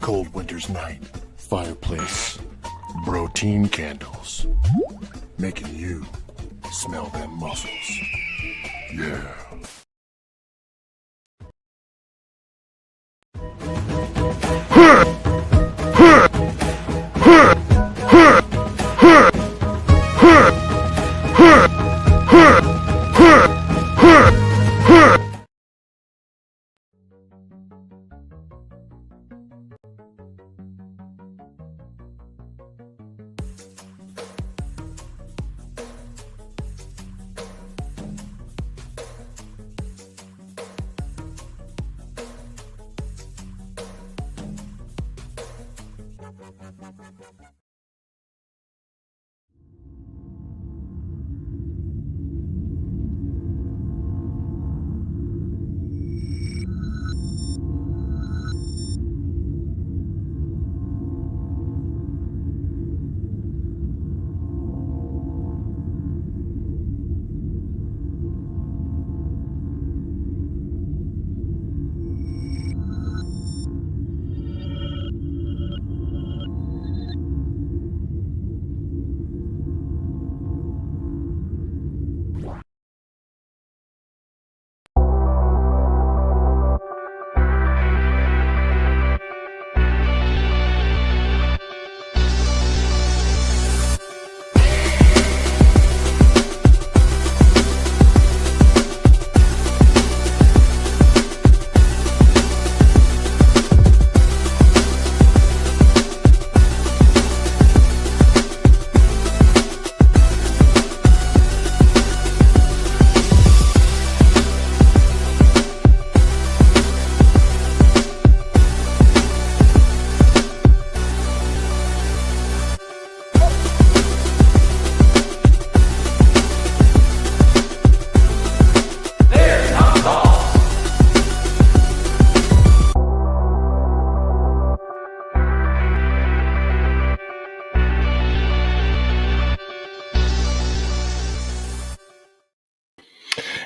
Cold winter's night, fireplace, protein candles, making you smell them muscles. Yeah.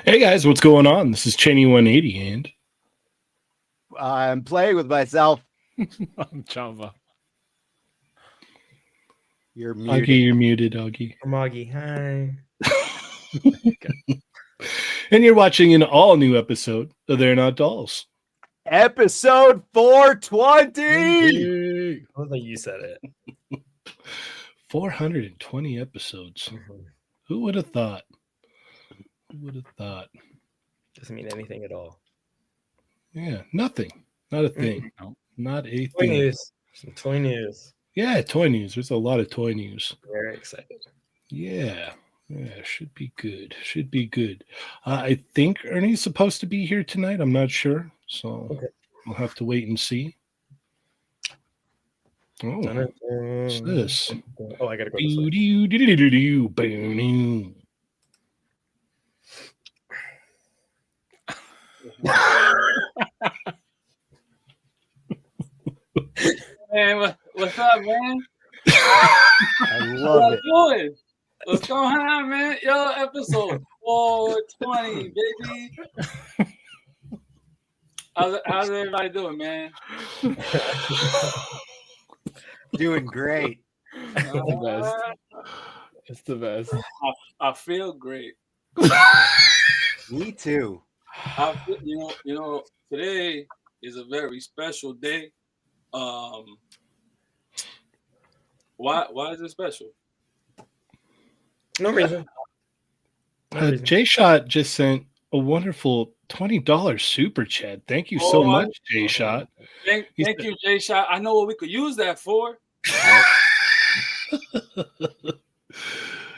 Hey guys, what's going on? This is Cheynee180 and I'm playing with myself. I'm Chamba. You're muted. Augie, you're muted, Augie. I'm Augie. Hi. And you're watching an all-new episode of They're Not Dolls. Episode 420. I love that you said it. 420 episodes. Mm-hmm. Who would have thought? Who would have thought? Doesn't mean anything at all. Yeah, nothing. Not a thing. No, not a Toy thing. news. Some toy news. Yeah, toy news. There's a lot of toy news. Very excited. Yeah. Yeah, should be good. Should be good. I think Ernie's supposed to be here tonight. I'm not sure. So Okay. we'll have to wait and see. Oh, what's this? Oh, I gotta go this way. Man, what's up, man? I love it. Doing? What's going on, man? Yo, episode 420, baby. How's everybody doing, man? Doing great. It's the best. It's the best. I feel great. Me too. Today is a very special day. Why is it special? No reason. No reason. J-Shot just sent a wonderful $20 super chat. Thank you so much, J-Shot. Thank you, Jay Shot. I know what we could use that for.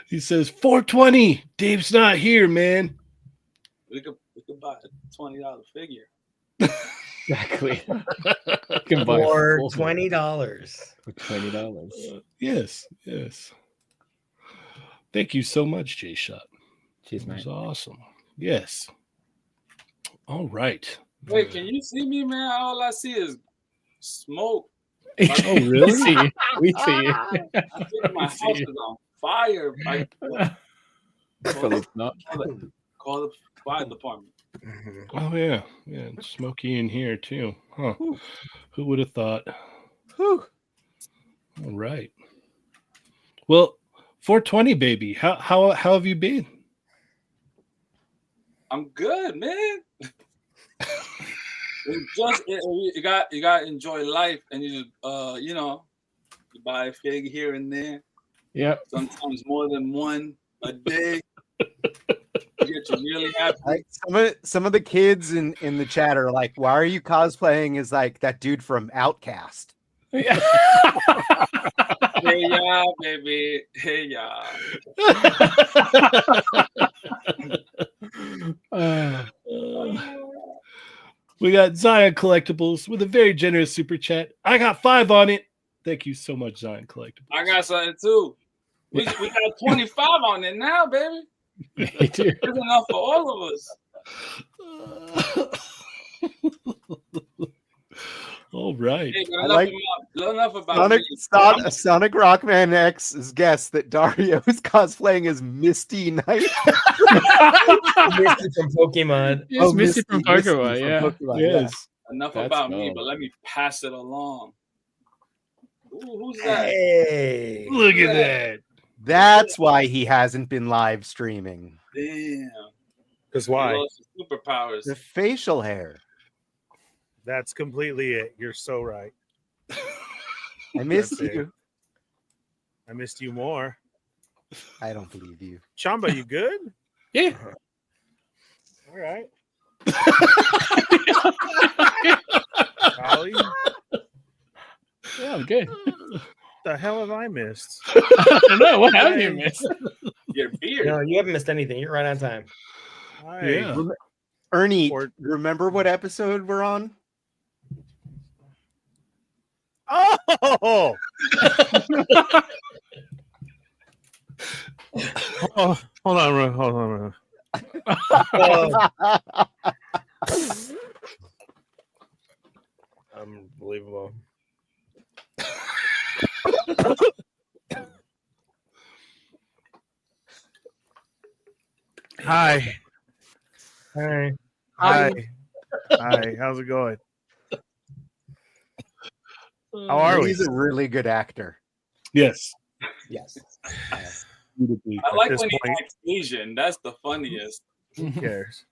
He says 420. Dave's not here, man. We could buy a $20 figure. Exactly. You can buy For full $20. for $20. Yes. Thank you so much, J-Shot. Cheers, That was mate. awesome. Yes. All right. Wait, can you see me, man? All I see is smoke. Oh, really? We see you. I think my house is on fire. Hopefully it's not. Call the fire department. Oh, yeah. Yeah. It's smoky in here, too. Huh. Who would have thought? Whew. All right. Well, 420, baby. How have you been? I'm good, man. You got to enjoy life, and you you buy a fig here and there. Yeah. Sometimes more than one a day. You get you really happy. Like some of the kids in the chat are like, "Why are you cosplaying as like that dude from Outcast?" Hey yeah, baby. Hey yeah. We got Zion Collectibles with a very generous super chat. I got 5 on it. Thank you so much, Zion Collectibles. I got something too. We got 25 on it now, baby. Me too. There's enough for all of us. All right. Hey, I like- enough about me. Sonic Rockman X's guessed that Dario is cosplaying as Misty Knight. Misty from Pokemon. Yes, Misty from Pokemon, yeah. Pokemon, Yes. Enough Let's about me, go. but let me pass it along. Ooh, who's that? Hey. Look at that. That's why he hasn't been live streaming. Damn. Because He why? lost his superpowers. The facial hair. That's completely it. You're so right. I missed That's it. you. I missed you more. I don't believe you. Chamba, you good? Yeah. All right. Ollie, Yeah, I'm good. what the hell have I missed? I don't know. What have you missed? Your beard. No, you haven't missed anything. You're right on time. Yeah. Ernie, Or- remember what episode we're on? Oh! Oh, hold on, Ro. Hold on, Ro. Unbelievable. Hi. Hi. Hi. Hi. How's it going? How are we? He's a really good actor. Yes. Yes. I At like this when he point- acts Asian. That's the funniest. Who cares?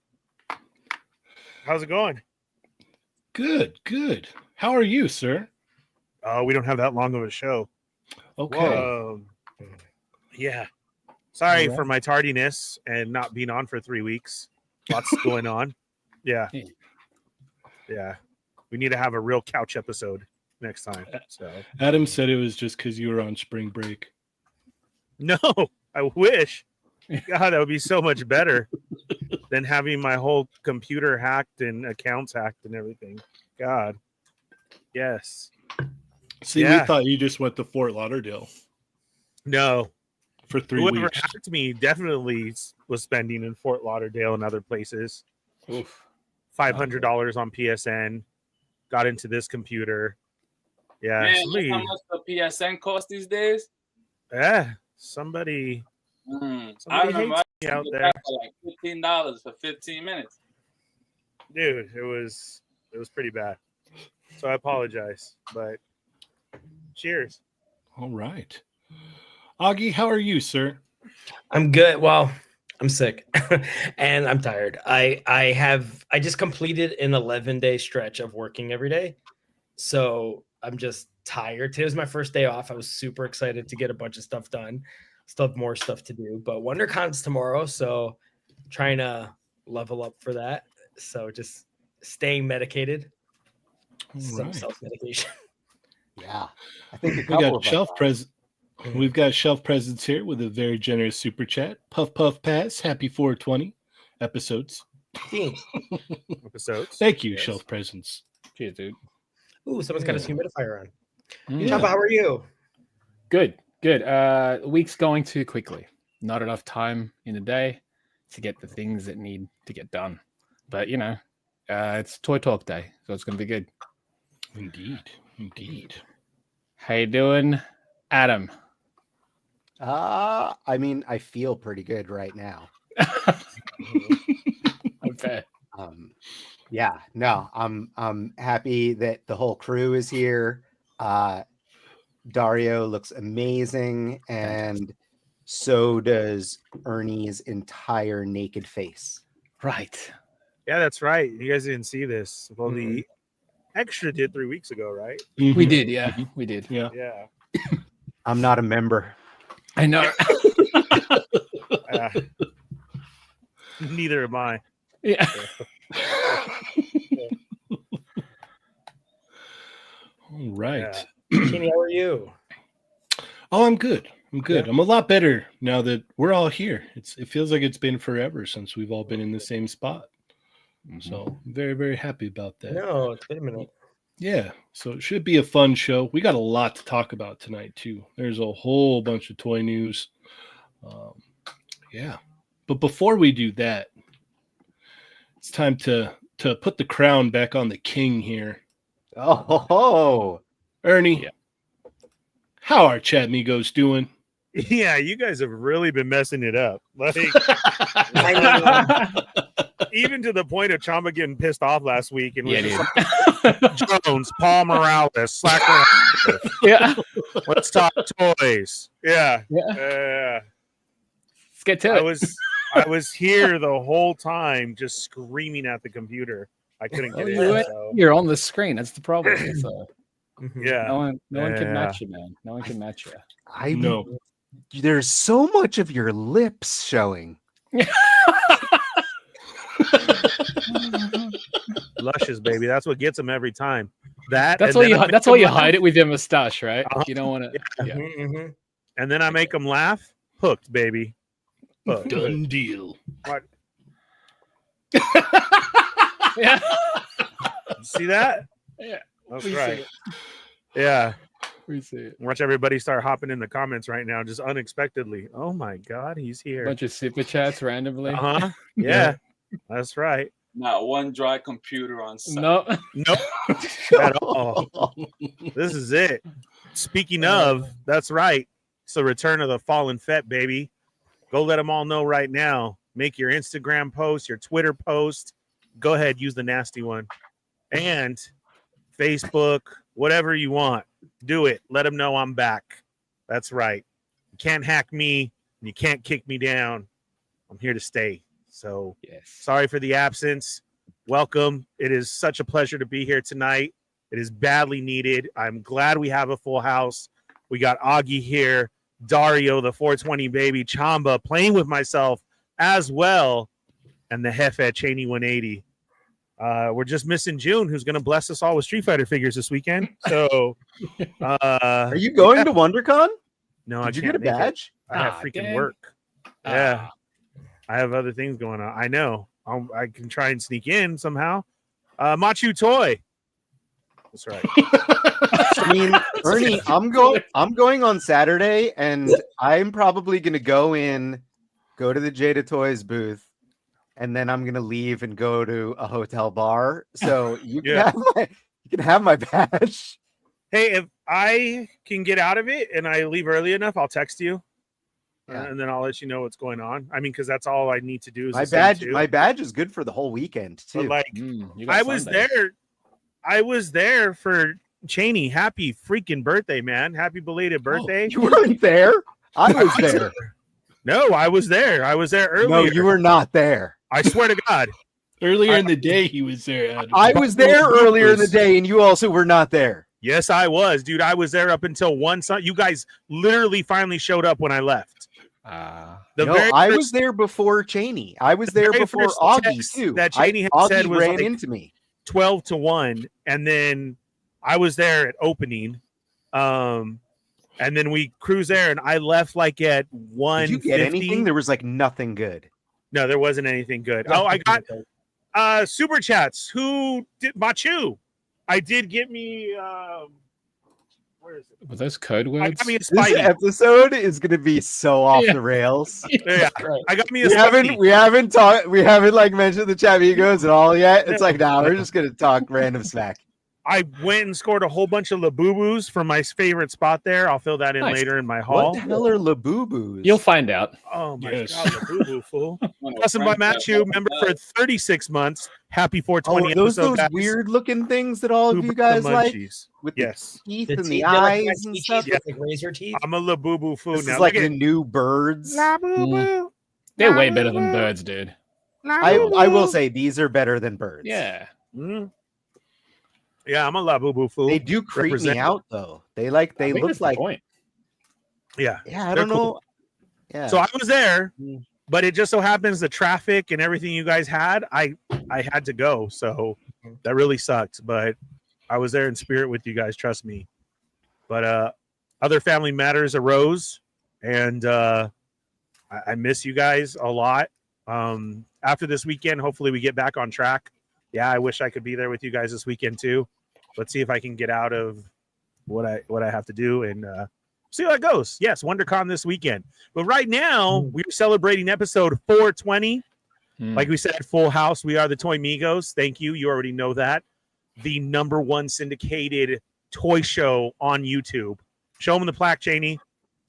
How's it going? Good, good. How are you, sir? We don't have that long of a show. Okay. Yeah. Sorry All right. for my tardiness and not being on for 3 weeks. Lots going on. Yeah. Hey. Yeah. We need to have a real couch episode next time. So Adam said it was just because you were on spring break. no, I wish. God, that would be so much better than having my whole computer hacked and accounts hacked and everything. God. Yes. See, Yeah. we thought you just went to Fort Lauderdale No. for 3 Whoever weeks. hacked me definitely was spending in Fort Lauderdale and other places. Oof. $500 on PSN. Got into this computer. Yeah. Man, Somebody, how much the PSN cost these days? somebody I Somebody remember hates I me out did there. that for like $15 for 15 minutes. dude, it was pretty bad. So I apologize, but cheers. All right. Augie, how are you, sir? I'm good. Well, I'm sick and I'm tired. I just completed an 11-day stretch of working every day. So I'm just tired. Today was my first day off. I was super excited to get a bunch of stuff done. Still have more stuff to do, but WonderCon's tomorrow. So I'm trying to level up for that. So just staying medicated. Some Right. self-medication. Yeah, I think a We couple got of shelf us pres. We've got shelf presence here with a very generous super chat. Puff Puff Pass. Happy 420 episodes. Episodes. Thank you, Yes. shelf presence. Cheers, dude. Ooh, someone's got his humidifier on. Mm. Chamba, how are you? Good, good. The week's going too quickly. Not enough time in the day to get the things that need to get done. But you know, it's Toy Talk Day, so it's going to be good. Indeed, indeed. How you doing, Adam? I mean, I feel pretty good right now. Okay. Yeah, no, I'm happy that the whole crew is here. Dario looks amazing, and so does Ernie's entire naked face. Right. Yeah, that's right. You guys didn't see this. Well, the extra did 3 weeks ago, right? We did, yeah. We did. Yeah. Yeah. I'm not a member. I know. Neither am I. Yeah. All right. Yeah. Kenny, how are you? Oh, I'm good. I'm good. Yeah. I'm a lot better now that we're all here. It feels like it's been forever since we've all been in the same spot. So I'm very, very happy about that. No, it's been a minute. Yeah. So it should be a fun show. We got a lot to talk about tonight, too. There's a whole bunch of toy news. Yeah. But before we do that, it's time to put the crown back on the king here. Oh, Ernie, Yeah. how are Chat Migos doing? Yeah, you guys have really been messing it up. Like, even to the point of Chamba getting pissed off last week and was Yeah, just dude. like, Jones, Paul Morales, Slacker. Yeah. Let's talk toys. Yeah. Yeah. Let's get to I it. I was here the whole time just screaming at the computer. I couldn't Oh, get you in. were- So, You're on the screen. That's the problem. So yeah. no one can Yeah. match you, man. No one can match you. I No. There's so much of your lips showing. Luscious, baby. That's what gets them every time. That's That's why you hide it with your mustache, right? Uh-huh. You don't want to. Yeah. Mm-hmm. And then I make them laugh. Hooked, baby. Hooked. Done deal. What? Yeah. See that? Yeah. That's We see right. it. Yeah. We see it. Watch everybody start hopping in the comments right now, just unexpectedly. Oh my God, he's here. Bunch of super chats randomly. Uh-huh. Yeah. That's right. Not one dry computer on site. No. Nope. At all. This is it. Speaking of, that's right. It's the return of the Fallen Fett, baby. Go let them all know right now. Make your Instagram post, your Twitter post. Go ahead, use the nasty one. And Facebook, whatever you want. Do it. Let them know I'm back. That's right. You can't hack me. You can't kick me down. I'm here to stay. So Yes. sorry for the absence. Welcome. It is such a pleasure to be here tonight. It is badly needed. I'm glad we have a full house. We got Augie here, Dario, the 420 baby, Chamba, playing with myself as well, and the Jefe Cheynee180. We're just missing June, who's going to bless us all with Street Fighter figures this weekend. So, Are you going to WonderCon? No, I Did you can't get a make it. badge? I have Ah, freaking dang. work. Yeah, I have other things going on. I know. I can try and sneak in somehow. Machu Toy. That's right. I mean, Ernie, I'm going on Saturday, and I'm probably gonna go to the Jada Toys booth, and then I'm gonna leave and go to a hotel bar. So you can Yeah. have my badge. Hey, if I can get out of it and I leave early enough, I'll text you. Yeah. And then I'll let you know what's going on. I mean, because that's all I need to do is My ascend badge, to. my badge is good for the whole weekend But too. like, You got I was Sunday. there. I was there for Cheynee. Happy freaking birthday, man! Happy belated birthday. You weren't there. I was there. No, I was there. I was there earlier. No, you were not there. I swear to God. Earlier in the day, he was there. Adam. I was there earlier in the day, and you also were not there. Yes, I was, dude. I was there up until one. You guys literally finally showed up when I left. I was there before Cheynee. I was there before Augie too. That Cheynee had Augie said was ran like into me 12-1, and then I was there at opening. And then we cruised there, and I left like at 1:50. Did you get anything? There was like nothing good. No, there wasn't anything good. Oh, I got super chats. Who did Machu? I did get me. Where is it? Were those code words? I got me a This Spidey. episode is going to be so off the rails. Yeah, I got me a We Spidey. haven't like mentioned the chat egos at all yet. It's like, nah, we're just going to talk random smack. I went and scored a whole bunch of Labubus from my favorite spot there. I'll fill that in later in my haul. What the hell are Labubus? You'll find out. Oh my Yes. God, Labubu fool! Custom by Matthew, member for 36 months. Happy 420 those episode. guys. weird looking things that all of Who you brought guys the like munchies? with Yes, the teeth The and teeth, the they're like eyes nice and teeth stuff. with, like razor teeth. I'm a Labubu fool This now. is like Look the at new birds. Labubu. They're way better than birds, dude. I will say these are better than birds. Yeah. Mm. Yeah, I'm a Labubu fool. They do creep Represent. me out though. They I think look that's the like point. Yeah. I They're don't know. cool. Yeah. So I was there, Mm. but it just so happens the traffic and everything you guys had, I had to go. So that really sucked. But I was there in spirit with you guys, trust me. But other family matters arose, and I miss you guys a lot. After this weekend, hopefully we get back on track. Yeah, I wish I could be there with you guys this weekend too. Let's see if I can get out of what I have to do and see how it goes. Yes, WonderCon this weekend. But right now, we're celebrating episode 420. Like we said, full house. We are the Toy Migos. Thank you. You already know that. The #1 syndicated toy show on YouTube. Show them the plaque, Cheynee.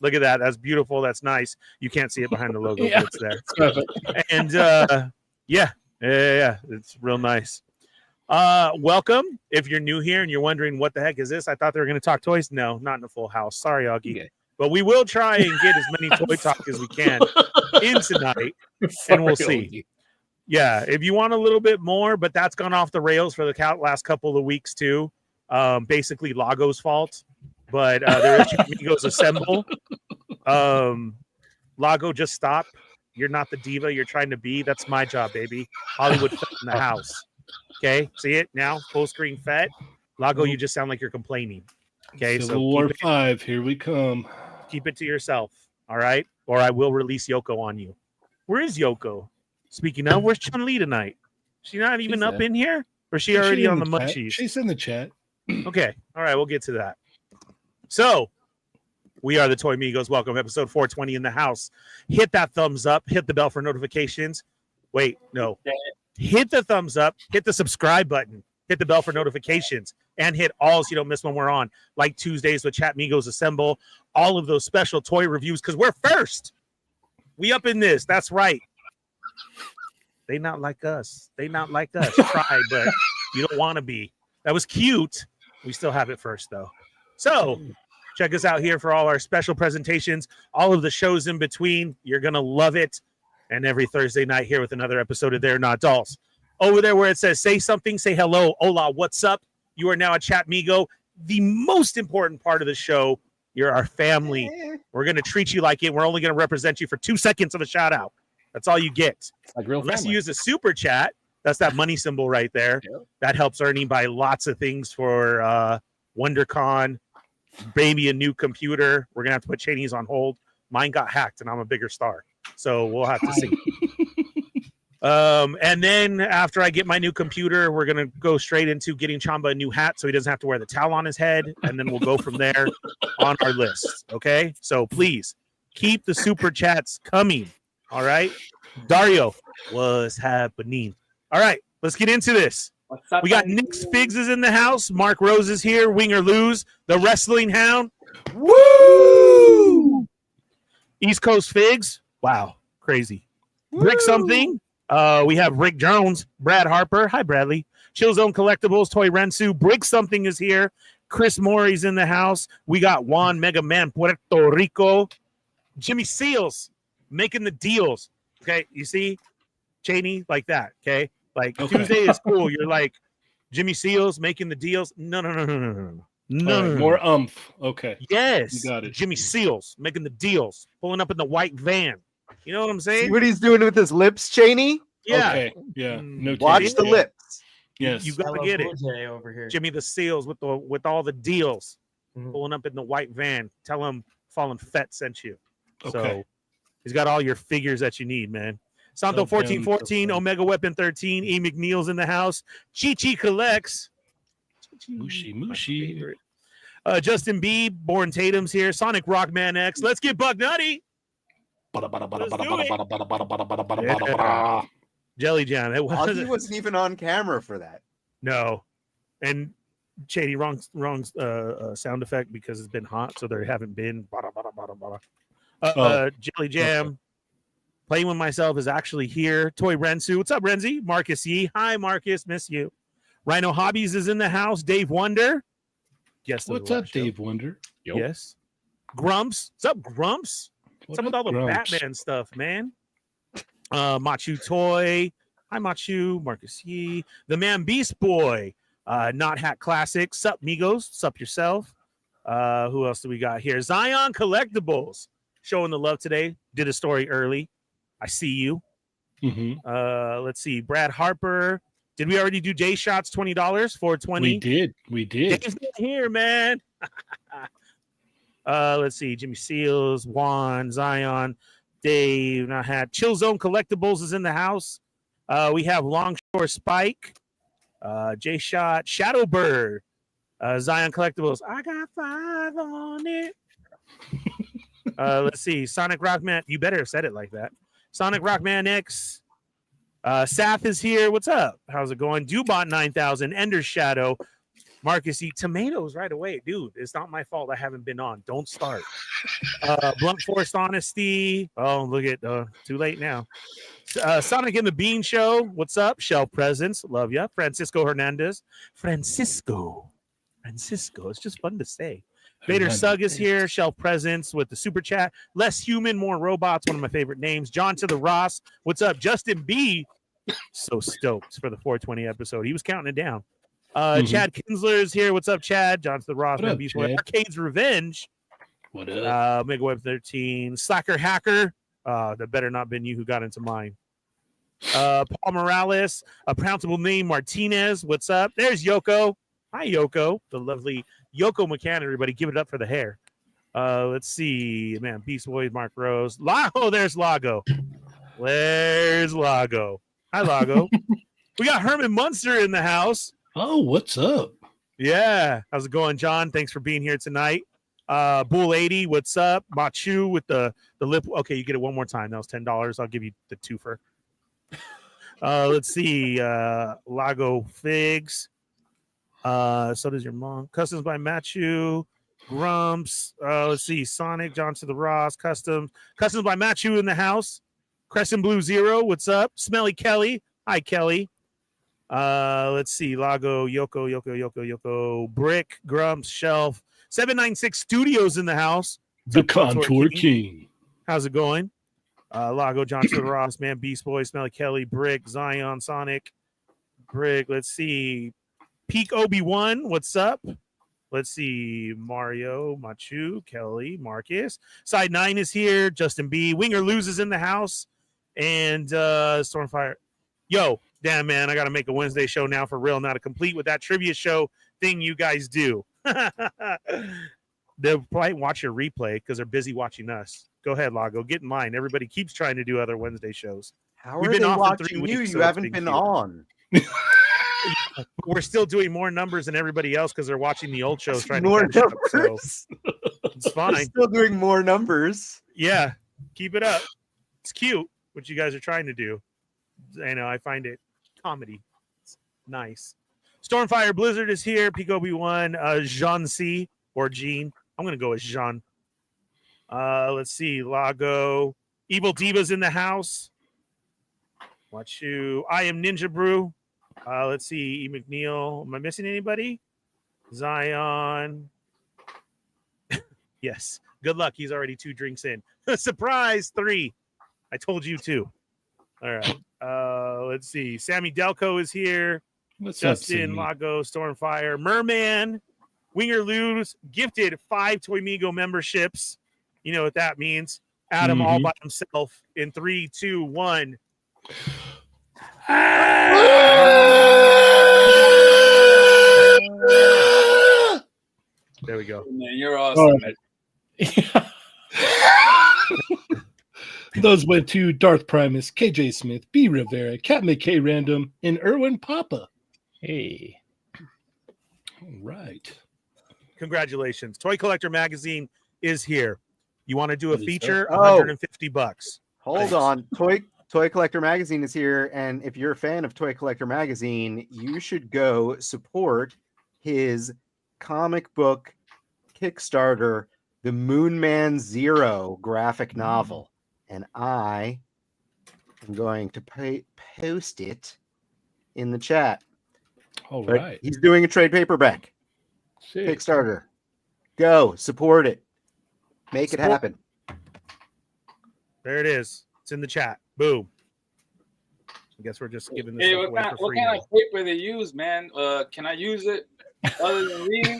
Look at that. That's beautiful. That's nice. You can't see it behind the logo, Yeah. but it's there. It's perfect. And yeah, it's real nice. Welcome. If you're new here and you're wondering what the heck is this, I thought they were going to talk toys. No, not in a full house. Sorry, Augie. Okay. But we will try and get as many toy talk as we can in tonight, and we'll see. Yeah, if you want a little bit more, but that's gone off the rails for the last couple of weeks too. Basically Lago's fault, but there is Amigos Assemble. Lago, just stop. You're not the diva you're trying to be. That's my job, baby. Hollywood Fett in the house. Okay, see it now? Full screen Fett. Lago, you just sound like you're complaining. Okay, Civil so War 5, here we come. keep it to yourself, all right? Or I will release Yoko on you. Where is Yoko? Speaking of, where's Chun-Li tonight? She not even She's up there. in here? Or is she already in on the chat. munchies? She's in the chat. Okay. All right. We'll get to that. So we are the Toy Migos. Welcome. Episode 420 in the house. Hit that thumbs up. Hit the bell for notifications. Wait, no. Hit the thumbs up. Hit the subscribe button. Hit the bell for notifications. And hit all so you don't miss when we're on. Like Tuesdays with Chat Migos Assemble. All of those special toy reviews because we're first. We up in this. That's right. They not like us. They not like us. Try, but you don't want to be. That was cute. We still have it first, though. So check us out here for all our special presentations, all of the shows in between. You're going to love it. And every Thursday night here with another episode of They're Not Dolls. Over there where it says, say something, say hello. Hola, what's up? You are now a Chat Migo. The most important part of the show, you're our family. We're going to treat you like it. We're only going to represent you for 2 seconds of a shout out. That's all you get. It's like real Unless family. you use a super chat, that's that money symbol right there. Yep. That helps Ernie buy lots of things for WonderCon, maybe a new computer. We're gonna have to put Cheyney's on hold. Mine got hacked, and I'm a bigger star, so we'll have to see. And then after I get my new computer, we're gonna go straight into getting Chamba a new hat, so he doesn't have to wear the towel on his head, and then we'll go from there on our list. Okay, so please keep the super chats coming. All right, Dario, what's happening? All right, let's get into this. What's up? We got Nick's Figs is in the house. Mark Rose is here. Wing or Lose, the Wrestling Hound. Woo! East Coast Figs. Wow, crazy. Brick something. We have Rick Jones, Brad Harper. Hi, Bradley. Chill Zone Collectibles, Toy Rensu. Brick something is here. Chris Morey's in the house. We got Juan Mega Man, Puerto Rico. Jimmy Seals. making the deals. Okay, you see, Cheynee, like that. Okay, like Okay. Tuesday is cool. You're like Jimmy Seals making the deals. No. All right, No. more umph. Okay. Yes, You got it. Jimmy Seals making the deals, pulling up in the white van. You know what I'm See saying? what he's doing with his lips, Cheynee? Yeah. Okay. Yeah. No Watch titties the yet. lips. Yes. You gotta get it. over here. Jimmy the Seals with all the deals, Mhm. pulling up in the white van. Tell him Fallen Fett sent you. Okay. So he's got all your figures that you need, man. Santo Oh, damn, 1414, so fun. Omega Weapon 13, E. McNeil's in the house. Chi collects. Mushy, My mushy. favorite. Justin B. Born Tatum's here. Sonic Rockman X. Let's get Buck Nutty. Jelly Jam. It Ozzy was wasn't even on camera for that. no. And Shady, wrong sound effect because it's been hot, so there haven't been. Jelly Jam. Playing with myself is actually here. Toy Rensu. What's up, Renzi? Marcus Yee. Hi, Marcus. Miss you. Rhino Hobbies is in the house. Dave Wonder. Yes. What's up, Dave Wonder? Yes. Grumps. What's up, Grumps? What's up with all the Grumps? Batman stuff, man? Machu Toy. Hi, Machu. Marcus Yee. The Man Beast Boy. Not Hat Classic. Sup, Migos. Sup yourself. Who else do we got here? Zion Collectibles. Showing the love today. Did a story early. I see you. Mm-hmm. Let's see. Brad Harper. Did we already do day shots? $20, $420? We did. We did. Dave's not here, man. Let's see. Jimmy Seals, Juan, Zion, Dave, not had. Chill Zone Collectibles is in the house. We have Longshore Spike, J Shot, Shadowbird, Zion Collectibles. I got 5 on it. Let's see. Sonic Rockman. You better have said it like that. Sonic Rockman X. Sath is here. What's up? How's it going? Dubot 9000, Ender's Shadow, Marcus eat tomatoes right away, dude. It's not my fault. I haven't been on. Don't start. Blunt Force Honesty. Oh, look at too late now. Sonic and the Bean Show. What's up? Shelf Presence. Love ya. Francisco Hernandez. Francisco. It's just fun to say. Vader Sugg is here. Shelf Presence with the super chat. Less human, more robots. One of my favorite names. John to the Ross. What's up? Justin B. So stoked for the 420 episode. He was counting it down. Chad Kinsler is here. What's up, Chad? John to the Ross. What up, Chad? Arcade's Revenge. What up? Mega Web 13. Slacker Hacker. That better not been you who got into mine. Paul Morales. A pronounceable name, Martinez. What's up? There's Yoko. Hi, Yoko. The lovely Yoko McCann, everybody. Give it up for the hair. Let's see. Man, Beast Boys, Mark Rose. Lago, there's Lago. Where's Lago? Hi, Lago. We got Herman Munster in the house. Oh, what's up? Yeah. How's it going, John? Thanks for being here tonight. Bull 80, what's up? Machu with the lip. Okay, you get it one more time. That was $10. I'll give you the twofer. Let's see. Lago Figs. So does your mom. Customs by Machu. Grumps. Let's see. Sonic, John to the Ross. Customs by Machu in the house. Crescent Blue Zero. What's up? Smelly Kelly. Hi, Kelly. Let's see. Lago, Yoko. Brick, Grumps, Shelf. 796 Studios in the house. The Contour King. How's it going? Lago, John to the Ross, Man, Beast Boy, Smelly Kelly, Brick, Zion, Sonic, Brick. Let's see. Peak Obi-Wan, what's up? Let's see. Mario, Machu, Kelly, Marcus. Side 9 is here. Justin B. Winger loses in the house. And Stormfire. Yo, damn, man, I got to make a Wednesday show now for real. Now to complete with that trivia show thing you guys do. They'll probably watch your replay because they're busy watching us. Go ahead, Lago. Get in line. Everybody keeps trying to do other Wednesday shows. How We've are been they off for 3 watching you? weeks, You so haven't it's been cute. on. We're still doing more numbers than everybody else because they're watching the old shows trying More to catch up. So numbers. it's They're fine. still doing more numbers. Yeah, keep it up. It's cute what you guys are trying to do. I know I find it comedy. It's nice. Stormfire Blizzard is here. Pico B1, Jean C or Jean. I'm gonna go with Jean. Let's see. Lago. Evil Diva's in the house. Watch you. I am Ninja Brew. Let's see. E. McNeil. Am I missing anybody? Zion. Yes. Good luck. He's already 2 drinks in. Surprise. 3. I told you too. All right. Let's see. Sammy Delco is here. What's up, Justin Sammy? Lago, Stormfire, Merman, Winger Lose gifted 5 Toymigo memberships. You know what that means. Adam all by himself in 3, 2, 1. There we go. Man, you're awesome. Right. Those went to Darth Primus, KJ Smith, B Rivera, Cat McKay Random, and Erwin Papa. Hey. All right. Congratulations. Toy Collector Magazine is here. You want to do a What is feature? that? Oh. $150. Hold Thanks. on. Toy Collector Magazine is here, and if you're a fan of Toy Collector Magazine, you should go support his comic book Kickstarter, the Moon Man Zero graphic novel. And I am going to post it in the chat. All But right. he's doing a trade paperback Sick. Kickstarter. Go support it. Make it happen. There it is. It's in the chat. Boom. I guess we're just giving this Hey, stuff what away kind, for what free. kind now. of paper they use, man? Can I use it other than reading?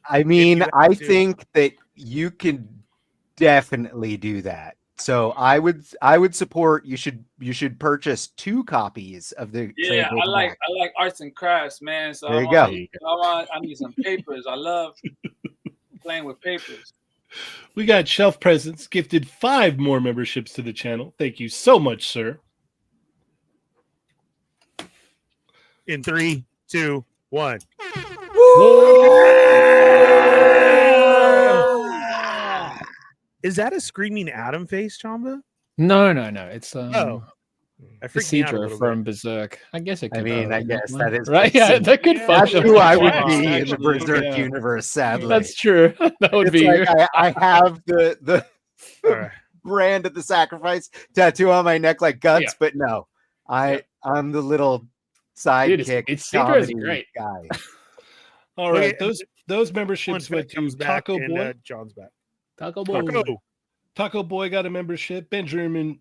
I mean, you have I to. think that you can definitely do that. So I would support you should purchase 2 copies of the trade Yeah, I like paperback. arts and crafts, man. So There you I need some papers. I love playing with papers. We got Shelf Presents gifted 5 more memberships to the channel. Thank you so much, sir. In 3, 2, 1. Is that a screaming Adam face, Chamba? No. It's I the freaked me out a Cedra little from bit. Berserk. I guess it I could. mean, I go guess that that way. is right. Yeah, that could Yeah, That's function. who I would Yeah, be in the actually, Berserk yeah. universe, sadly. That's true. That would It's be like you. I have the All right. brand of the sacrifice tattoo on my neck like guts, Yeah. but no. I'm the little Dude, sidekick it's Cedra is comedy great. guy. All right. Okay. Those Fallen memberships Fett went to comes back Taco and, Boy. John's back. Taco Boy. Taco. Taco Boy got a membership. Benjamin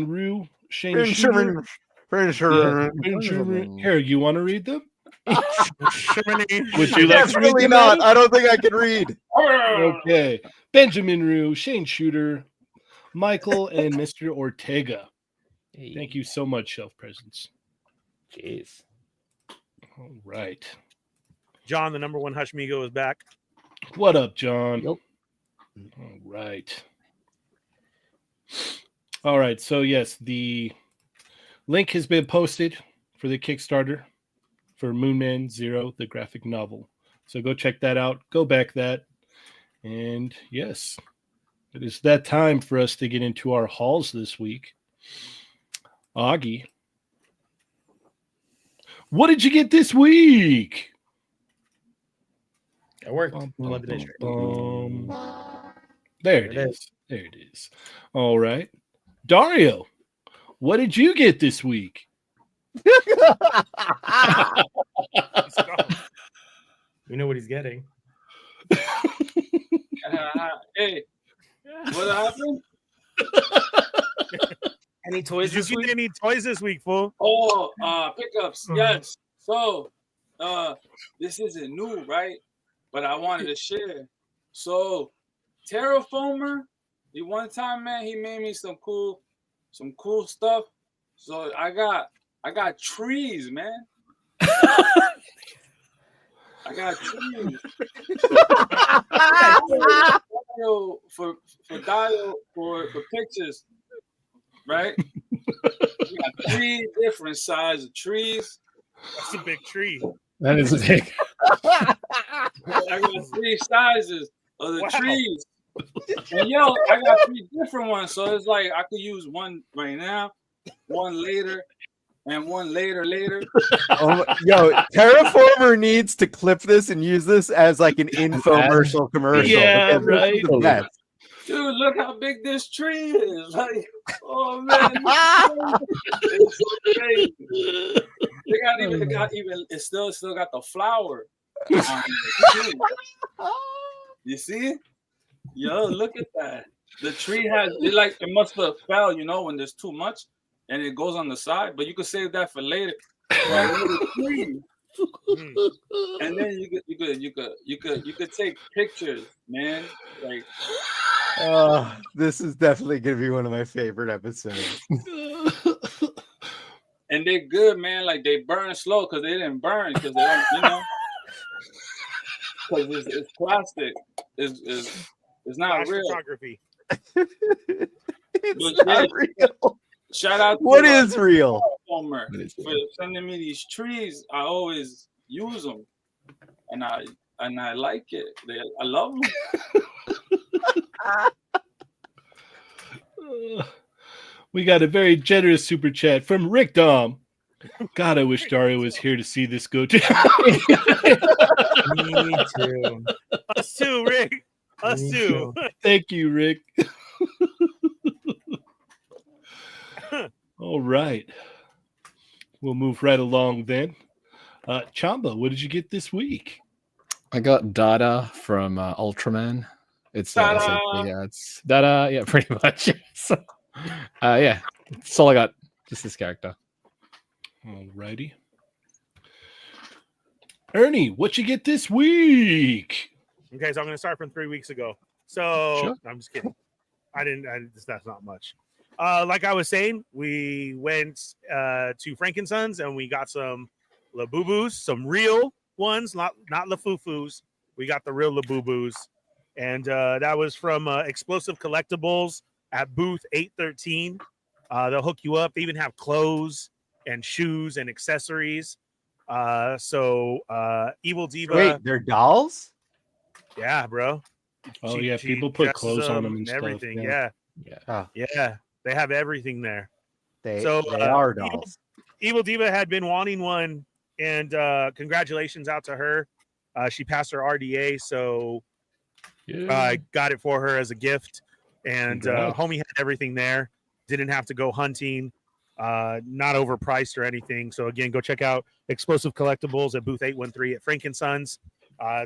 Rue, Shane Shooter. Benjamin. Here, you want to read them? Would you like to read Definitely them? not. Adam? I don't think I can read. Okay. Benjamin Rue, Shane Shooter, Michael, and Mr. Ortega. Hey, Thank you so much, Shelf Presents. Jeez. All right. John, the number 1 Hushmigo, is back. What up, John? Yep. All right. All right. So, yes, the link has been posted for the Kickstarter for Moon Man Zero, the graphic novel. So go check that out. Go back that. And yes, it is that time for us to get into our hauls this week. Augie, what did you get this week? It worked. Bum, 11 days straight. There it is. There it is. All right. Dario, what did you get this week? We know what he's getting. Hey, what happened? Any toys Did you this get week? any toys this week, fool? Oh, pickups. Yes. So, this isn't new, right? But I wanted to share. So, Terraformer, the one time, man, he made me some cool stuff. So I got trees, man. I got trees. for pictures, right? We got 3 different sizes of trees. That's a big tree. That is big. I got 3 sizes of the Wow. trees. And yo, I got 3 different ones. So it's like I could use one right now, one later, and one later. Yo, Terraformer needs to clip this and use this as like an infomercial commercial. Yeah, because this is the right. best. Dude, look how big this tree is. Like, oh man. It's so crazy. It still got the flower. You see it? Yo, look at that. the tree has it must have fell, when there's too much and it goes on the side, but you could save that for later. So I made a tree. And then you could take pictures, man. Like, This is definitely gonna be one of my favorite episodes. and they're good, man. Like they burn slow because they didn't burn because they don't, because it's plastic. It's not Flash real. photography. It's But not real. Shout out to What is real? Homer for sending me these trees. I always use them, and I like it. I love them. We got a very generous super chat from Rick Dom. God, I wish Dario was here to see this go down. Me too. Us too, Rick. Us Me too. Thank you, Rick. All right. We'll move right along then. Chamba, what did you get this week? I got Dada from Ultraman. It's Dada! it's Dada, yeah, pretty much. So, yeah, that's all I got. Just this character. All righty. Ernie, what you get this week? Okay, so I'm going to start from 3 weeks ago. So Sure. I'm just kidding. That's not much. Like I was saying, we went to Frankensons and we got some Labubus, some real ones, not Lafufus. We got the real Labubus. And that was from Explosive Collectibles at booth 813. They'll hook you up. They even have clothes and shoes and accessories. So Evil Diva. Wait, they're dolls? Yeah, bro. Oh, She- yeah, she people put dresses clothes on them and stuff, everything. yeah. Yeah. Yeah. Yeah. They have everything there. They So, are Evil- dolls. Evil Diva had been wanting one, and congratulations out to her. She passed her RDA, so I got it for her as a gift. And Congrats. homie had everything there. Didn't have to go hunting. Not overpriced or anything. So again, go check out Explosive Collectibles at booth 813 at Frankensons.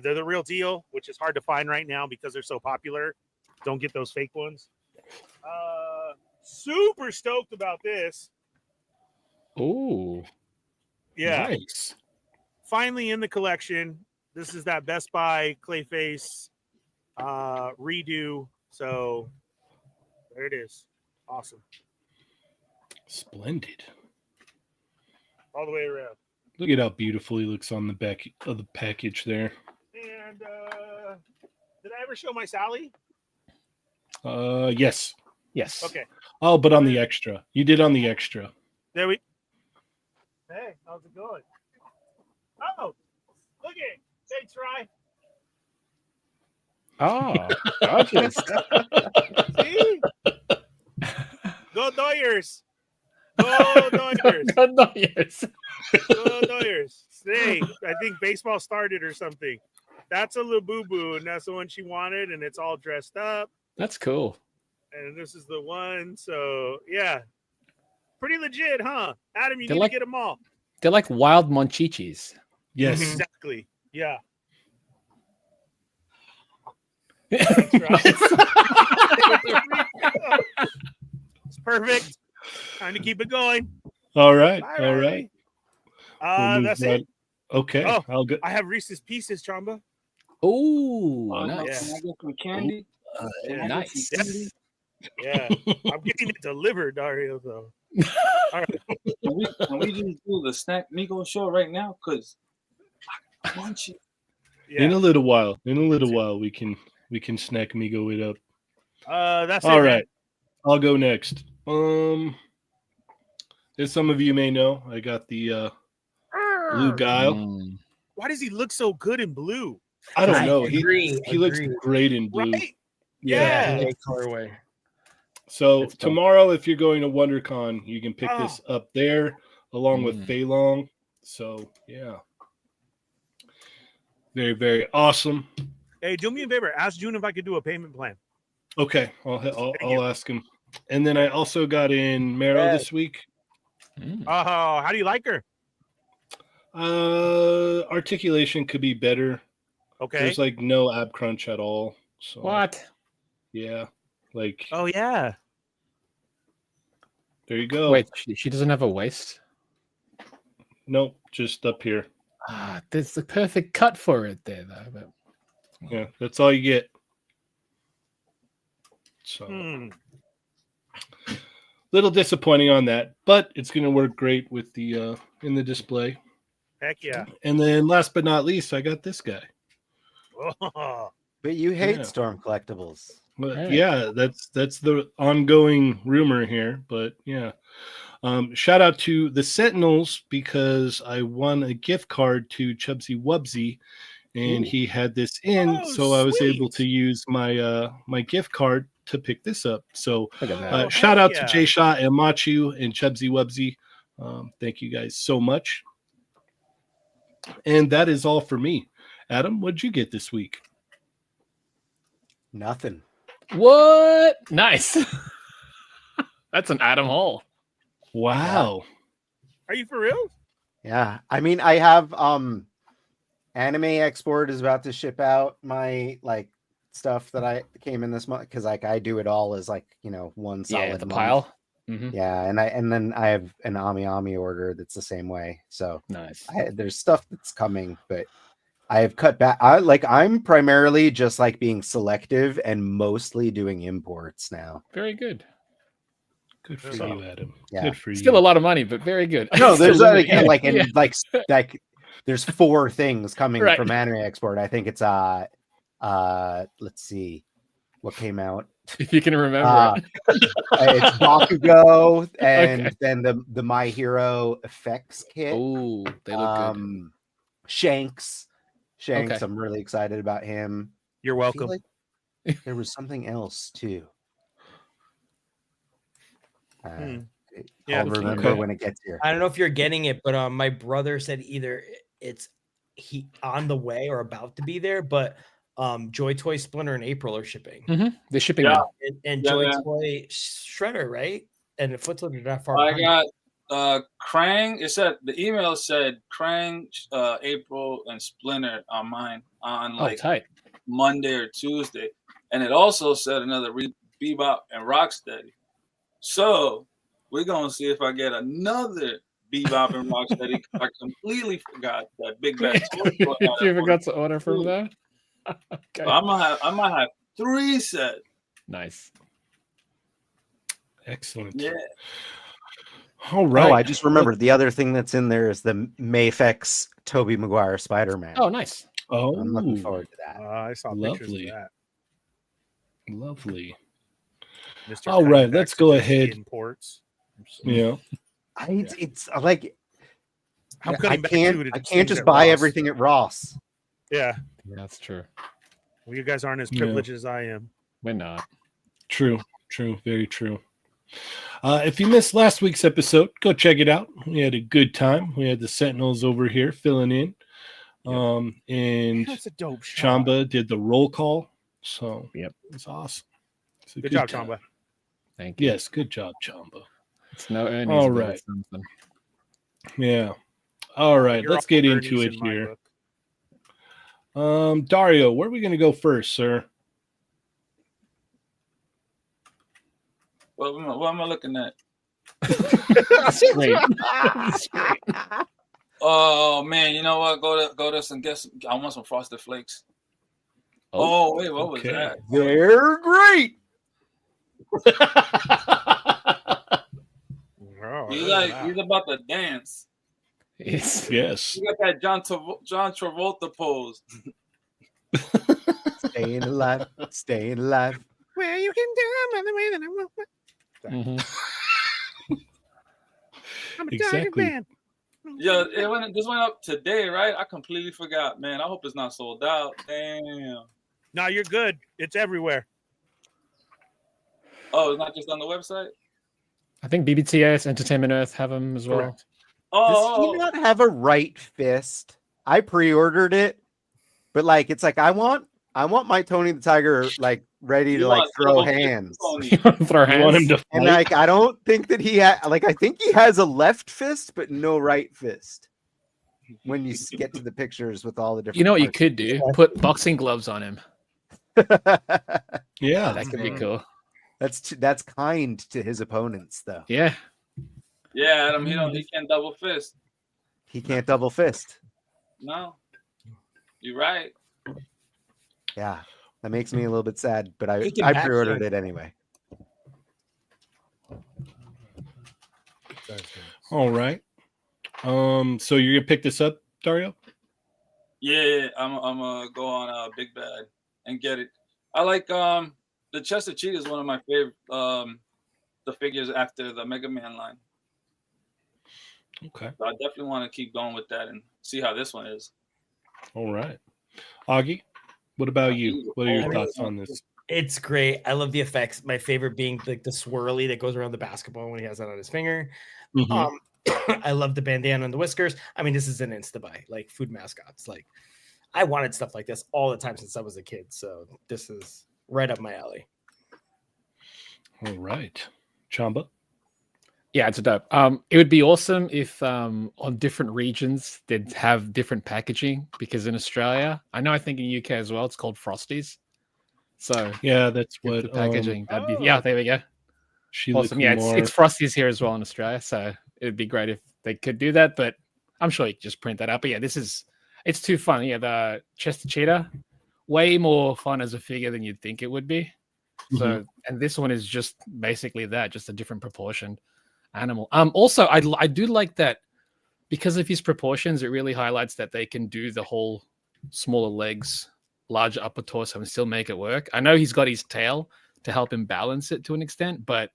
They're the real deal, which is hard to find right now because they're so popular. Don't get those fake ones. Super stoked about this. Ooh. Yeah. Nice. Finally in the collection. This is that Best Buy Clayface redo. So there it is. Awesome. Splendid. All the way around. Look at how beautiful he looks on the back of the package there. And did I ever show my Sally? Yes. Yes. Okay. Oh, but on the extra. You did on the extra. There we. Hey, how's it going? Oh, look at it. Thanks, Rye. Oh, gorgeous. See? Go Doyers. Go Doyers. Yes. Go Doyers. Hey, I think baseball started or something. That's a Labubu, and that's the one she wanted, and it's all dressed up. That's cool. And this is the one. So, yeah. Pretty legit, huh? Adam, you They're need like- to get them all. They're like wild Monchichis. Yes. Exactly. Yeah. It's perfect. Time to keep it going. All right. Bye, All Rory. right. We'll move That's right- it. Okay. Oh. I'll go. I have Reese's Pieces, Chamba. Ooh, Oh, nice. Can I get some candy? Can I get some Nice. candy? Yeah. I'm getting it delivered, Dario, though. All right. Can we just do the Snack Migo show right now? Because I want you. In Yeah. a little while. In a little while, we can snack Migo it up. That's All it. man. right. I'll go next. As some of you may know, I got the blue guile. Mm. Why does he look so good in blue? I don't I know. agree, He looks agree. great in blue. Right? Yeah. Yeah. colorway. So It's dope. tomorrow, if you're going to WonderCon, you can pick Oh. this up there along with Mm. Fei Long. So yeah, very very awesome. Hey, do me a favor. Ask June if I could do a payment plan. Okay, I'll Thank you. ask him. And then I also got in Mero Yeah. this week. Mm. Oh, how do you like her? Articulation could be better. Okay. There's like no ab crunch at all. So What? yeah, Like, Oh yeah. there you go. Wait, she doesn't have a waist? Nope, just up here. Ah, there's the perfect cut for it there, though. But Yeah, that's all you get. So, little disappointing on that, but it's going to work great with the in the display. Heck yeah. And then, last but not least, I got this guy. Oh, But you hate Yeah. Storm Collectibles. But Right. yeah, that's the ongoing rumor here. But yeah, shout out to the Sentinels because I won a gift card to Chubsy Wubsy, and he had this in, Oh, so I was sweet. able to use my my gift card to pick this up. So look at that. Oh, shout heck out yeah. to Jay Shot and Machu and Chubsy Wubsy. Thank you guys so much. And that is all for me. Adam, what'd you get this week? Nothing. What? Nice. That's an Adam Hall. Wow. are you for real? Yeah. I mean, I have Anime Export is about to ship out my like stuff that I came in this month because like I do it all as like, you know, one solid Yeah, the month. pile. Mhm. Yeah, and then I have an Ami order that's the same way. So Nice. there's stuff that's coming, but I have cut back. I'm primarily just like being selective and mostly doing imports now. Very good. Good for So- you, Adam. Yeah. Good for you. Still a lot of money, but very good. No, there's Still like, limited. like Yeah. and like there's 4 things coming Right. from Anime Export. I think it's let's see what came out. If you can remember. Uh, It's Bakugo and Okay. then the My Hero effects kit. Oh, they look good. Shanks. Okay. I'm really excited about him. You're I feel welcome. like there was something else too. Yeah, I'll remember okay. when it gets here. I don't know if you're getting it, but my brother said either it's he on the way or about to be there, but Joy Toy Splinter and April are shipping. They're shipping Yeah. now. And Yeah, Joy yeah. Toy Shredder, right? And the Footloop are not far I behind. got Krang. It said the email said Krang, April, and Splinter on mine on Oh, like tight. Monday or Tuesday, and it also said another Bebop and Rocksteady. So we're gonna see if I get another Bebop and Rocksteady. I completely forgot that Big Bad Toy Store had You it. forgot to order from them? Okay. So I might have 3 sets. Nice. Excellent. Yeah. All right. Oh, I just remembered the other thing that's in there is the Mayfex Tobey Maguire Spider-Man. Oh, nice. Oh, I'm looking forward to that. I saw pictures Lovely. of that. Lovely. Mr. All right, Cutting let's back go to just ahead. Imports. Yeah. It's like I'm I cutting back too to can't things just at buy Ross. everything at Ross. Yeah. Yeah, that's true. Well, you guys aren't as Yeah. privileged as I am. We're not. True. Very true. If you missed last week's episode, go check it out. We had a good time. We had the Sentinels over here filling in. And That's a dope shot. Chamba did the roll call. So Yep. it's awesome. It's a Good job, time. Chamba. Thank you. Yes, good job, Chamba. It's no Ernie's. All but right. it's something. Yeah. All right, You're let's all get Ernie's into it in my here. book. Dario, where are we going to go first, sir? What am I looking at? Great. Oh man, you know what? Go to some guess. I want some Frosted Flakes. Oh, Oh wait, what was okay. that? They're great. Oh, He's look at like that. he's about to dance. It's Yes. You got that John Travolta pose. Staying alive, staying alive. Well, you can do the way that I want. Mhm. I'm a Exactly. tired man. Yeah, this went up today, right? I completely forgot, man. I hope it's not sold out. Damn. No, you're good. It's everywhere. Oh, it's not just on the website. I think BBTS, Entertainment Earth have them as well. Correct. Does he Oh, not have a right fist? I pre-ordered it, but like it's like I want my Tony the Tiger like ready you to like want throw double hands. Tony. You want to throw You want him hands? to And fight? like I don't think that he like I think he has a left fist but no right fist. When you get to the pictures with all the different You know what you parts. could do? Put boxing gloves on him. Yeah, That could be cool. That's kind to his opponents, though. Yeah. Yeah, Adam, he can't double fist. He can't double fist. No, you're right. Yeah, that makes me a little bit sad, but I He can pre-ordered backflip. it anyway. All right. So you're gonna pick this up, Dario? Yeah, I'm gonna go on Big Bad and get it. I like the Chester Cheetah is one of my favorite the figures after the Mega Man line. Okay. So I definitely want to keep going with that and see how this one is. All right. Augie, what about you? What are your thoughts on this? It's great. I love the effects. My favorite being like the swirly that goes around the basketball when he has that on his finger. Mhm. I love the bandana and the whiskers. I mean, this is an insta buy, like food mascots. Like, I wanted stuff like this all the time since I was a kid. So this is right up my alley. All right. Chamba? Yeah, it's a dope. It would be awesome if on different regions they'd have different packaging, because in Australia, I think in UK as well, it's called Frosties. So Yeah, that's with what the packaging. That'd be, yeah, there we go. Sheila Awesome. Yeah, Kumar. it's Frosties here as well in Australia. So it'd be great if they could do that, but I'm sure you could just print that out. But yeah, it's too fun. Yeah, the Chester Cheetah, way more fun as a figure than you'd think it would be. So, and this one is just basically that, just a different proportioned animal. Also, I do like that because of his proportions, it really highlights that they can do the whole smaller legs, larger upper torso, and still make it work. I know he's got his tail to help him balance it to an extent, but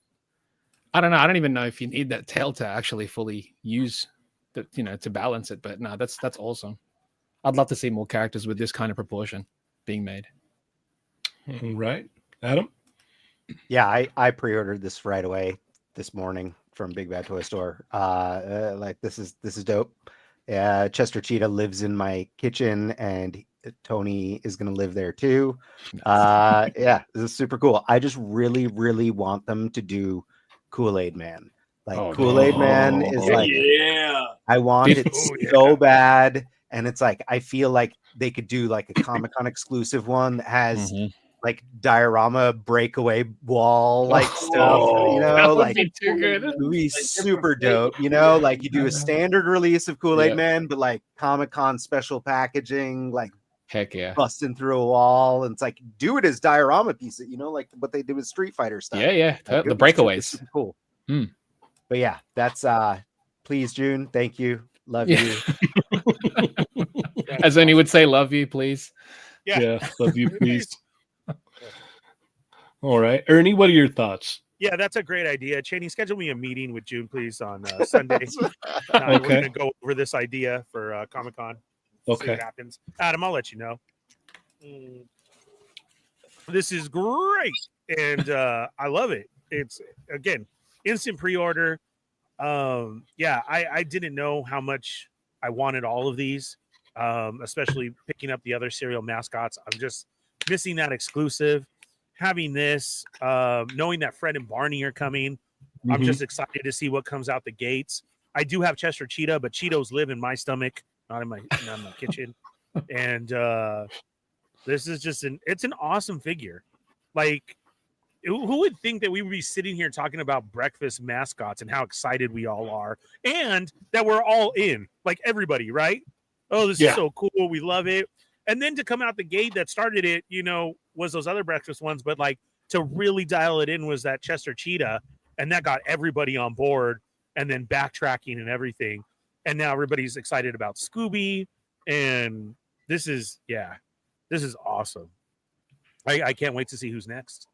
I don't know. I don't even know if you need that tail to actually fully use the, to balance it. But no, that's awesome. I'd love to see more characters with this kind of proportion being made. All right. Adam? Yeah, I pre-ordered this right away this morning from Big Bad Toy Store. Like this is dope. Chester Cheetah lives in my kitchen, and Tony is gonna live there too. Yeah, this is super cool. I just really, really want them to do Kool-Aid Man. Like Kool-Aid Man is like, yeah, I want it so bad, and it's like I feel like they could do like a Comic-Con exclusive one that has like diorama breakaway wall like stuff, that would like be too good. it would be super dope, like you do a standard release of Kool-Aid Man, but like Comic-Con special packaging, like Heck yeah. busting through a wall, and it's like do it as diorama pieces, like what they did with Street Fighter stuff. Yeah, Like, the breakaways. super cool. Hmm. But yeah, that's please, June, thank you, love Yeah. you. As Ernie would say, love you, please. Yeah, love you, please. All right. Ernie, what are your thoughts? Yeah, that's a great idea. Cheynee, schedule me a meeting with June, please, on Sunday. We're going to go over this idea for Comic-Con. See Okay. what happens. Adam, I'll let you know. This is great, and I love it. It's, again, instant pre-order. Yeah, I didn't know how much I wanted all of these, especially picking up the other cereal mascots. I'm just missing that exclusive. Having this, knowing that Fred and Barney are coming, I'm just excited to see what comes out the gates. I do have Chester Cheetah, but Cheetos live in my stomach, not in my kitchen. And this is just it's an awesome figure. Like, who would think that we would be sitting here talking about breakfast mascots and how excited we all are, and that we're all in, like everybody, right? Oh, this is so cool. We love it. And then to come out the gate that started it, was those other breakfast ones, but like to really dial it in was that Chester Cheetah, and that got everybody on board, and then backtracking and everything. And now everybody's excited about Scooby, and this is awesome. I can't wait to see who's next.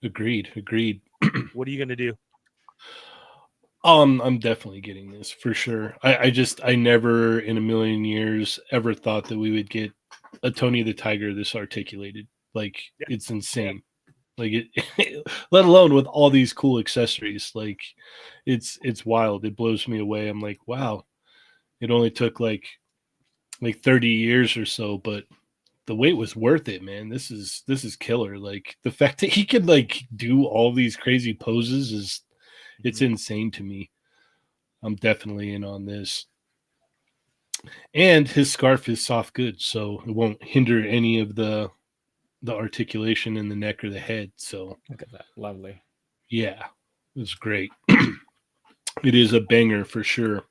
Agreed. What are you gonna do? I'm definitely getting this for sure. I never in a million years ever thought that we would get a Tony the Tiger this articulated. Like, it's insane. Like, it let alone with all these cool accessories. Like, it's wild. It blows me away. I'm like, wow. It only took like 30 years or so, but the wait was worth it, man. This is killer. Like, the fact that he can like do all these crazy poses is it's insane to me. I'm definitely in on this. And his scarf is soft goods, so it won't hinder any of the the articulation in the neck or the head. So Look at that. Lovely. yeah, it's great. It is a banger for sure.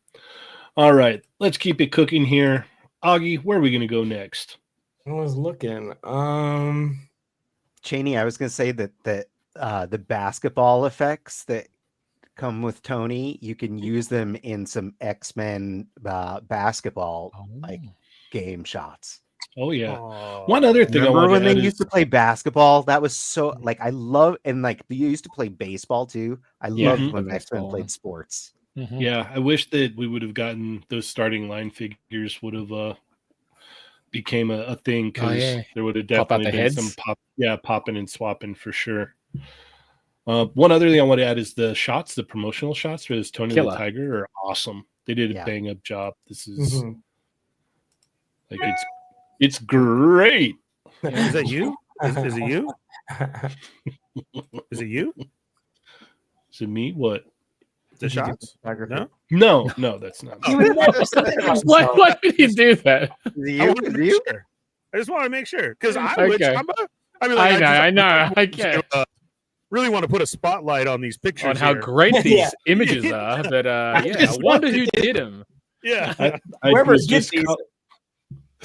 All right, let's keep it cooking here. Augie, where are we going to go next? I was looking. Cheynee, I was going to say that the basketball effects that come with Tony, you can use them in some X-Men basketball like game shots. Oh yeah. Aw. One other thing Remember I want when to they add used is, to play basketball? That was so like I love, and like they used to play baseball too. I Yeah. loved Mhm. when Baseball. X-Men played sports. Mhm. yeah, I wish that we would have gotten those starting line figures would have became a thing, because yeah. there would have Pop out definitely the been heads? some popping and swapping for sure. One other thing I want to add is the shots, the promotional shots for this Tony Killer. the Tiger are awesome. They did a Yeah. bang up job. This is Mhm. like it's great. Is that you? Is it you? Is it you? Is it me? What? The shots? No. No, that's not. He would never say that about Why, himself. why did he do that? I want to make sure. I just want to make sure because I would. Okay. I mean, like, I know. I just, get really want to put a spotlight on these pictures on how here. great these Yeah. images are, but yeah, I just wonder want who to- did them. Yeah. I Whoever was gets just these.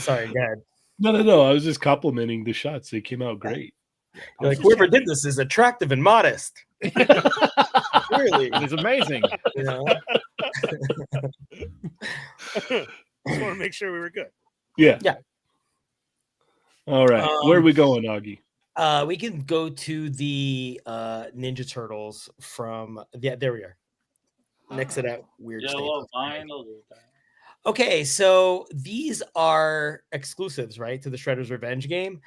Sorry, go ahead. no. I was just complimenting the shots. They came out great. You're like, whoever did this is attractive and modest. Clearly, It's amazing. you know. Just want to make sure we were good. Yeah. Yeah. All right. Where are we going, Augie? We can go to the Ninja Turtles from there we are. Next to that weird Yeah, state. well, vinyl. Okay, so these are exclusives, right, to the Shredder's Revenge game.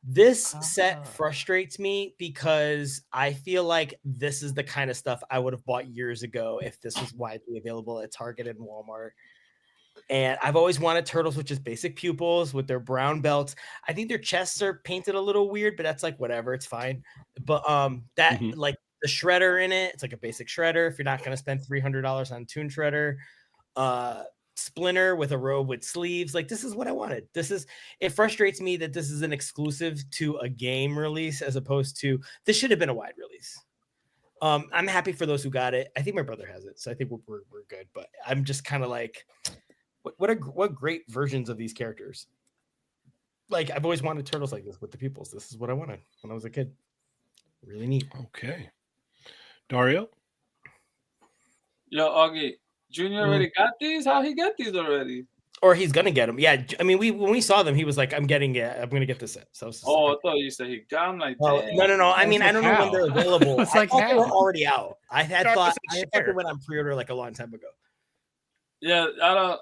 This set frustrates me because I feel like this is the kind of stuff I would have bought years ago if this was widely available at Target and Walmart. And I've always wanted turtles with just basic pupils with their brown belts. I think their chests are painted a little weird, but that's like whatever, it's fine. But that Mhm. like the shredder in it, it's like a basic shredder. If you're not going to spend $300 on Toon Shredder, Splinter with a robe with sleeves, like this is what I wanted. It frustrates me that this is an exclusive to a game release as opposed to this should have been a wide release. I'm happy for those who got it. I think my brother has it, so I think we're good. But I'm just kind of like, what great versions of these characters. Like I've always wanted turtles like this with the pupils. This is what I wanted when I was a kid. Really neat. Okay. Dario? Yo, Augie, Junior already got these? How he got these already? Or he's gonna get them. Yeah, I mean, when we saw them, he was like, "I'm getting it. I'm gonna get this set." So I was just Oh, I like, thought you said he got them. Like, oh, damn. no. I mean, I don't know when how? they're available. It's I like thought they were how? already out. I thought they share. went on pre-order like a long time ago. Yeah, I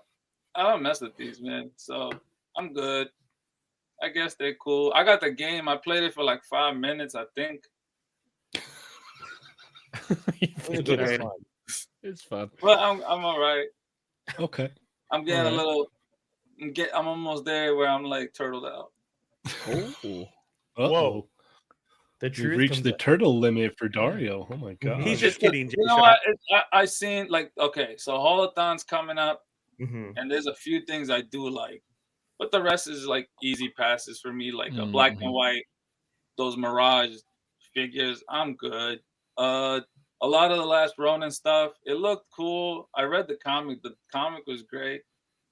don't mess with these, man. So I'm good. I guess they're cool. I got the game. I played it for like 5 minutes, I think. It was Right. fun. It's fun. But I'm all right. Okay. I'm getting All right. a little. I'm almost there where I'm like turtled out. Oh. Uh-oh. The We've truth reached comes the out. turtle limit for Dario. Oh my god. He's just kidding, Jay You know Shot. what? I seen like okay, so Holothon's coming up, Mhm. and there's a few things I do like, but the rest is like easy passes for me, like a black and white, those Mirage figures. I'm good. A lot of the last Ronin stuff, it looked cool. I read the comic. The comic was great.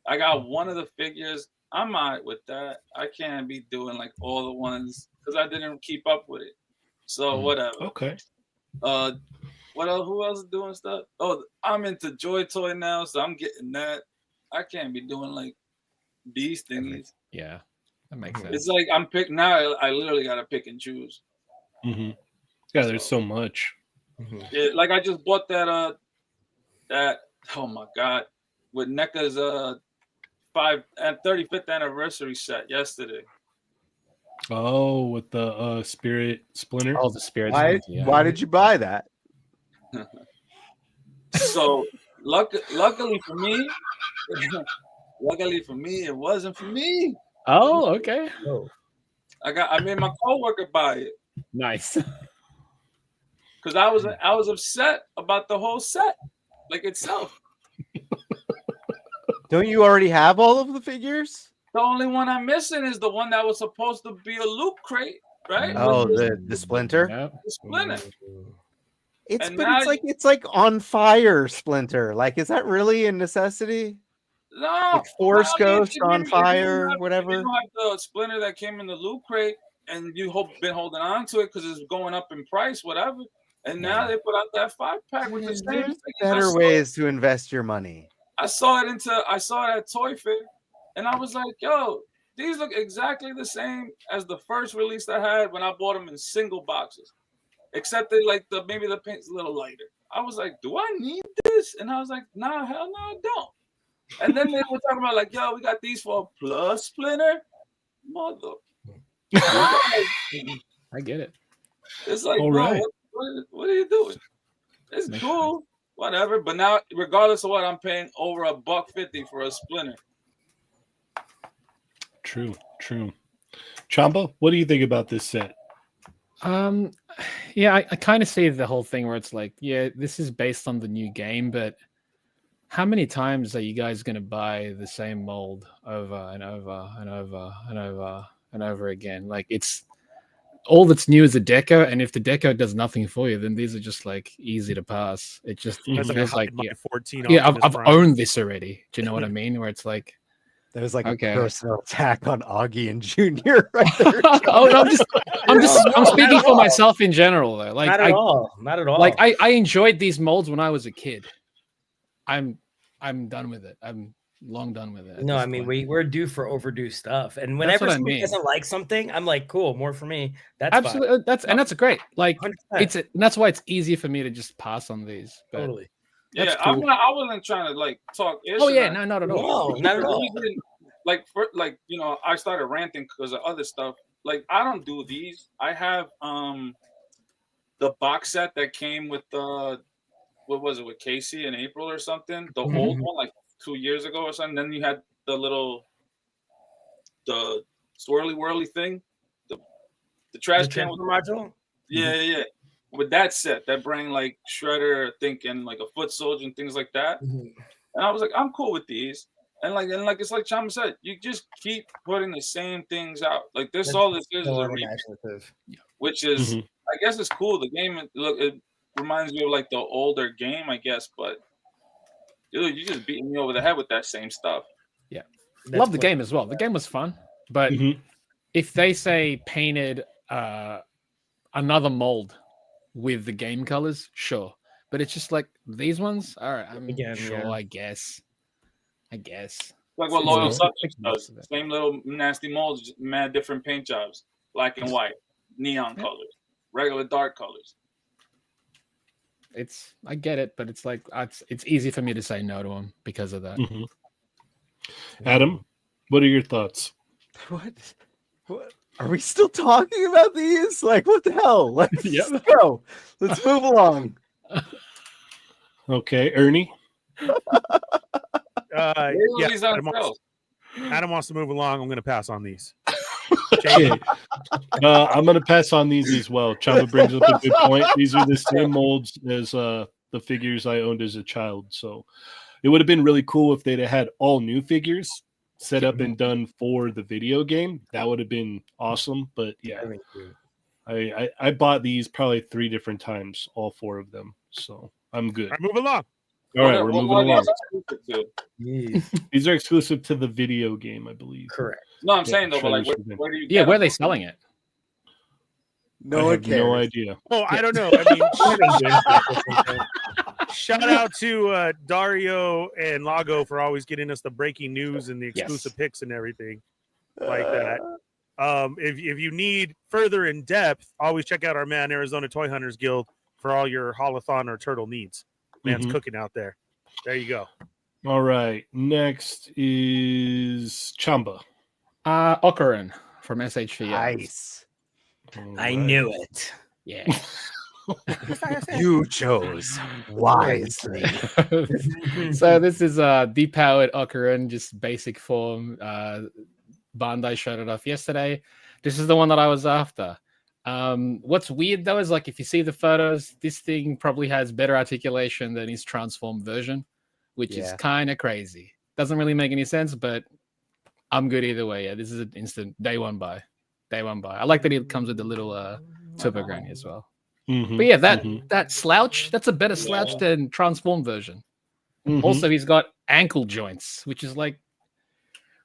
I got one of the figures. I'm all right with that. I can't be doing like all the ones because I didn't keep up with it. So whatever. Okay. What else? Who else is doing stuff? Oh, I'm into Joy Toy now, so I'm getting that. I can't be doing like these thingies. Yeah, that makes sense. It's like I'm pick now. I literally gotta pick and choose. Mm-hmm. Yeah, there's so much. Yeah, like I just bought that oh my god, with NECA's 35th anniversary set yesterday. Oh, with the spirit splinter. Oh, the spirits. Why did you buy that? So luckily for me, it wasn't for me. Oh, okay. Oh. I made my coworker buy it Nice. because I was upset about the whole set, like itself. Don't you already have all of the figures? The only one I'm missing is the one that was supposed to be a loot crate. right? Oh, Which is the Splinter. Yep. the Splinter. It's And but now it's like on fire Splinter. Like, is that really a necessity? No, Like Force well, I mean, Ghost on fire, if whatever. you don't have the Splinter that came in the loot crate, and you been holding on to it because it's going up in price, whatever. And now they put out that 5-pack with the same There's thing. better ways to invest your money. I saw it at Toy Fair, and I was like, yo, these look exactly the same as the first release I had when I bought them in single boxes. Except they maybe the paint's a little lighter. I was like, do I need this? And I was like, nah, hell no, I don't. And then they were talking about like, yo, we got these for a plus Splinter. Mother. I get it. It's like, All bro, right. what are you doing? It's cool, whatever. But now, regardless of what, I'm paying over $150 for a Splinter. True. Chamba, what do you think about this set? Yeah, I kind of see the whole thing where it's like, yeah, this is based on the new game, but how many times are you guys going to buy the same mold over and over and over and over and over again? Like, it's all that's new is the deco, and if the deco does nothing for you, then these are just like easy to pass. It just That's feels like, like, my 14 yeah, Optimus I've Prime. owned this already. Do you know what I mean? Where it's like, There's like Okay. a personal attack on Augie and Junior right there. oh, no, I'm speaking not at for all. myself in general though. Like, Not at all. Not at all. like I enjoyed these molds when I was a kid. I'm done with it. I'm long done with it. at No, this I mean point. we're due for overdue stuff, and That's whenever what I somebody mean. doesn't like something, I'm like, cool, more for me. That's absolutely that's great. Like, fine. 100%. and that's why it's easy for me to just pass on these. But Totally. Yeah, That's cool. I wasn't trying to like talk ish. Oh yeah, no, not at all. No, not at The all. reason, I started ranting because of other stuff. Like, I don't do these. I have the box set that came with the what was it with Casey in April or something? The Mm-hmm. old one, like 2 years ago or something. Then you had the swirly whirly thing, the trash The can with transfer module. yeah. With that set, that bring like Shredder, thinking like a foot soldier and things like that. Mhm. And I was like, I'm cool with these. And it's like Chamba said, you just keep putting the same things out. Like this, That's all this is so a remake, unimaginative. which is, Mhm. I guess, it's cool. The game, it reminds me of like the older game, I guess. But dude, you just beating me over the head with that same stuff. That's Love the what- game as well. The game was fun, but Mhm. if they say painted another mold with the game colors, sure. But it's just like these ones. All right, I'm Again, sure. yeah. I guess. Like what It's Loyal a- Subjects most does. of it. Same little nasty molds, just mad different paint jobs. Black and white, neon Yeah. colors, regular dark colors. I get it, but it's like it's easy for me to say no to them because of that. Mhm. Adam, what are your thoughts? What? Are we still talking about these? Like, what the hell? Let's Yep. go. Let's move along. Okay, Ernie. Yeah, these on Adam sale. wants to move along. I'm going to pass on these. Okay. I'm gonna pass on these as well. Chamba brings up a good point. These are the same molds as the figures I owned as a child. So it would have been really cool if they'd have had all new figures set up and done for the video game. That would have been awesome. But yeah, I mean, I bought these probably 3 different times, all 4 of them. So I'm good. All right, move along. All right, we're moving What are along. these exclusive to? Jeez. These are exclusive to the video game, I believe. Correct. No, I'm Yeah, saying though, but like, Shredder's where do you? Yeah, get where are them? they selling it? No I one have cares. no idea. Oh, I don't know. I mean, shout out to Dario and Lago for always getting us the breaking news and the exclusive picks and everything like that. If you need further in depth, always check out our man Arizona Toy Hunters Guild for all your holothon or turtle needs. Man's Mhm. cooking out there. There you go. All right. Next is Chamba. Ocarin from SHV. Nice. All I right. knew it. Yeah. You chose wisely. So this is depowered Ocarin, just basic form. Bandai showed it off yesterday. This is the one that I was after. What's weird though is like if you see the photos, this thing probably has better articulation than his transformed version, which is Yeah. kind of crazy. Doesn't really make any sense, but I'm good either way. Yeah, this is an instant day one buy. Day one buy. I like that it comes with the little turbo granny as well. Mhm, But yeah, that mhm, that slouch, that's a better slouch than transform version. mhm. Also, he's got ankle joints, which is like,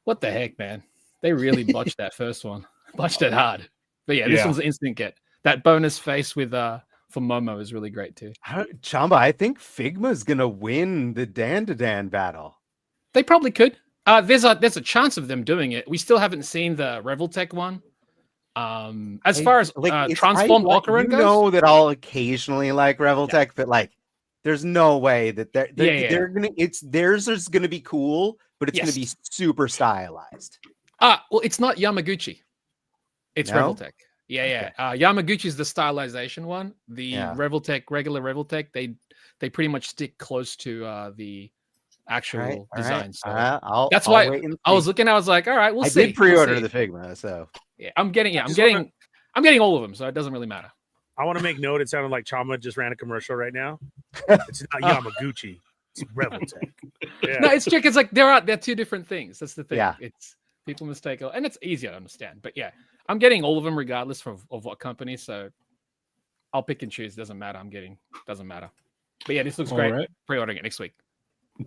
what the heck, man? They really botched that first one. Botched it hard. But yeah, this Yeah. one's an instant get. That bonus face with for Momo is really great too. Chamba, I think Figma's gonna win the Dan battle. They probably could. There's a chance of them doing it. We still haven't seen the Reveltech one. As far as transformed Ocarina goes, you know that I'll occasionally like Reveltech, but like, there's no way that they're gonna. Theirs is gonna be cool, but it's gonna be super stylized. Well, it's not Yamaguchi. It's No? Reveltech. Yeah. Yamaguchi is the stylization one. The Reveltech, regular Reveltech, they pretty much stick close to the actual design. So that's why I was looking. I was like, all right, we'll see. I did pre-order the Figma, so yeah, I'm getting all of them, so it doesn't really matter. I want to make note. It sounded like Chamba just ran a commercial right now. It's not Yamaguchi. It's Reveltech. Yeah. No, it's tricky. It's like they're two different things. That's the thing. Yeah. It's people mistake, and it's easier to understand. But yeah, I'm getting all of them regardless of what company. So I'll pick and choose. Doesn't matter. Doesn't matter. But yeah, this looks great. Right. Pre-ordering it next week.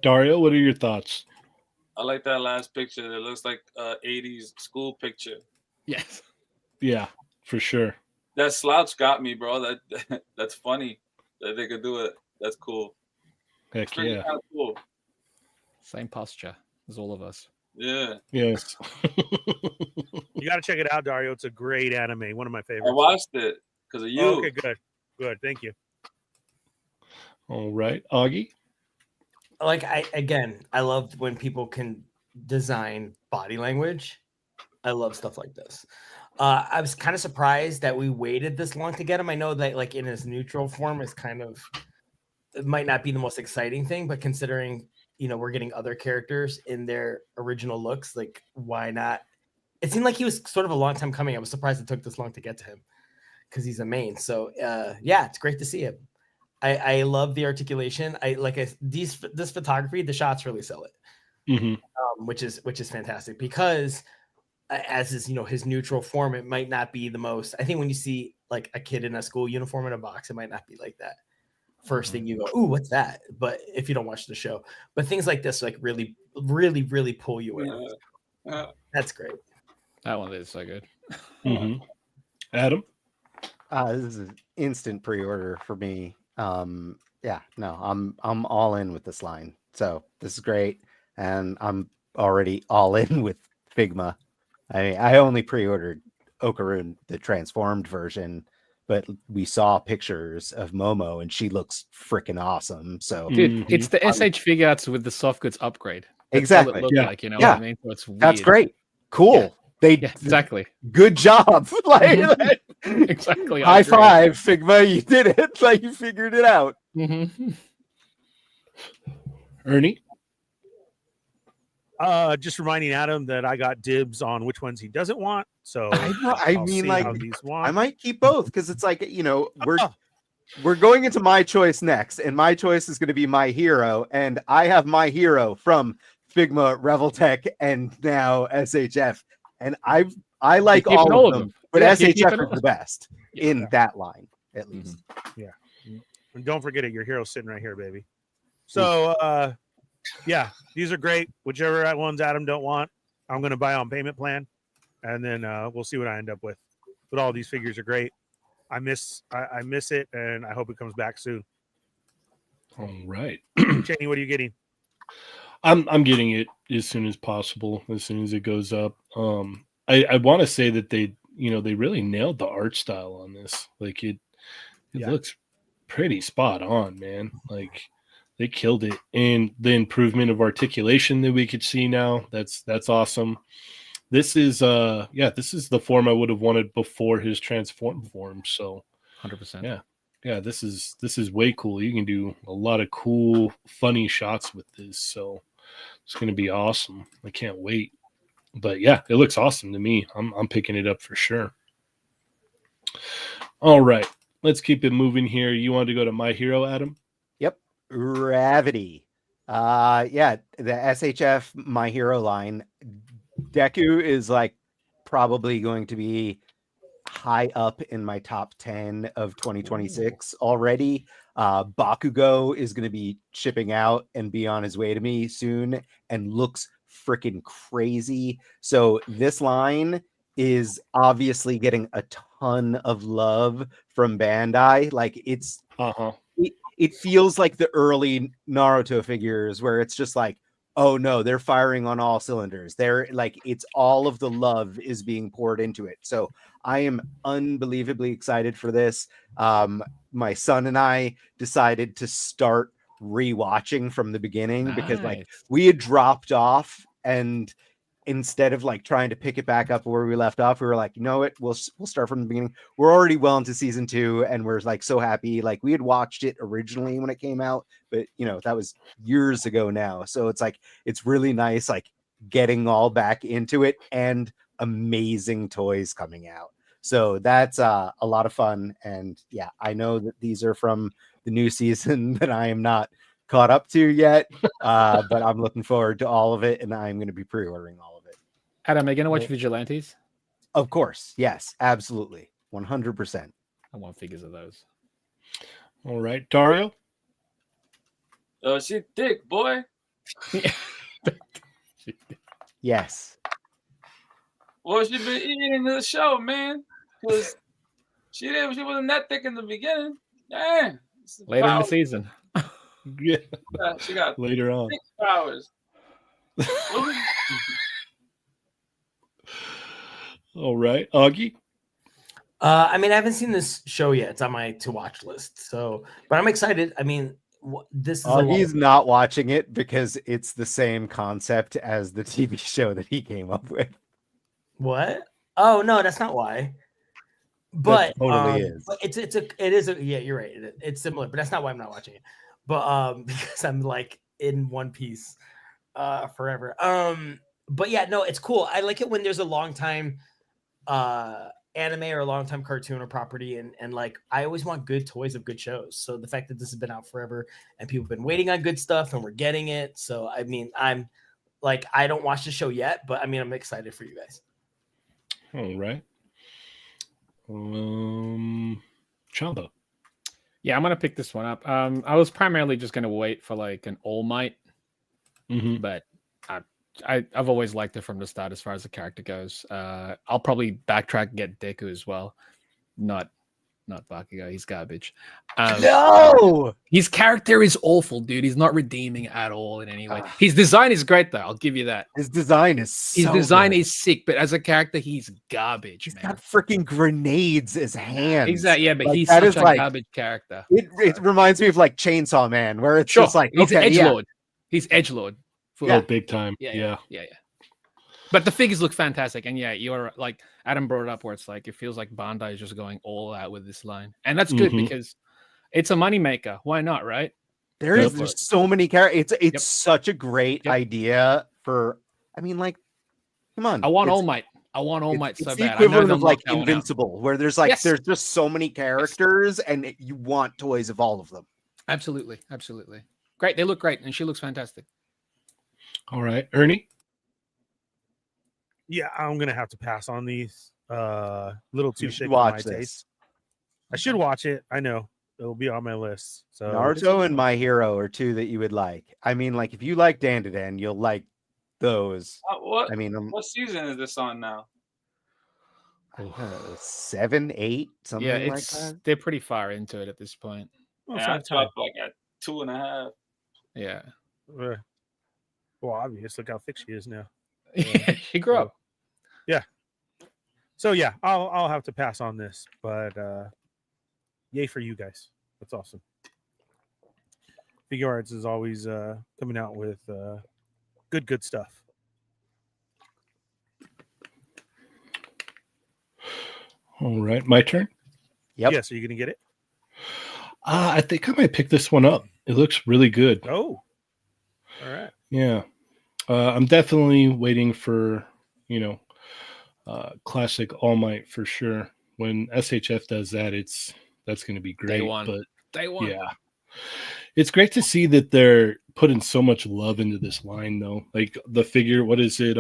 Dario, what are your thoughts? I like that last picture. It looks like 80s school picture. Yes. Yeah, for sure. That slouch got me, bro. That's funny that they could do it. That's cool. Heck Pretty yeah. kinda cool. Same posture as all of us. Yeah. Yes. You got to check it out, Dario. It's a great anime. One of my favorites. I watched it because of you. Oh, okay, good. Thank you. All right, Augie. Like I love when people can design body language. I love stuff like this. I was kind of surprised that we waited this long to get him. I know that like in his neutral form is kind of, it might not be the most exciting thing, but considering, we're getting other characters in their original looks, like why not? It seemed like he was sort of a long time coming. I was surprised it took this long to get to him because he's a main. So yeah, it's great to see him. I love the articulation. This photography, the shots really sell it, which is fantastic because as his neutral form, it might not be the most. I think when you see like a kid in a school uniform in a box, it might not be like that. First thing you go, ooh, what's that? But if you don't watch the show, but things like this like really, really, really pull you in. That's great. That one is so good. Adam. This is an instant pre-order for me. I'm all in with this line. So this is great, and I'm already all in with Figma. I only pre-ordered Ocarina, the transformed version, but we saw pictures of Momo, and she looks freaking awesome. So, dude, it's the SH Figuarts with the soft goods upgrade. That's exactly. What like, what I mean? So it's weird. That's great. Cool. Exactly. Good job. Like, exactly. High five, Figma. You did it. Like, you figured it out. Ernie. Just reminding Adam that I got dibs on which ones he doesn't want. So I might keep both because it's like, we're going into my choice next, and my choice is going to be my hero, and I have my hero from Figma, Reveltech, and now SHF, and I like all of them, but SHF is the best in that line, at least. Yeah, and don't forget it. Your hero's sitting right here, baby. So yeah, these are great. Whichever ones Adam don't want, I'm going to buy on payment plan, and then we'll see what I end up with. But all these figures are great. I miss it, and I hope it comes back soon. All right, Cheynee, what are you getting? I'm getting it as soon as possible, as soon as it goes up. I want to say that they really nailed the art style on this. Like it looks pretty spot on, man. Like they killed it, and the improvement of articulation that we could see now, that's awesome. This is this is the form I would have wanted before his transform form. So 100%. Yeah, this is way cool. You can do a lot of cool, funny shots with this. So it's gonna be awesome. I can't wait. But yeah, it looks awesome to me. I'm picking it up for sure. All right, let's keep it moving here. You want to go to my hero, Adam? Yep, Gravity. The SHF My Hero line. Deku is like probably going to be high up in my top 10 of 2026 already. Bakugo is going to be shipping out and be on his way to me soon and looks freaking crazy. So this line is obviously getting a ton of love from Bandai. Like it's it feels like the early Naruto figures where it's just like, oh no, they're firing on all cylinders. They're like, it's all of the love is being poured into it. So I am unbelievably excited for this. My son and I decided to start rewatching from the beginning because like we had dropped off, and instead of like trying to pick it back up where we left off, we were like, you know what, we'll start from the beginning. We're already well into season 2 and we're like so happy. Like we had watched it originally when it came out, but you know, that was years ago now. So it's like, it's really nice, like getting all back into it and amazing toys coming out. So that's a lot of fun. And yeah, I know that these are from the new season that I am not caught up to yet, but I'm looking forward to all of it, and I'm going to be pre-ordering all of it. Adam, are you going to watch Vigilantes? Of course, yes, absolutely, 100%. I want figures of those. All right, Dario. She thick, boy. Yes. Well, she been eating into the show, man. Because she wasn't that thick in the beginning. Dang. Later in the season. Yeah. She got later on. 6 powers. All right, Augie. I mean, I haven't seen this show yet. It's on my to watch list. So, but I'm excited. I mean, this is he's not watching it because it's the same concept as the TV show that he came up with. What? Oh no, that's not why. But that totally is. But it is a yeah, you're right. It's similar, but that's not why I'm not watching it. But because I'm like in One Piece forever. But yeah, no, it's cool. I like it when there's a long time anime or a long time cartoon or property, and like I always want good toys of good shows. So the fact that this has been out forever and people have been waiting on good stuff and we're getting it. So I mean, I'm like, I don't watch the show yet, but I mean, I'm excited for you guys. All right. Chamba. Yeah, I'm gonna pick this one up. I was primarily just gonna wait for like an All Might, but I've always liked it from the start as far as the character goes. I'll probably backtrack and get Deku as well. Not Bakugo. He's garbage. No! His character is awful, dude. He's not redeeming at all in any way. His design is great, though. I'll give you that. His design is good. Is sick, but as a character, he's garbage. He's man. got freaking grenades as hands. Exactly. Yeah, but like, he's that such is a like, garbage character. It reminds me of like Chainsaw Man, where it's just like, he's okay, edgelord. He's edgelord. Oh, big time. Yeah. But the figures look fantastic, and yeah, you're like Adam brought it up, where it's like it feels like Bandai is just going all out with this line, and that's good because it's a moneymaker. Why not, right? There's so many characters. It's such a great idea for. I mean, like, come on. I want All Might. I want All Might so it's bad. The equivalent of like Invincible, where there's like there's just so many characters, and you want toys of all of them. Absolutely. Great. They look great, and she looks fantastic. All right, Ernie. Yeah, I'm gonna have to pass on these. Little too shaky Watch for my this. taste. I should watch it. I know it'll be on my list. So Naruto and My Hero are two that you would like. I mean, like if you like Dan, you'll like those. What season is this on now? 7, 8, something like that. They're pretty far into it at this point. I stopped like at 2.5. Yeah. Well, obvious. Look how thick she is now. She grew up. Yeah. So yeah, I'll have to pass on this, but yay for you guys. That's awesome. Figure Arts is always coming out with good stuff. All right, my turn. Yep. Yes, are you gonna get it? I think I might pick this one up. It looks really good. Oh. All right. Yeah. I'm definitely waiting for, classic All Might for sure. When SHF does that, that's going to be great. Day one. Yeah. It's great to see that they're putting so much love into this line, though. Like the figure, what is it?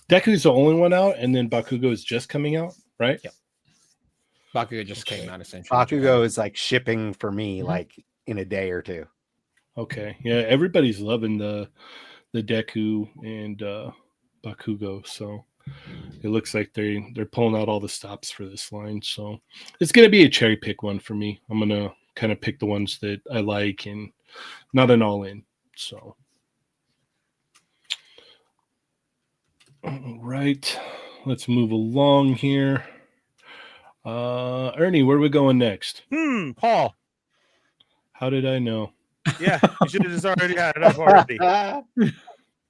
Deku's the only one out, and then Bakugo is just coming out, right? Yep. Bakugo just came out essentially. Bakugo is like shipping for me Mhm. like in a day or two. Okay. Yeah, everybody's loving the Deku and Bakugo, so it looks like they're pulling out all the stops for this line. So it's gonna be a cherry pick one for me. I'm gonna kind of pick the ones that I like and not an all in. So all right, let's move along here. Ernie, where are we going next? Paul. How did I know? Yeah, you should have just already had it up already.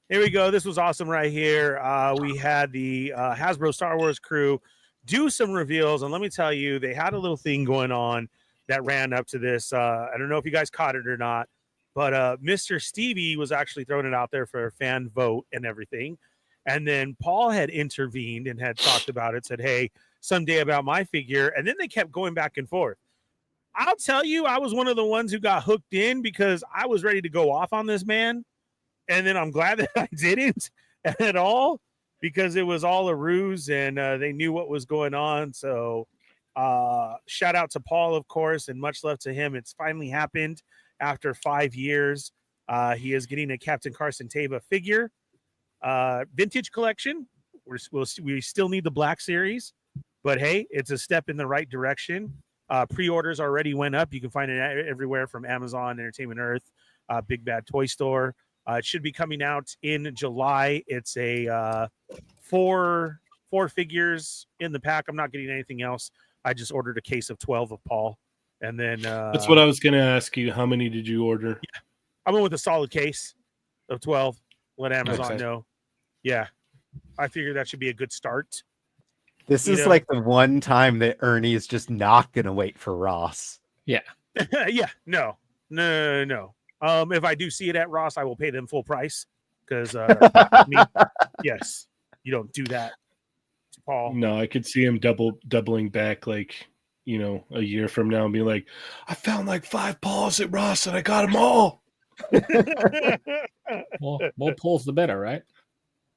Here we go. This was awesome right here. We had the Hasbro Star Wars crew do some reveals, and let me tell you, they had a little thing going on that ran up to this. I don't know if you guys caught it or not, but Mr. Stevie was actually throwing it out there for a fan vote and everything. And then Paul had intervened and had talked about it, said, hey, someday about my figure. And then they kept going back and forth. I'll tell you, I was one of the ones who got hooked in because I was ready to go off on this man. And then I'm glad that I didn't at all because it was all a ruse and they knew what was going on. So shout out to Paul, of course, and much love to him. It's finally happened after 5 years. He is getting a Captain Carson Teva figure. Vintage collection. We still need the Black Series, but hey, it's a step in the right direction. Pre-orders already went up. You can find it everywhere from Amazon, Entertainment Earth, Big Bad Toy Store. It should be coming out in July. It's a four figures in the pack. I'm not getting anything else. I just ordered a case of 12 of Paul, and then That's what I was going to ask you. How many did you order? Yeah, I went with a solid case of 12. Let Amazon know. Yeah, I figured that should be a good start. This is like the one time that Ernie is just not going to wait for Ross. Yeah. Yeah. No. If I do see it at Ross, I will pay them full price because, yes, you don't do that to Paul. No, I could see him doubling back like, a year from now and be like, I found like 5 Pauls at Ross and I got them all. Well, more pulls the better, right?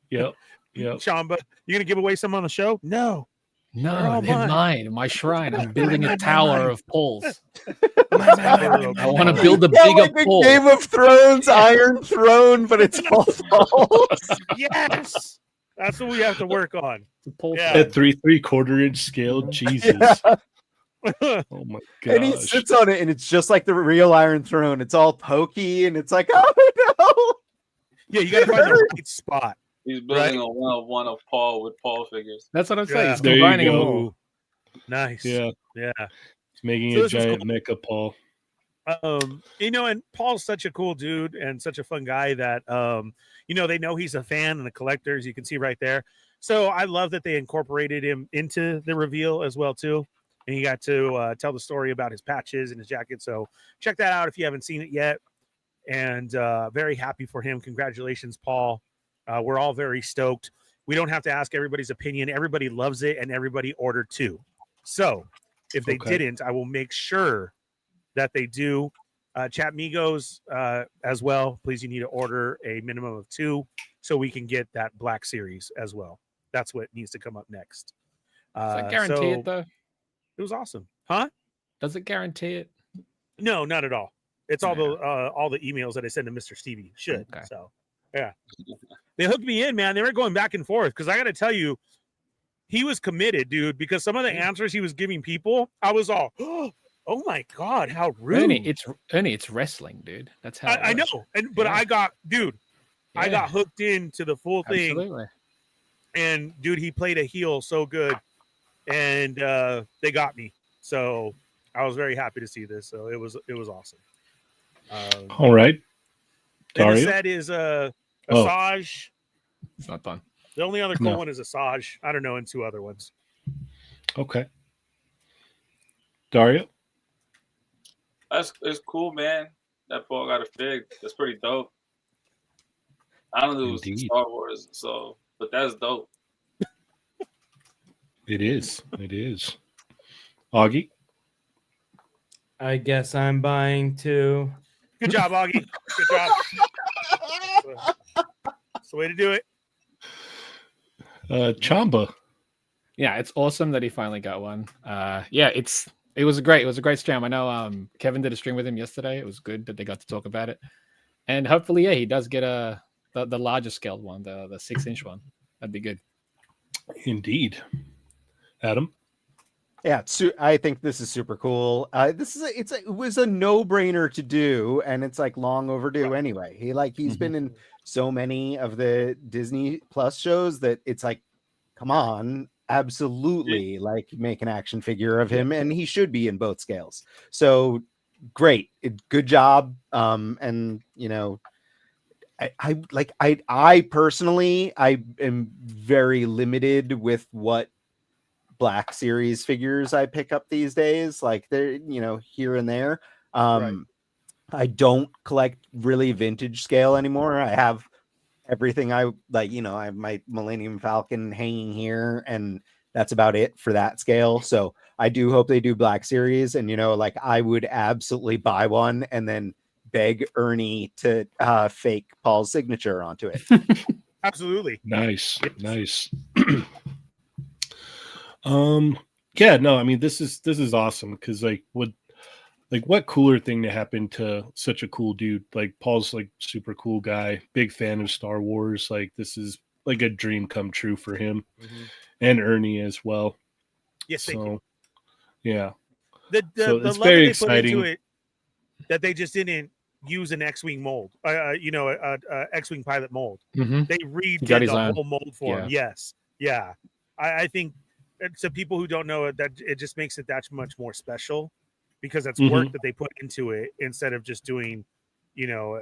Yep. Chamba, you gonna give away some on the show? No, they're mine. My shrine. I'm building a tower of pulls. I want to build a bigger like pull. Game of Thrones Iron Throne, but it's all Pauls. Yes, that's what we have to work on. Yeah. At 3/4 inch scale, Jesus. Yeah. Oh my god! And he sits on it, and it's just like the real Iron Throne. It's all pokey, and it's like, oh no! Yeah, you gotta find the right spot. He's building a one of Paul with Paul figures. That's what I'm saying. Yeah. He's combining them all. Nice. Yeah. He's making a giant mecha Paul. And Paul's such a cool dude and such a fun guy that they know he's a fan and a collector, as you can see right there. So I love that they incorporated him into the reveal as well too. And he got to tell the story about his patches and his jacket. So check that out if you haven't seen it yet. And very happy for him. Congratulations, Paul. We're all very stoked. We don't have to ask everybody's opinion. Everybody loves it, and everybody ordered too. So if they didn't, I will make sure that they do. Chat Migos as well. Please, you need to order a minimum of 2 so we can get that Black Series as well. That's what needs to come up next. Does that guarantee it, though? It was awesome. Huh? Does it guarantee it? No, not at all. It's all the emails that I send to Mr. Stevie. Should. Okay. So, yeah. They hooked me in, man. They were going back and forth because I got to tell you, he was committed, dude, because some of the answers he was giving people, I was all, oh my God, how rude. Ernie, it's wrestling, dude. That's how I know. But I got hooked into the full thing. Absolutely. And dude, he played a heel so good. And they got me. So I was very happy to see this. So it was awesome. All right. And the set is Asajj. It's not fun. The only other cool one is Asajj. I don't know, and 2 other ones. Okay. Dario? It's cool, man. That Paul got a fig. That's pretty dope. I don't do Star Wars, but that's dope. It is. Augie? I guess I'm buying 2. Good job, Augie. Good job. That's the way to do it. Chamba. Yeah, it's awesome that he finally got one. Yeah, it was a great stream. I know Kevin did a stream with him yesterday. It was good that they got to talk about it. And hopefully, yeah, he does get the larger scaled one, the 6-inch one. That'd be good. Indeed. Adam? Yeah, I think this is super cool. It was a no-brainer to do, and it's like long overdue anyway. He's been in so many of the Disney Plus shows that it's like, come on, absolutely, like make an action figure of him, and he should be in both scales. So great, good job. And you know, I personally, I am very limited with what Black Series figures I pick up these days. Like they're, you know, here and there. I don't collect really vintage scale anymore. I have everything I like, you know, I have my Millennium Falcon hanging here, and that's about it for that scale. So I do hope they do Black Series, and you know, like I would absolutely buy one and then beg Ernie to fake Paul's signature onto it. Absolutely. Nice. Yeah, no, I mean this is awesome because what cooler thing to happen to such a cool dude. Like Paul's like super cool guy, big fan of Star Wars. Like this is like a dream come true for him and Ernie as well. Yes, thank you. Yeah. The it's love very they exciting. put into it, that they just didn't use an X-wing mold, X-wing pilot mold. They redid the whole mold for him. Yes, yeah. I think to people who don't know it, that it just makes it that much more special because that's work that they put into it instead of just doing, you know,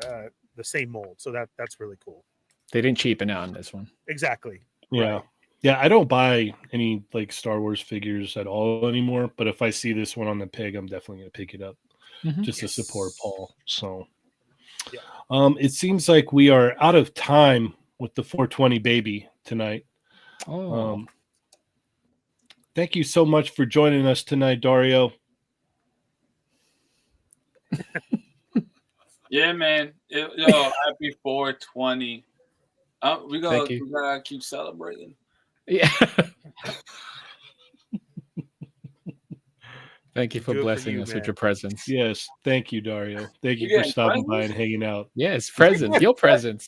the same mold. So that's really cool. They didn't cheapen out on this one. Exactly. Yeah. Right. Yeah, I don't buy any like Star Wars figures at all anymore, but if I see this one on the pig, I'm definitely going to pick it up just to support Paul. So it seems like we are out of time with the 420 baby tonight. Thank you so much for joining us tonight, Dario. Yeah, man. Happy 420. We gotta keep celebrating. Yeah. Thank you for blessing us with your presence. Yes, thank you, Dario. Thank you for stopping by and hanging out. Yes, presents. Your presents.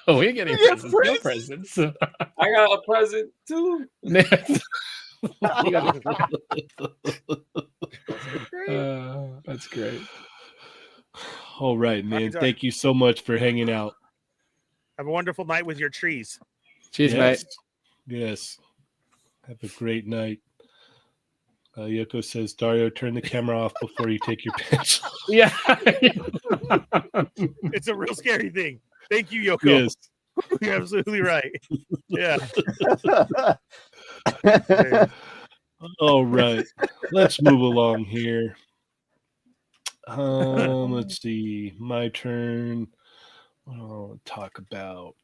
Oh, we're getting presents. Your presents. I got a present too. That's great. All right, man. Thank you so much for hanging out. Have a wonderful night with your trees. Cheers, mate. Yes. Have a great night. Yoko says, Dario, turn the camera off before you take your pants off. Yeah. It's a real scary thing. Thank you, Yoko. Yes. You're absolutely right. Yeah. All right. Let's move along here. Let's see. My turn. What do I want to talk about?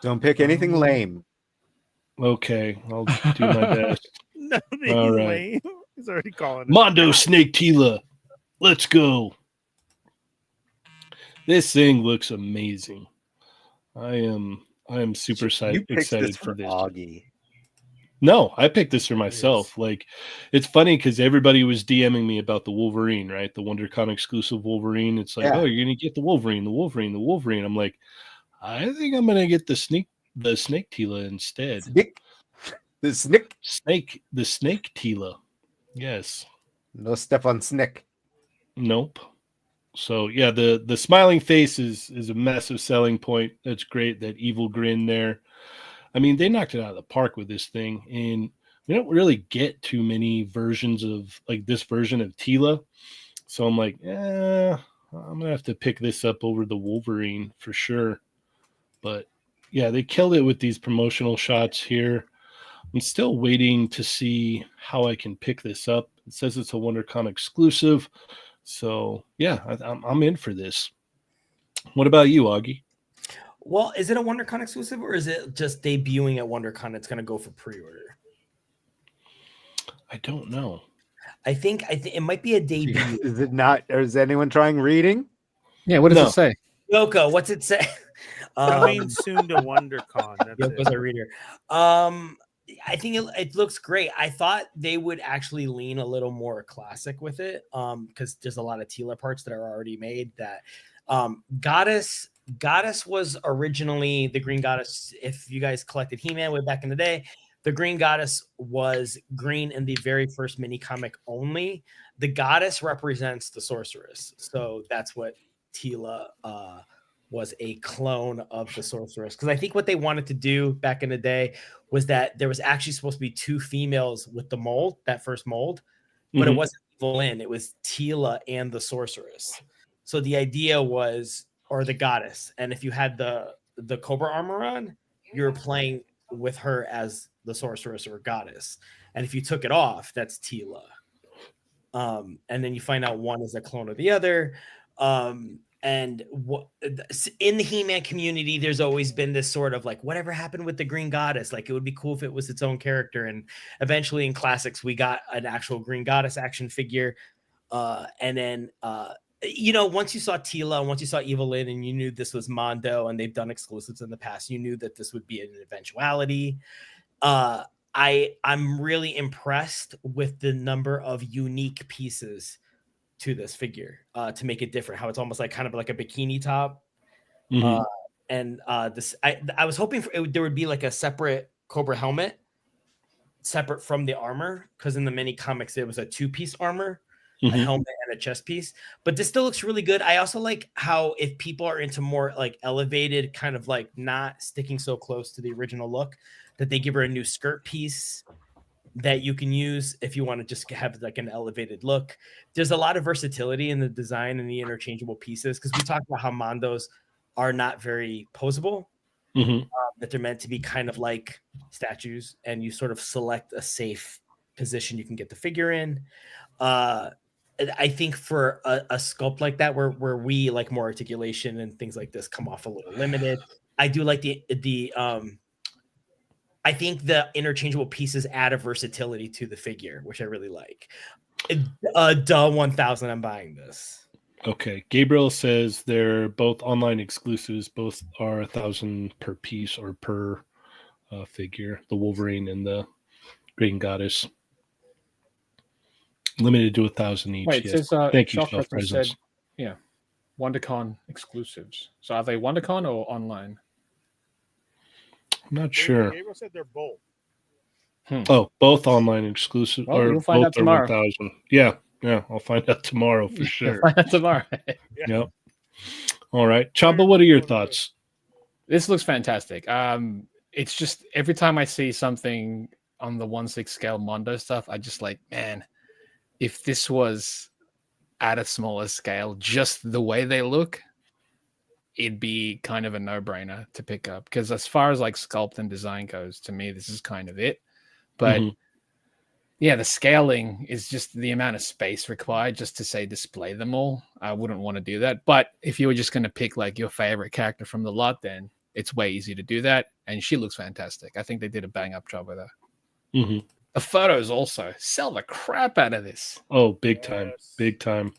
Don't pick anything lame. Okay, I'll do my best. Nothing All right. lame. He's already calling it. Mondo Tila. Let's go. This thing looks amazing. I am super excited for this. Augie. No, I picked this for myself. Like, it's funny because everybody was DMing me about the Wolverine, right? The WonderCon exclusive Wolverine. It's like, oh, you're gonna get the Wolverine. I'm like, I think I'm gonna get the Snake Tila instead. The Snake Tila. Yes. No step on Snake. Nope. So yeah, the smiling face is a massive selling point. That's great. That evil grin there. I mean, they knocked it out of the park with this thing, and we don't really get too many versions of like this version of Tila. So I'm like, I'm gonna have to pick this up over the Wolverine for sure. But yeah, they killed it with these promotional shots here. I'm still waiting to see how I can pick this up. It says it's a WonderCon exclusive. So yeah, I'm in for this. What about you, Augie? Well, is it a WonderCon exclusive or is it just debuting at WonderCon? It's going to go for pre-order. I don't know. I think it might be a debut. Is it not? Or is anyone trying reading? Yeah. What does it say? Yoko, what's it say? Coming soon to WonderCon. That's Yoko's it. a reader. I think it looks great. I thought they would actually lean a little more classic with it, because there's a lot of Tila parts that are already made. That Goddess was originally the Green Goddess. If you guys collected He-Man way back in the day, the Green Goddess was green in the very first mini comic only. The Goddess represents the Sorceress, so that's what Tila was a clone of the Sorceress. Because I think what they wanted to do back in the day was that there was actually supposed to be 2 females with the mold, that first mold, but it wasn't Evelyn, it was Tila and the Sorceress. So the idea was, or the Goddess, and if you had the Cobra armor on, you're playing with her as the Sorceress or Goddess, and if you took it off, that's Tila. And then you find out one is a clone of the other. And in the He-Man community, there's always been this sort of like, whatever happened with the Green Goddess? Like, it would be cool if it was its own character. And eventually in Classics, we got an actual Green Goddess action figure. And then, once you saw Tila, once you saw Evelyn, and you knew this was Mondo, and they've done exclusives in the past, you knew that this would be an eventuality. I'm really impressed with the number of unique pieces to this figure to make it different. How it's almost like kind of like a bikini top. This I was hoping there would be like a separate Cobra helmet separate from the armor, because in the mini comics it was a 2-piece armor, a helmet and a chest piece. But this still looks really good. I also like how, if people are into more like elevated, kind of like not sticking so close to the original look, that they give her a new skirt piece that you can use if you want to just have like an elevated look. There's a lot of versatility in the design and the interchangeable pieces, because we talked about how Mondos are not very posable, that they're meant to be kind of like statues, and you sort of select a safe position you can get the figure in. I think for a sculpt like that, where we like more articulation and things like this come off a little limited, I do like I think the interchangeable pieces add a versatility to the figure, which I really like. 1,000, I'm buying this. Okay. Gabriel says they're both online exclusives. Both are 1,000 per piece or per figure. The Wolverine and the Green Goddess. Limited to 1,000 each. Wait, yes. says, Thank you, Shockmaster Self said, yeah, WonderCon exclusives. So are they WonderCon or online? I'm not sure. Gabriel said they're both. Oh, both online exclusive. Well, or you'll find both out tomorrow. 1,000. Yeah, I'll find out tomorrow for sure. Find out tomorrow. Yep. All right. Chamba, what are your thoughts? This looks fantastic. It's just every time I see something on the 1/6 scale Mondo stuff, I just like, man, if this was at a smaller scale, just the way they look, it'd be kind of a no-brainer to pick up. Because as far as like sculpt and design goes, to me, this is kind of it. But yeah, the scaling is just the amount of space required just to say display them all. I wouldn't want to do that. But if you were just going to pick like your favorite character from the lot, then it's way easy to do that. And she looks fantastic. I think they did a bang-up job with her. The photos also sell the crap out of this. Oh, big time. Big time.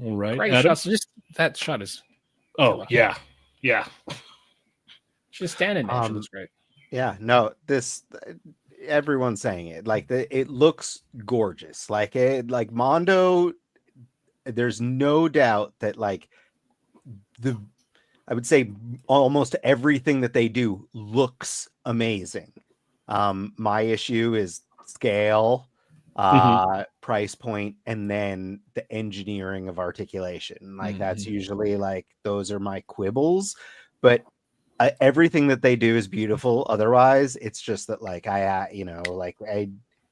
All right. Great Adam? shots. Just that shot is... Oh, yeah. Yeah. She's standing there. She looks great. Yeah, no, this everyone's saying it. Like it looks gorgeous. Like Mondo, there's no doubt that like I would say almost everything that they do looks amazing. My issue is scale, price point, and then the engineering of articulation. Like that's usually like those are my quibbles, but everything that they do is beautiful. Otherwise, it's just that like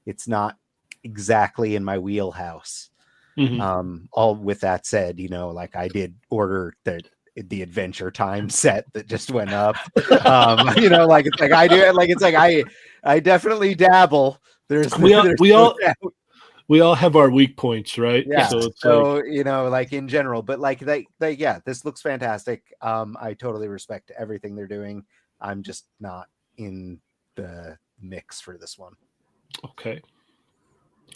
it's not exactly in my wheelhouse. All with that said, like I did order the Adventure Time set that just went up. I definitely dabble. We all have our weak points, right? Yeah. So in general, but like this looks fantastic. I totally respect everything they're doing. I'm just not in the mix for this one. Okay.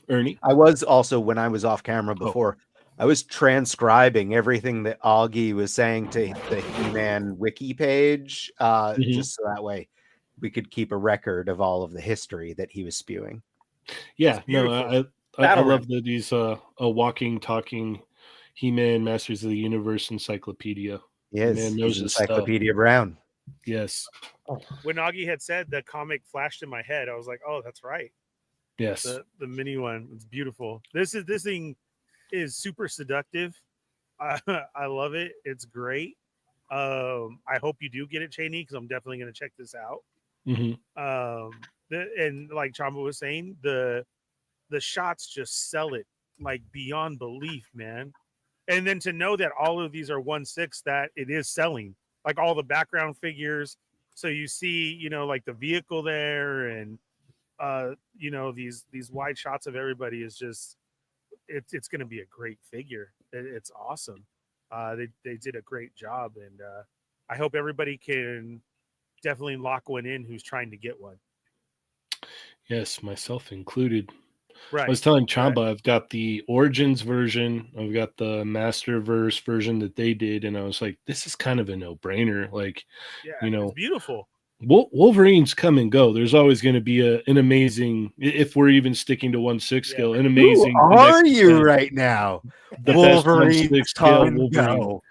Ernie? I was also, when I was off camera before, I was transcribing everything that Augie was saying to the He-Man wiki page, just so that way we could keep a record of all of the history that he was spewing. Yeah, It's no, beautiful. I love that he's a walking, talking He-Man Masters of the Universe encyclopedia. Yes, Man knows he's his stuff. Encyclopedia Brown. Yes, When Augie had said the comic flashed in my head, I was like, "Oh, that's right." yes, The mini one. It's beautiful. This thing is super seductive. I love it. It's great. I hope you do get it, Cheynee, because I'm definitely going to check this out. Mhm. And like Chamba was saying, the shots just sell it like beyond belief, man. And then to know that all of these are 1/6, that it is selling, like all the background figures. So you see, like the vehicle there, and these wide shots of everybody is just it's going to be a great figure. It's awesome. They did a great job, and I hope everybody can definitely lock one in who's trying to get one. yes, myself included. Right. I was telling Chamba, I've got the Origins version, I've got the Masterverse version that they did, and I was like, this is kind of a no-brainer. Like, Yeah, it's beautiful. Wolverines come and go. There's always going to be an amazing, if we're even sticking to 1/6 scale, an amazing. Who are you right now? The Wolverines best 1/6 scale come and Wolverine. go.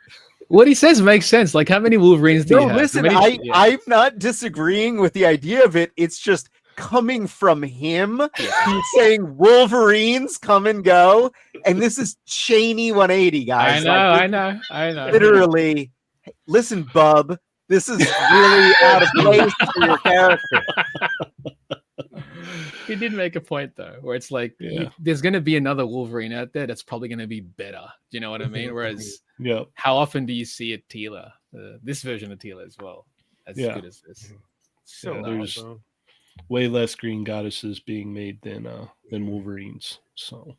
What he says makes sense. Like, how many Wolverines do No, you have? listen, How many- I'm not disagreeing with the idea of it. It's just coming from him. He's saying Wolverines come and go, and this is Cheynee180, guys. I know. Literally, listen, bub. This is really out of place for your character. He did make a point though, where it's like Yeah. there's going to be another Wolverine out there that's probably going to be better. Do you know what I mean? Whereas, Yeah, how often do you see a Tila, this version of Tila as well, as Yeah. good as this? So there's awesome. way less green goddesses being made than Wolverines. So,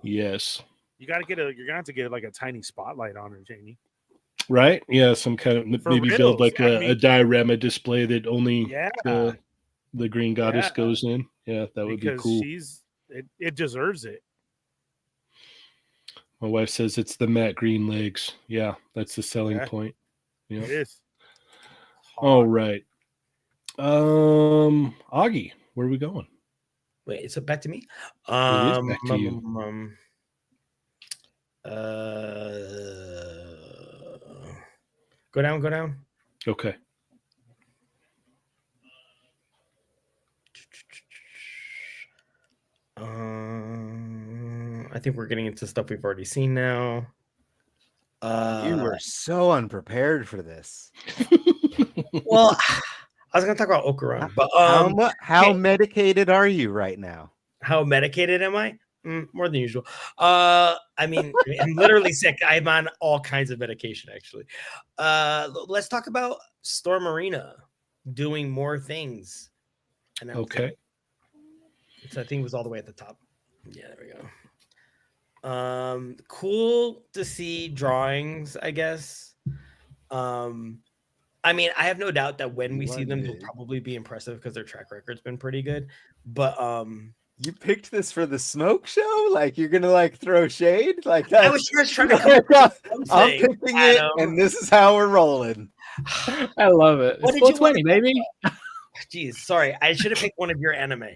yes, You're gonna have to get like a tiny spotlight on her, Cheynee. right? Yeah, some kind of For maybe build reals, like I a mean- diorama display that only Yeah, the green goddess Yeah. goes in. Yeah, that would be because cool. it deserves it. My wife says it's the matte green legs. Yeah, that's the selling Yeah. point. It Yeah. is. All right. Augie, where are we going? Wait, is it back to me? It is back to you. Go down. Okay. I think we're getting into stuff we've already seen now. You were so unprepared for this. Well, I was gonna talk about Okuran, but How hey. medicated are you right now? How medicated am I? More than usual. I mean, I'm literally sick. I'm on all kinds of medication, actually. Let's talk about Storm Arena doing more things. Okay. So I think it was all the way at the top. Yeah, there we go. Cool to see drawings, I guess. I mean, I have no doubt that when we see them, they'll probably be impressive because their track record's been pretty good. But you picked this for the smoke show? Like you're gonna like throw shade? Like that? I was just trying to. I'm picking it, and this is how we're rolling. I love it. What It's did you 420, baby. Jeez, sorry. I should have picked one of your anime.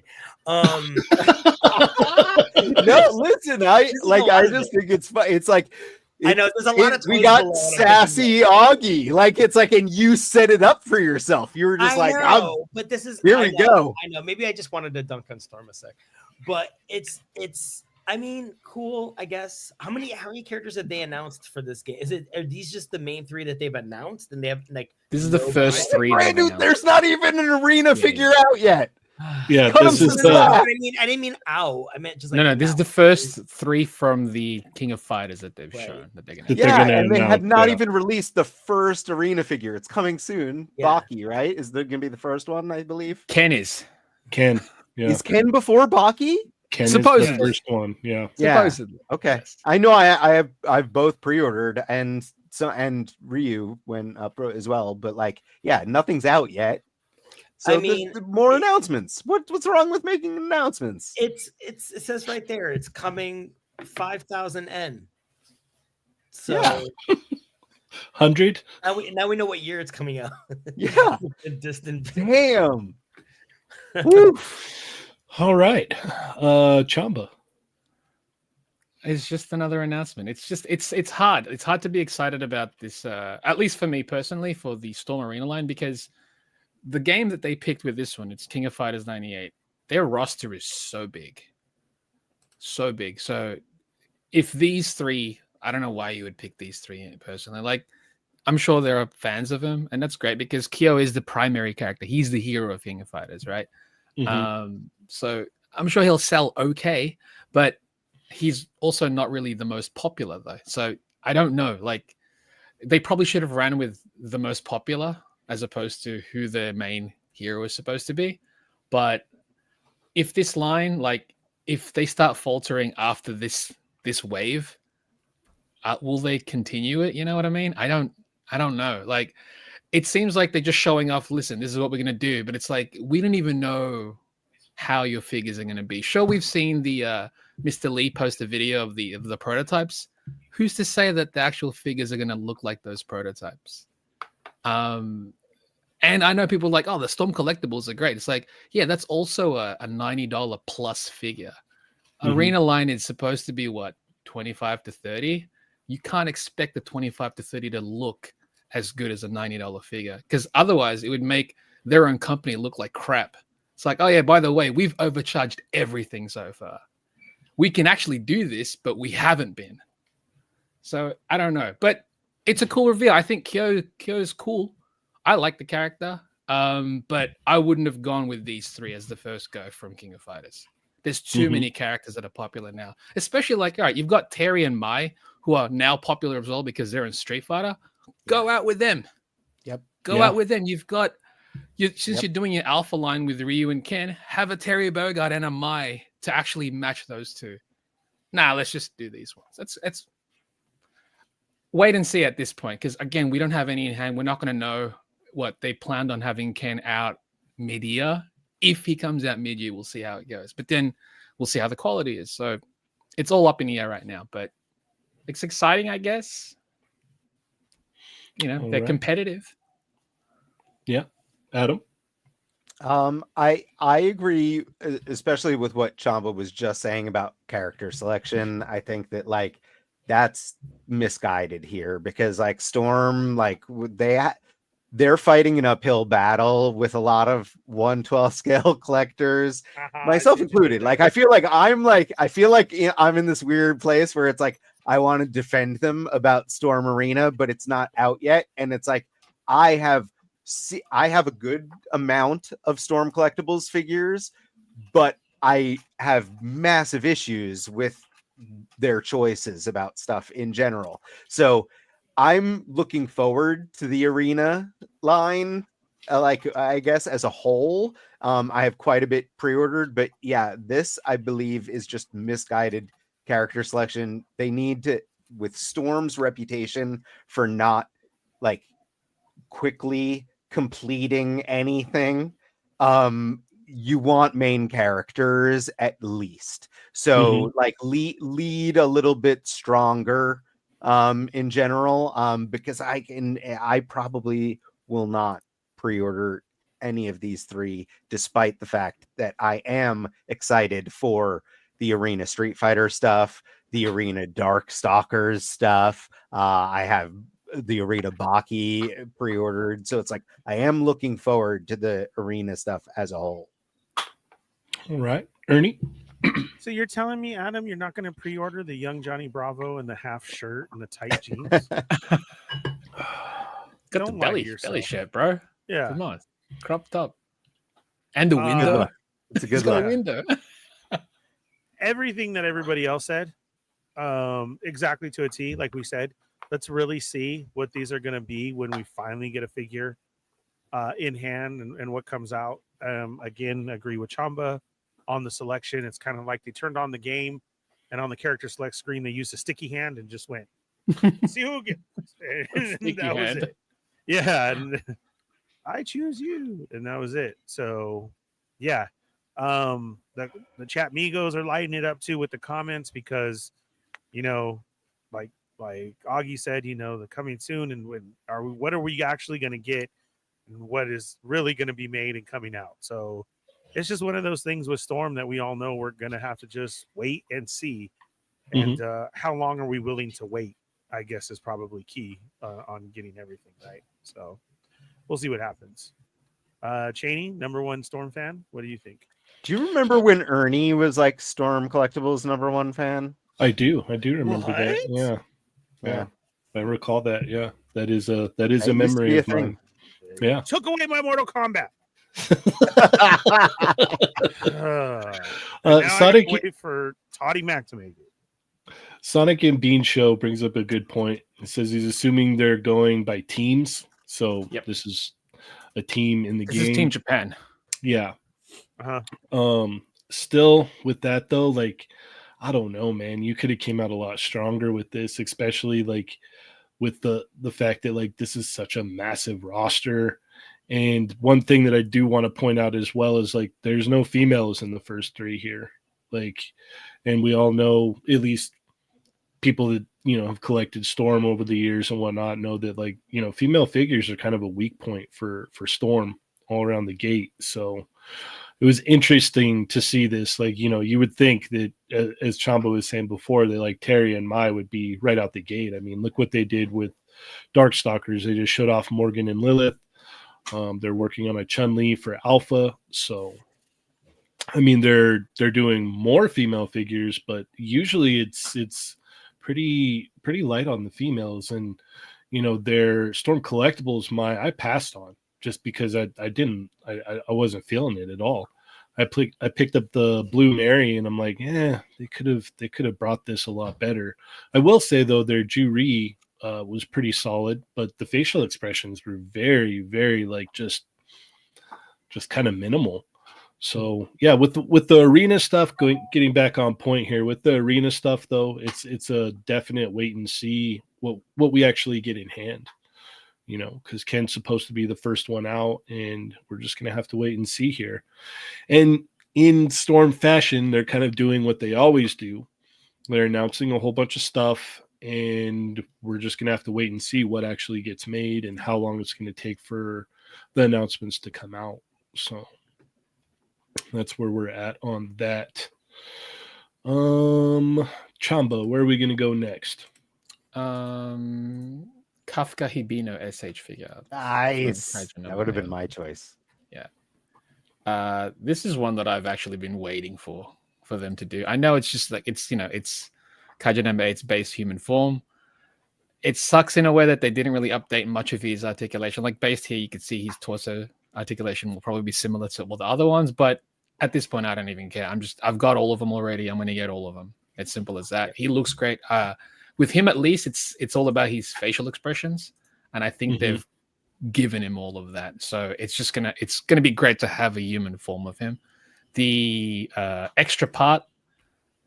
No, listen. I just think it's fun. It's like I know there's a lot of we toys got below, and I'm sassy Augie. Like it's like, and you set it up for yourself. You were just I like, know, but this is here I we know, go. I know. Maybe I just wanted to dunk on Storm a sec, but it's. I mean, cool. I guess. How many characters have they announced for this game? Are these just the main 3 that they've announced? And they have like This is the first 3. There's not even an arena figure out yet. Yeah, Comes this is to that. I didn't mean ow. I meant just like No. This is the first 3 from the King of Fighters that they've shown that they're gonna. Yeah, and they have not yeah. even released the first arena figure. It's coming soon. Yeah. Baki, right? Is there going to be the first one? I believe. Ken is. Ken. Yeah. Is Ken before Baki? Ken is Supposedly. the first one. Yeah. Supposedly. Okay. I know. I've both pre-ordered and Ryu went up as well. But like, yeah, nothing's out yet. So I mean, more announcements. What's wrong with making announcements? it says right there. It's coming 5000 N. So Yeah. 100. now we know what year it's coming out. Yeah. A distant. Damn. Woo. All right. Chamba. It's just another announcement. It's hard. It's hard to be excited about this, at least for me personally, for the Storm Arena line, because the game that they picked with this one, it's King of Fighters 98. Their roster is so big. So big. So if these three, I don't know why you would pick these three personally. Like, I'm sure there are fans of him, and that's great because Kyo is the primary character. He's the hero of King of Fighters, right? So I'm sure he'll sell okay, but he's also not really the most popular though. So I don't know. Like, they probably should have ran with the most popular as opposed to who the main hero is supposed to be. But if this line, like, if they start faltering after this wave, will they continue it? You know what I mean? I don't know. Like, it seems like they're just showing off. Listen, this is what we're gonna do, but it's like we don't even know how your figures are gonna be. Sure, we've seen the Mr. Lee post a video of the prototypes. Who's to say that the actual figures are gonna look like those prototypes? And I know people are like, oh, the Storm collectibles are great. It's like, yeah, that's also a $90 plus figure. Arena line is supposed to be what, 25 to 30? You can't expect the 25 to 30 to look as good as a $90 figure, because otherwise it would make their own company look like crap. It's like, oh yeah, by the way, we've overcharged everything so far. We can actually do this, but we haven't been. So I don't know, but it's a cool reveal. I think Kyo is cool. I like the character, but I wouldn't have gone with these three as the first go from King of Fighters. There's too many characters that are popular now, especially like, all right, you've got Terry and Mai, who are now popular as well because they're in Street Fighter. Go out with them. Yep. Go out with them. You've got, since you're doing your alpha line with Ryu and Ken, have a Terry Bogard and a Mai to actually match those two. Nah, let's just do these ones. Let's wait and see at this point, because again, we don't have any in hand. We're not going to know what they planned on having Ken out mid-year. If he comes out mid-year, we'll see how it goes. But then we'll see how the quality is. So it's all up in the air right now. But it's exciting, I guess. You know, they're competitive. Yeah. Adam? I agree, especially with what Chamba was just saying about character selection. I think that, like, that's misguided here because, like, Storm, like, they're fighting an uphill battle with a lot of 1/12 scale collectors, myself included. Like, I feel like I'm in this weird place where it's like I want to defend them about Storm Arena, but it's not out yet, and it's like I have a good amount of Storm Collectibles figures, but I have massive issues with their choices about stuff in general. So I'm looking forward to the Arena line, like, I guess as a whole. I have quite a bit pre-ordered, but yeah, this I believe is just misguided character selection. They need to, with Storm's reputation for not like quickly completing anything, you want main characters at least. So like lead a little bit stronger in general, because I probably will not pre-order any of these three, despite the fact that I am excited for the Arena Street Fighter stuff, the Arena Dark Stalkers stuff. I have the Arena Baki pre-ordered, so it's like I am looking forward to the Arena stuff as a whole. All right, Ernie. So you're telling me, Adam, you're not going to pre-order the young Johnny Bravo and the half shirt and the tight jeans? Got the belly shirt, bro. Yeah, come on, cropped up, and the window. It's a good look. Window. Everything that everybody else said, exactly to a T. Like we said, let's really see what these are going to be when we finally get a figure in hand and what comes out. Again, agree with Chamba on the selection. It's kind of like they turned on the game, and on the character select screen, they used a sticky hand and just went, see who gets. That was it. Yeah, and I choose you, and that was it. So, yeah, the chat Migos are lighting it up too with the comments because you know, like Augie said, you know, the coming soon, and what are we actually going to get, and what is really going to be made and coming out. So it's just one of those things with Storm that we all know we're going to have to just wait and see. And how long are we willing to wait, I guess, is probably key on getting everything right. So we'll see what happens. Cheynee, #1 Storm fan, what do you think? Do you remember when Ernie was like Storm Collectibles #1 fan? I do remember that. What? Yeah, I recall that. Yeah, that is a That used to memory be a of mine. thing. Yeah. Took away my Mortal Kombat. Sonic wait for Toddy Mac to make it. Sonic and Bean Show brings up a good point. It says he's assuming they're going by teams. So this is a team in the game. This is Team Japan. Yeah. Uh-huh. Still with that though, like, I don't know, man. You could have came out a lot stronger with this, especially like with the fact that like this is such a massive roster. And one thing that I do want to point out as well is like there's no females in the first 3 here. Like, and we all know, at least people that, you know, have collected Storm over the years and whatnot, know that, like, you know, female figures are kind of a weak point for Storm all around the gate. So it was interesting to see this. Like, you know, you would think that, as Chamba was saying before, that like Terry and Mai would be right out the gate. I mean, look what they did with Darkstalkers. They just showed off Morgan and Lilith. They're working on a Chun-Li for Alpha. So, I mean, they're doing more female figures, but usually it's pretty light on the females. And, you know, their Storm Collectibles, I passed on just because I wasn't feeling it at all. I picked up the Blue Mary and I'm like, they could have brought this a lot better. I will say though, their Juri was pretty solid, but the facial expressions were very, very like just kind of minimal. So yeah, with the arena stuff, getting back on point here with the arena stuff though, it's a definite wait and see what we actually get in hand, you know, because Ken's supposed to be the first one out, and we're just gonna have to wait and see here. And in Storm fashion, they're kind of doing what they always do. They're announcing a whole bunch of stuff, and we're just gonna have to wait and see what actually gets made and how long it's gonna take for the announcements to come out. So that's where we're at on that. Chamba, where are we going to go next? Kafka Hibino SH figure. Nice. That would have been my choice. Yeah. This is one that I've actually been waiting for them to do. I know it's just like, it's, you know, it's Kaiju No. 8's base human form. It sucks in a way that they didn't really update much of his articulation. Like based here, you can see his torso articulation will probably be similar to all the other ones, but at this point, I don't even care. I've got all of them already. I'm going to get all of them. It's simple as that. He looks great. With him, at least, it's all about his facial expressions, and I think they've given him all of that. So it's gonna be great to have a human form of him. The extra part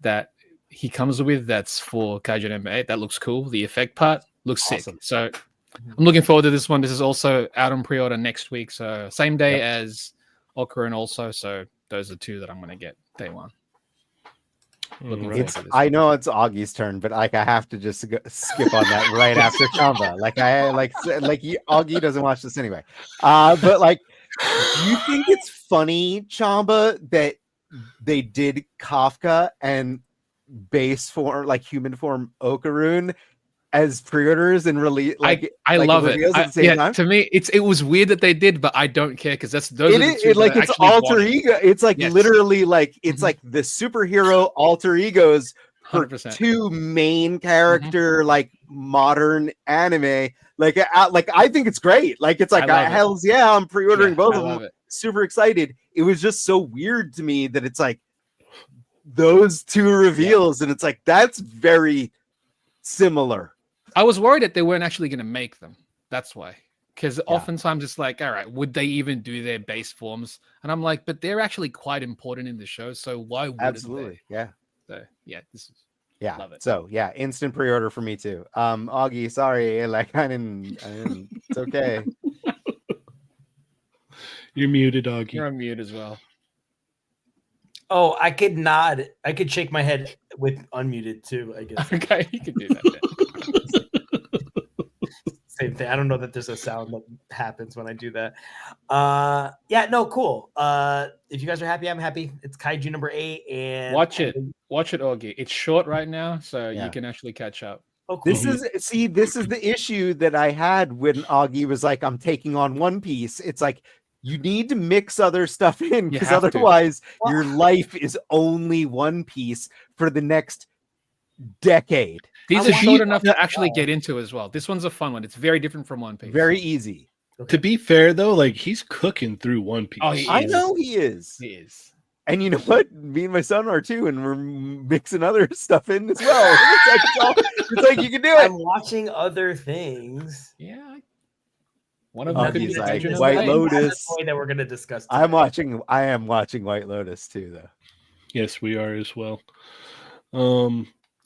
that he comes with, that's for Kaiju No. 8, that looks cool. The effect part looks Awesome. sick. So I'm looking forward to this one. This is also out on pre-order next week, so same day as Ocarina also. So those are 2 that I'm going to get day one. I know it's Augie's turn, but like I have to just skip on that right after Chamba. Augie doesn't watch this anyway. But like, do you think it's funny, Chamba, that they did Kafka and base form, like human form Okarun, as pre-orders and release? I love it. At the same time? To me, it was weird that they did, but I don't care because those are the 2 like that it's I actually alter wanted. ego. It's like literally like it's like the superhero alter egos for 100%. 2 main character like modern anime. Like I think it's great. Like it's like hell's yeah, I'm pre-ordering both of them. Super excited. It was just so weird to me that it's like those 2 reveals, and it's like that's very similar. I was worried that they weren't actually going to make them. That's why. Because oftentimes it's like, all right, would they even do their base forms? And I'm like, but they're actually quite important in the show, so why wouldn't they? Yeah. So yeah, this is love it. So yeah, instant pre-order for me too. Augie, sorry, like I didn't it's okay. You're muted, Augie. You're on mute as well. Oh, I could nod. I could shake my head with unmuted too, I guess. Okay, you can do that. Same thing. I don't know that there's a sound that happens when I do that. Yeah, no, cool. If you guys are happy, I'm happy. It's Kaiju number 8, and Watch it, Augie. It's short right now, so Yeah. you can actually catch up. Oh, cool. This is the issue that I had when Augie was like, I'm taking on One Piece. It's like you need to mix other stuff in, You because have to. otherwise your life is only One Piece for the next decade. These I are want- short enough to actually get into as well. This one's a fun one. It's very different from One Piece. Very easy. To be fair though, like he's cooking through One Piece. Oh, he I is. know he is. He is. And you know what? Me and my son are too, and we're mixing other stuff in as well. It's like you can do it. I'm watching other things. Yeah. One of them could Augie's be like, Kaiju number White 8. Lotus. That's the toy that we're gonna discuss. I am today. watching White Lotus too, though. Yes, we are as well.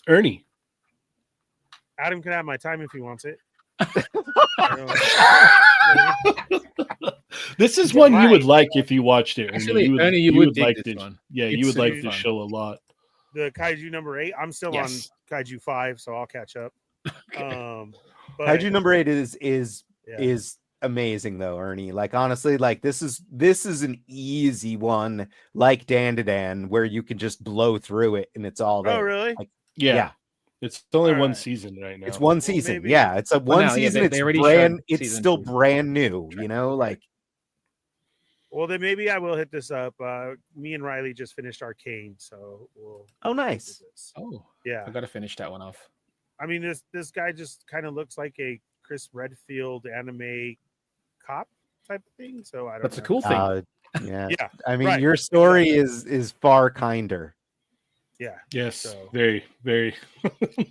Ernie. Adam can have my time if he wants it. This is Yeah, one you would right. like if you watched it. Ernie. Actually, Ernie, you would dig like this this. one. Yeah, It's you would like super this fun. show a lot. The Kaiju number 8. I'm still Yes. on Kaiju 5, so I'll catch up. But Kaiju number 8 is yeah. amazing though, Ernie. Like honestly, like this is an easy one, like Dan, where you can just blow through it and it's all there. Oh, really? Like, Yeah. Yeah. It's only All one right. season right now. it's one season. maybe- Yeah, it's a Well, one now, yeah, season. they It's already brand. showed It's season still 2. brand new. You know, like Well, then maybe I will hit this up. Me and Riley just finished Arcane, so we'll. oh, nice. do this. Oh, Yeah, I got to finish that one off. I mean this guy just kind of looks like a Chris Redfield anime cop type of thing. So I don't. That's a know. cool thing. Yeah. Yeah, I mean, right, your story is far kinder. yeah. Yes, So- very, very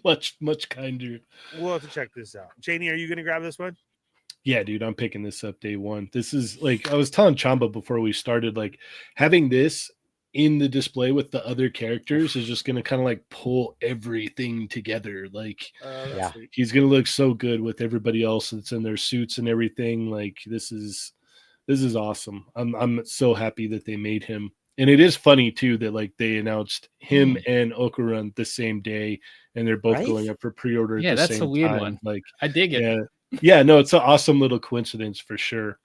much kinder. We'll have to check this out. Cheynee, are you gonna grab this one? Yeah, dude, I'm picking this up day one. This is like I was telling Chamba before we started, like having this in the display with the other characters is just gonna kind of like pull everything together. Like That's Yeah. sweet. he's gonna look so good with everybody else that's in their suits and everything. Like this is awesome. I'm so happy that they made him. And it is funny too that like they announced him and Okuran the same day, and they're both Right? going up for pre-order. Yeah, at the that's a same weird time. one. Like, I dig it. yeah, no, it's an awesome little coincidence for sure.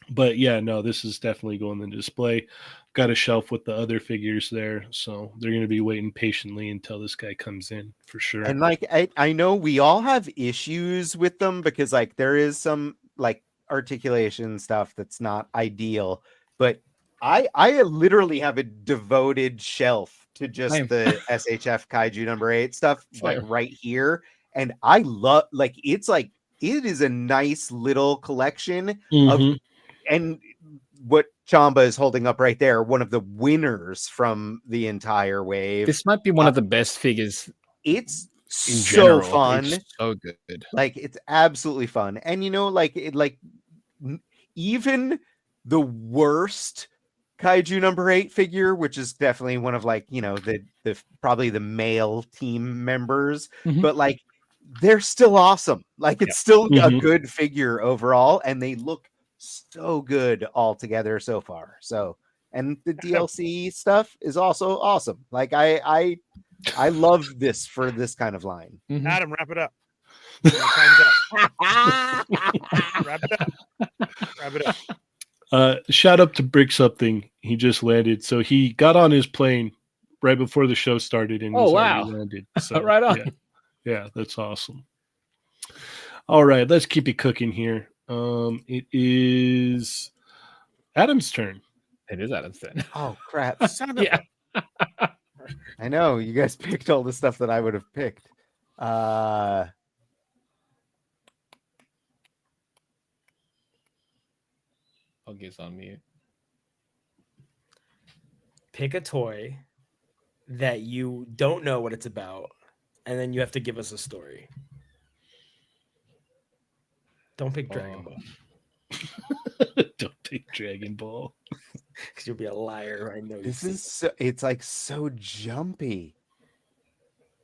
But yeah, no, this is definitely going in the display. Got a shelf with the other figures there, so they're going to be waiting patiently until this guy comes in for sure. And like I know we all have issues with them because like there is some like articulation stuff that's not ideal, but I literally have a devoted shelf to just Same. the SHF Kaiju number 8 stuff like Same. right here, and I love like it is a nice little collection Mhm. and what Chamba is holding up right there, one of the winners from the entire wave. This might be one of the best figures It's in so general. fun. It's so good. Like it's absolutely fun. And you know, like even the worst Kaiju number 8 figure, which is definitely one of like, you know, the probably the male team members, Mhm. but like they're still awesome. Like it's still a Mhm. good figure overall, and they look so good all together so far. So, and the DLC stuff is also awesome. Like I love this for this kind of line. Mhm. Adam, wrap it up. Your time's up. Wrap it up. Wrap it up. Shout out to Brick Something. He just landed, so he got on his plane right before the show started, and Oh, he's already wow. landed. So, Right on. yeah, that's awesome. All right, let's keep it cooking here. It is Adam's turn. It is Adam's turn. Oh crap. Son of Yeah. I know you guys picked all the stuff that I would have picked. Augie's on mute. Pick a toy that you don't know what it's about, and then you have to give us a story. Don't pick Dragon Ball Don't take Dragon Ball. because you'll be a liar. I know. you This see. is so, it's like so jumpy.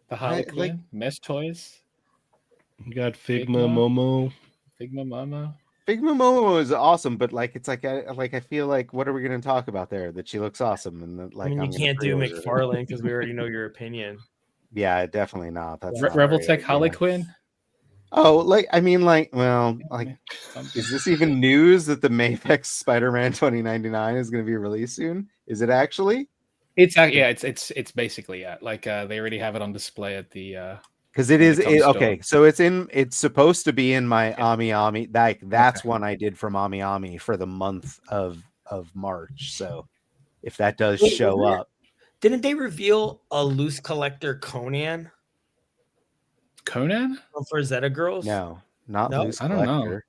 The Harley like- Quinn, Mesh Toys, You got Figma, Figma. Momo. Figma Mama. Figma Momo is awesome, but like it's like I feel like what are we going to talk about there? That she looks awesome, and that, like I mean, I'm you gonna can't do pre-order it. McFarlane because we already know your opinion. Yeah, definitely not. That's not Rebel right, Tech Harley yeah. Quinn. Oh, like I mean, like, well, like, Something. is this even news that the Mafex Spider-Man 2099 is going to be released soon? Is it actually? It's yeah, it's basically like they already have it on display at the Because it in the is com store. okay. So it's supposed to be in my Ami Ami. Like that's Okay. one I did from Ami Ami for the month of March. So if that does Wait, show wasn't it- up, Didn't they reveal a loose collector Conan Conan? for Zeta Girls? no, not No? loose I don't know. collector.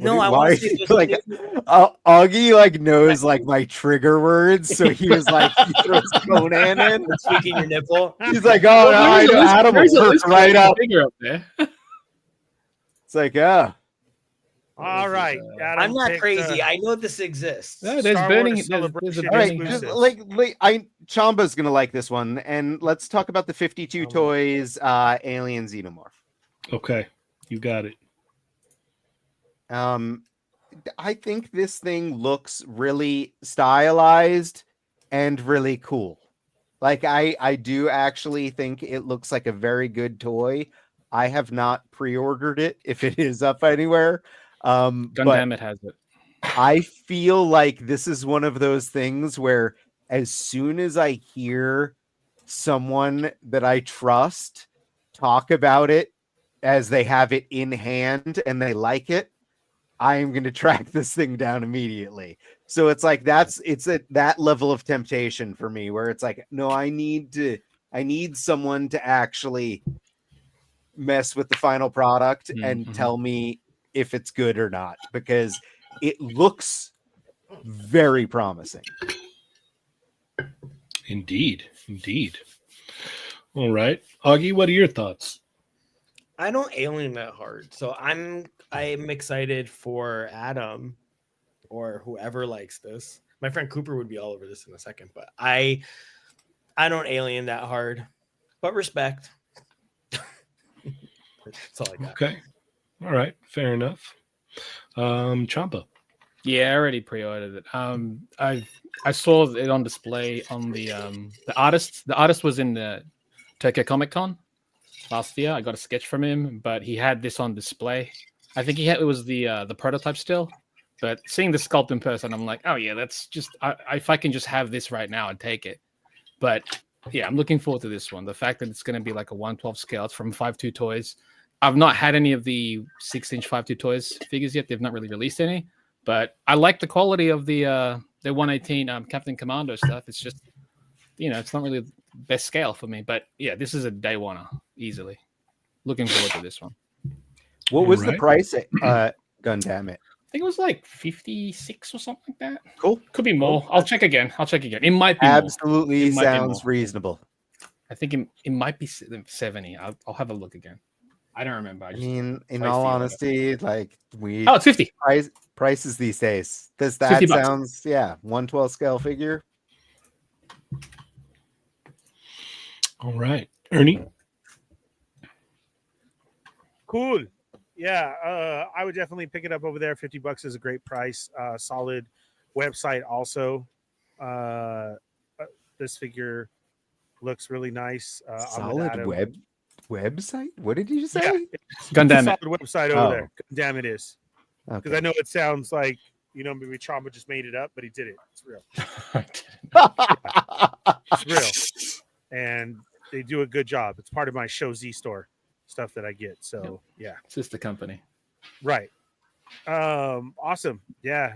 No, I Why want are to see you, this like new- Augie like knows like my trigger words, so he was like he throws Conan in. tweaking your nipple. He's like, oh no, I know Adam will perk right up. Figure up there. It's like, yeah. All right. Adam I'm not picked, crazy. I know this exists. No, there's Star burning. Wars There's a Celebration All right, burning. just exclusive. like Chamba's gonna like this one, and let's talk about the 52 Toys Alien Xenomorph. Okay, you got it. I think this thing looks really stylized and really cool. Like I do actually think it looks like a very good toy. I have not pre-ordered it if it is up anywhere. But Gundam, it has it. I feel like this is one of those things where as soon as I hear someone that I trust talk about it as they have it in hand and they like it, I am going to track this thing down immediately. So it's like it's at that level of temptation for me where it's like, no, I need someone to actually mess with the final product and tell me if it's good or not, because it looks very promising. Indeed. All right, Augie, what are your thoughts? I don't alien that hard, so I'm excited for Adam or whoever likes this. My friend Cooper would be all over this in a second, but I don't alien that hard, but respect. That's all I got. Okay, all right, fair enough. Champa. Yeah, I already pre-ordered it. I saw it on display on the artist. The artist was in the Tokyo Comic Con last year. I got a sketch from him, but he had this on display. I think it was the prototype still. But seeing the sculpt in person, I'm like, oh yeah, that's just if I can just have this right now, I'd take it. But yeah, I'm looking forward to this one. The fact that it's going to be like a 1/12 scale. It's from 5.2 Toys. I've not had any of the 6-inch 5.2 Toys figures yet. They've not really released any. But I like the quality of the 118 Captain Commando stuff. It's just, it's not really the best scale for me. But yeah, this is a day oneer easily. Looking forward to this one. What was the Alright. price? Gundam it. I think it was like 56 or something like that. Cool. Could be more. I'll check again. It might be Absolutely It might be sounds more. reasonable. more. I think it might be 70. I'll have a look again. I don't remember. I mean, in all pricey, honesty, like Oh, it's 50. prices these days. Does that $50. sounds 1/12 scale figure? All right, Ernie. Cool. Yeah, I would definitely pick it up over there. $50 is a great price. Solid website also. This figure looks really nice. I'm with Solid Adam. website? What did you say? Yeah, it's a Gundam it. solid website over there. Damn, it is. Because Okay. I know it sounds like maybe Chamba just made it up, but he did it. It's real. It's real, and they do a good job. It's part of my Show Z store stuff that I get. So yeah, Sister company. right. Awesome. Yeah.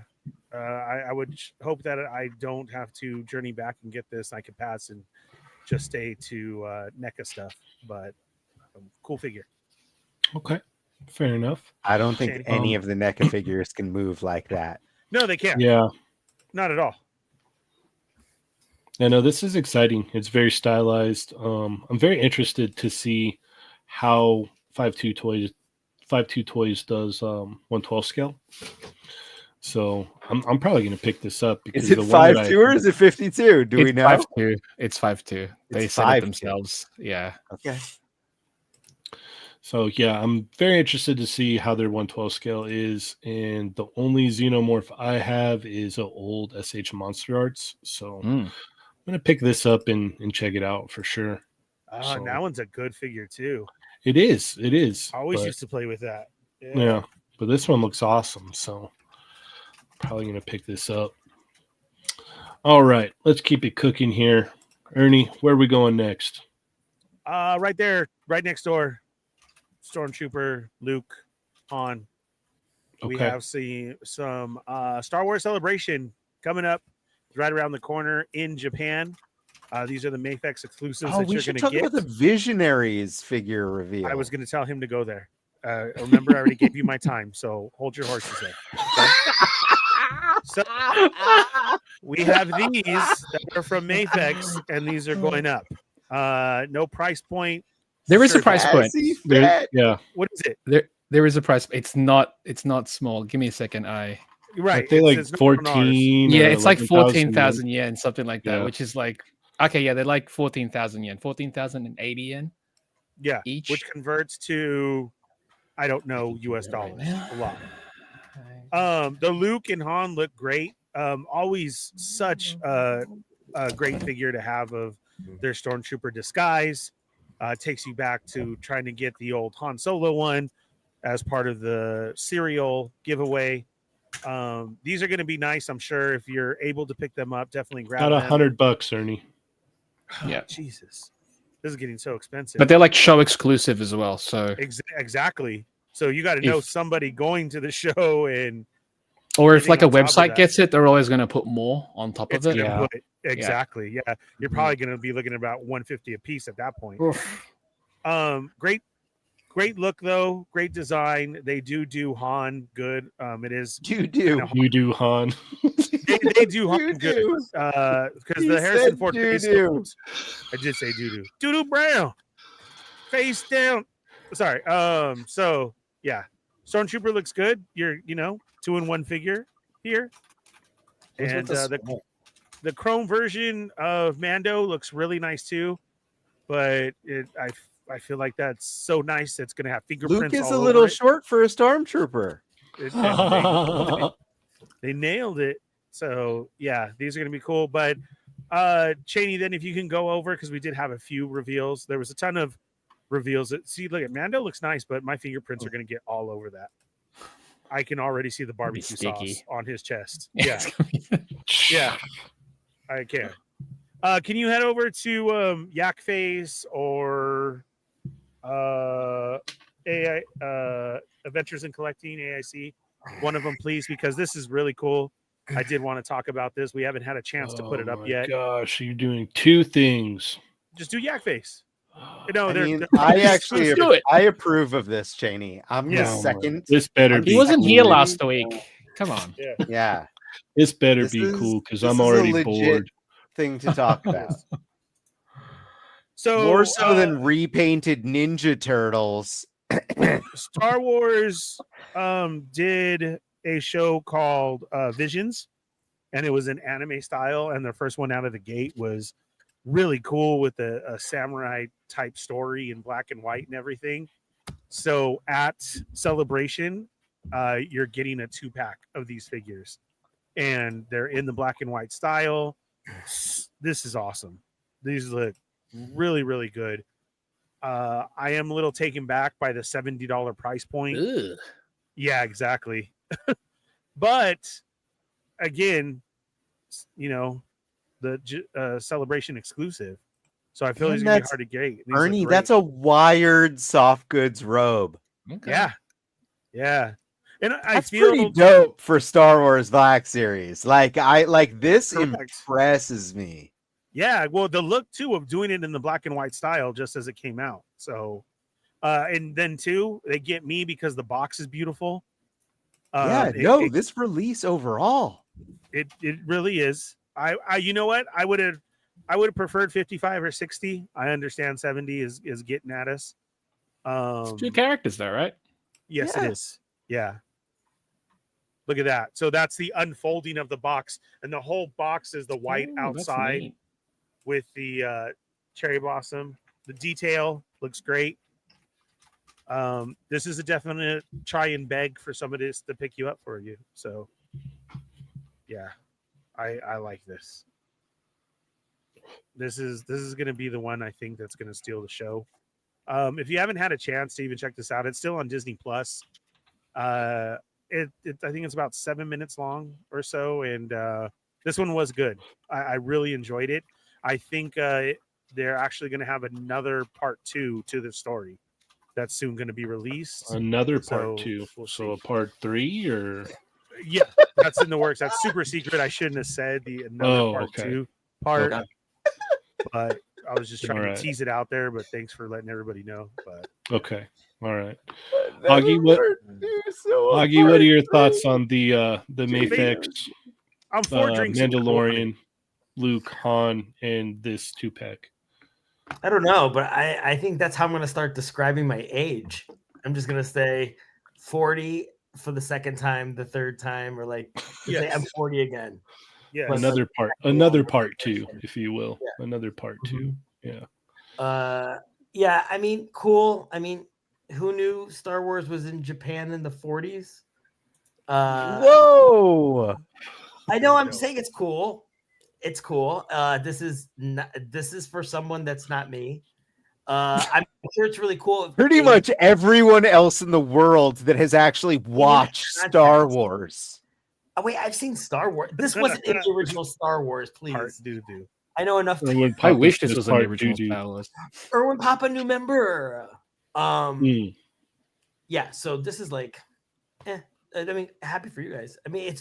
I would hope that I don't have to journey back and get this. I could pass and just stay to NECA stuff, but cool figure. Okay, fair enough. I don't think Shady. any of the NECA figures can move like that. No, they can't. Yeah, Not at all. no, this is exciting. It's very stylized. I'm very interested to see how 5.2 Toys does 1/12 scale. So I'm probably going to pick this up because Is it the one that 5.2 or is it 52? Do we It's know? 5.2. It's 5.2. They It's said 5.2. it themselves. Yeah. Okay. So yeah, I'm very interested to see how their 112 scale is. And the only Xenomorph I have is an old SH Monster Arts. So I'm gonna pick this up and check it out for sure. Oh, and that one's a good figure too. It is. It is. I always but- used to play with that. Yeah, but this one looks awesome, so probably gonna pick this up. All right, let's keep it cooking here. Ernie, where are we going next? Right there, right next door. Stormtrooper, Luke, Han. We Okay. have seen some Star Wars Celebration coming up right around the corner in Japan. These are the Mafex exclusives Oh, that we you're should going to talk get. about the Visionaries figure reveal. I was going to tell him to go there. Remember, I already gave you my time, so hold your horses there. Okay? So we have these that are from Mafex, and these are going up. No price point. There is a Sure, price point. Sassy There- Fett. yeah, What is it? There is a price. It's not small. Give me a second. I Right. think like it's not on ours. 14. Yeah, or it's like 11,000 14,000 yen, something like that, Yeah. which is like okay, yeah, they're like 14,000 yen, 14,080 yen Yeah, each. which converts to, I don't know, US dollars. A lot. The Luke and Han look great. Always such a great figure to have of their Stormtrooper disguise. Takes you back to trying to get the old Han Solo one as part of the cereal giveaway. These are going to be nice, I'm sure. If you're able to pick them up, definitely grab About them. $100, Ernie. Yeah. Jesus, this is getting so expensive. But they're like show exclusive as well. So Exactly. So you got to know If- somebody going to the show, and or if Anything like a on top of website that. gets it, they're always going to put more on top it's of it. gonna Yeah. put exactly. Yeah, you're probably going to be looking at about 150 a piece at that point. Great look though. Great design. They do Han good. It is You do. kinda- You do, Han. they do You Han good do. because He the Harrison said Ford face doo-doo. sculpt- I did say doo doo brown face down. Sorry. So yeah, Stormtrooper looks good. You're 2-in-1 figure here, and the chrome version of Mando looks really nice too. But I feel like that's so nice. It's going to have fingerprints. Luke is all a over little it. short for a stormtrooper. And they nailed it. So yeah, these are going to be cool. But Cheynee, then if you can go over, because we did have a few reveals. There was a ton of reveals. Look at Mando looks nice, but my fingerprints are going to get all over that. I can already see the barbecue sticky. sauce on his chest. Yeah. Yeah, yeah, I can. Can you head over to Yak Face or AI Adventures in Collecting AIC? One of them, please, because this is really cool. I did want to talk about this. We haven't had a chance to put it up yet. Gosh, you're doing two things. Just do Yak Face. No, I they're, mean, they're I actually Let's do it. I approve of this, Cheynee. I'm Yeah. the second. This better I'm be. He wasn't here cool. last week. Come on. Yeah, This better This be is- cool because this I'm is a already legit- bored. thing to talk about. so More so than repainted Ninja Turtles. Star Wars did a show called Visions, and it was an anime style, and the first one out of the gate was really cool with a samurai type story in black and white and everything. So at Celebration, you're getting a 2-pack of these figures, and they're in the black and white style. This is awesome. These look really, really good. I am a little taken back by the $70 price point. Ugh. Yeah, exactly. But again, the Celebration exclusive. So I feel And it's gonna be that's- hard to get. These look Ernie, great. that's a wired soft goods robe. Okay. yeah. And I That's feel pretty dope for Star Wars Black Series. Like this Correct. impresses me. Yeah, well, the look too of doing it in the black and white style just as it came out. So, and then too, they get me because the box is beautiful. This release overall. It really is. I you know what? I would have preferred 55 or 60. I understand 70 is getting at us. It's 2 characters though, right? Yes, Yeah. it is. Yeah. Look at that. So that's the unfolding of the box, and the whole box is the white Ooh, that's outside neat. with the cherry blossom. The detail looks great. This is a definite try and beg for somebody to pick you up for you. So, yeah, I like this. This is going to be the one I think that's going to steal the show. If you haven't had a chance to even check this out, it's still on Disney Plus. I think it's about 7 minutes long or so, and this one was good. I really enjoyed it. I think they're actually going to have another part 2 to the story that's soon going to be released. Another part 2. We'll So a see. part 3 or Yeah, that's in the works. That's super secret. I shouldn't have said another part 2 part. Okay. But I was just trying All right. to tease it out there. But thanks for letting everybody know. But Okay. All right. That Augie, what part two is so Augie, what are your hard. thoughts on the Mayfix, I'm 4 drinks into Mandalorian, Luke, Han, and this 2-pack? I don't know, but I think that's how I'm going to start describing my age. I'm just going to say 40 for the second time, the third time, or like say I'm 40 again. Yeah, But Another part 2, if you will. Yeah. Another part 2. Yeah. Yeah, I mean, cool. I mean, who knew Star Wars was in Japan in the 40s? Whoa! I know. I'm saying it's cool. It's cool. This is for someone that's not me. I'm sure it's really cool. Pretty much everyone else in the world that has actually watched Star Wars. Oh, wait, I've seen Star Wars. This wasn't in the original Star Wars, please. Part doo-doo. I know enough. I wish this was in the original Star Wars. Erwin Papa, new member. Yeah, so this is like, I mean, happy for you guys. I mean,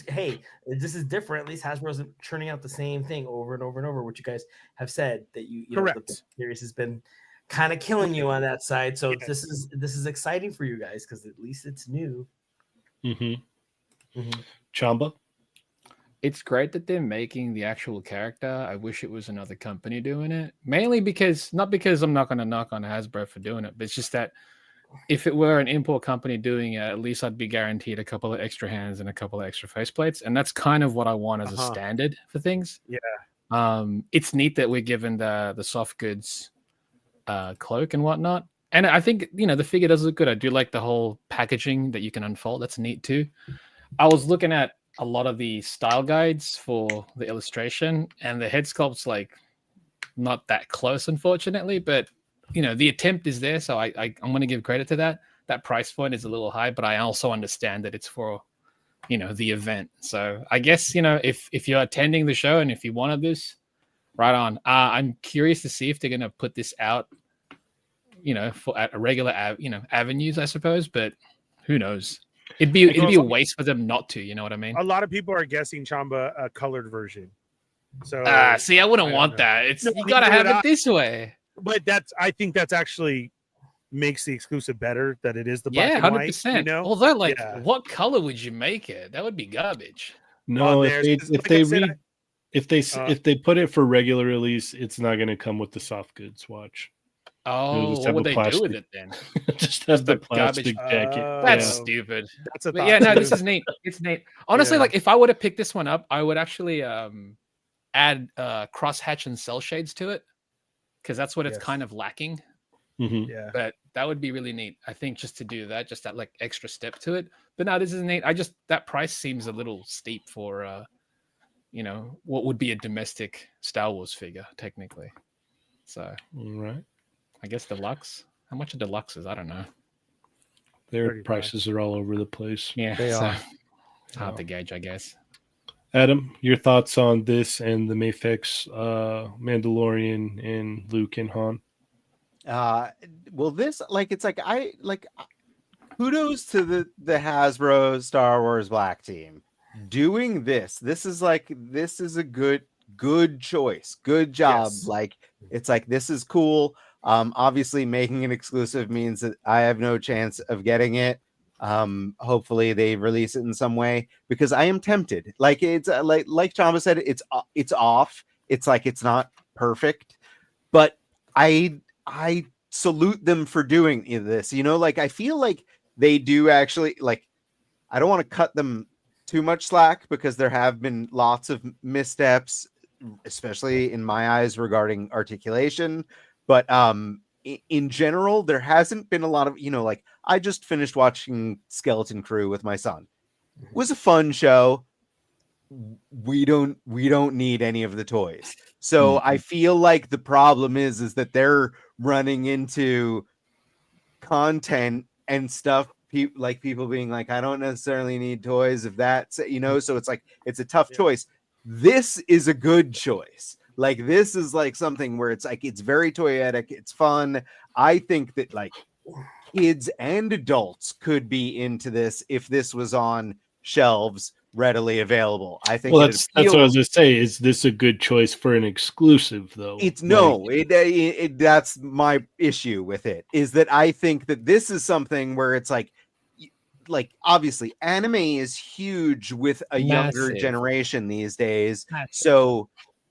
this is different. At least Hasbro's churning out the same thing over and over and over, which you guys have said that you know, Correct. the series has been kind of killing you on that side. So Yes. this is exciting for you guys because at least it's new. Chamba? It's great that they're making the actual character. I wish it was another company doing it. Mainly because, not because I'm not going to knock on Hasbro for doing it, but it's just that if it were an import company doing it, at least I'd be guaranteed a couple of extra hands and a couple of extra faceplates. And that's kind of what I want as a standard for things. Yeah. It's neat that we're given the soft goods cloak and whatnot. And I think, you know, the figure does look good. I do like the whole packaging that you can unfold. That's neat too. I was looking at a lot of the style guides for the illustration, and the head sculpt's like not that close, unfortunately, but you know, the attempt is there. So I'm going to give credit to that. That price point is a little high, but I also understand that it's for, you know, the event. So I guess, you know, if you're attending the show and if you wanted this, right on. I'm curious to see if they're going to put this out, you know, for at a regular, avenues, I suppose, but who knows? It'd be a waste for them not to, you know what I mean? A lot of people are guessing Chamba a colored version. So see, I wouldn't want that. It's you gotta have it this way. But I think that's actually makes the exclusive better that it is the black and 100%. white. You know? Although, what color would you make it? That would be garbage. No, there, if they put it for regular release, it's not going to come with the soft goods. Watch. Oh, what would they do with it then? Just have the plastic garbage jacket. That's stupid. That's a but yeah, no, this is neat. It's neat. Honestly, like if I were to pick this one up, I would actually add crosshatch and cell shades to it because that's what it's kind of lacking. Mm-hmm. Yeah, but that would be really neat. I think just to do that, just that like extra step to it. But no, this is neat. That price seems a little steep for you know, what would be a domestic Star Wars figure technically. So, all right. I guess deluxe. How much are deluxes? I don't know. Their prices are all over the place. Yeah, they are. It's hard to gauge, I guess. Adam, your thoughts on this and the Mayfix, Mandalorian, and Luke and Han? Well, this kudos to the Hasbro Star Wars Black team doing this. This is a good choice. Good job. Yes. Like it's like this is cool. Obviously making it exclusive means that I have no chance of getting it. Hopefully they release it in some way because I am tempted. Like it's like Chamba said, it's off. It's like it's not perfect, but I salute them for doing this. You know, like I feel like they do actually like. I don't want to cut them too much slack because there have been lots of missteps, especially in my eyes regarding articulation. But in general, there hasn't been a lot of, like I just finished watching Skeleton Crew with my son. It was a fun show. We don't need any of the toys. So I feel like the problem is that they're running into content and stuff. People being like, I don't necessarily need toys if that's, so it's like, it's a tough choice. This is a good choice. Like, this is like something where it's like, it's very toyetic. It's fun. I think that like kids and adults could be into this if this was on shelves readily available. I think that's what I was gonna say. Is this a good choice for an exclusive though? It's that's my issue with it, is that I think that this is something where it's like obviously anime is huge with a younger generation these days. So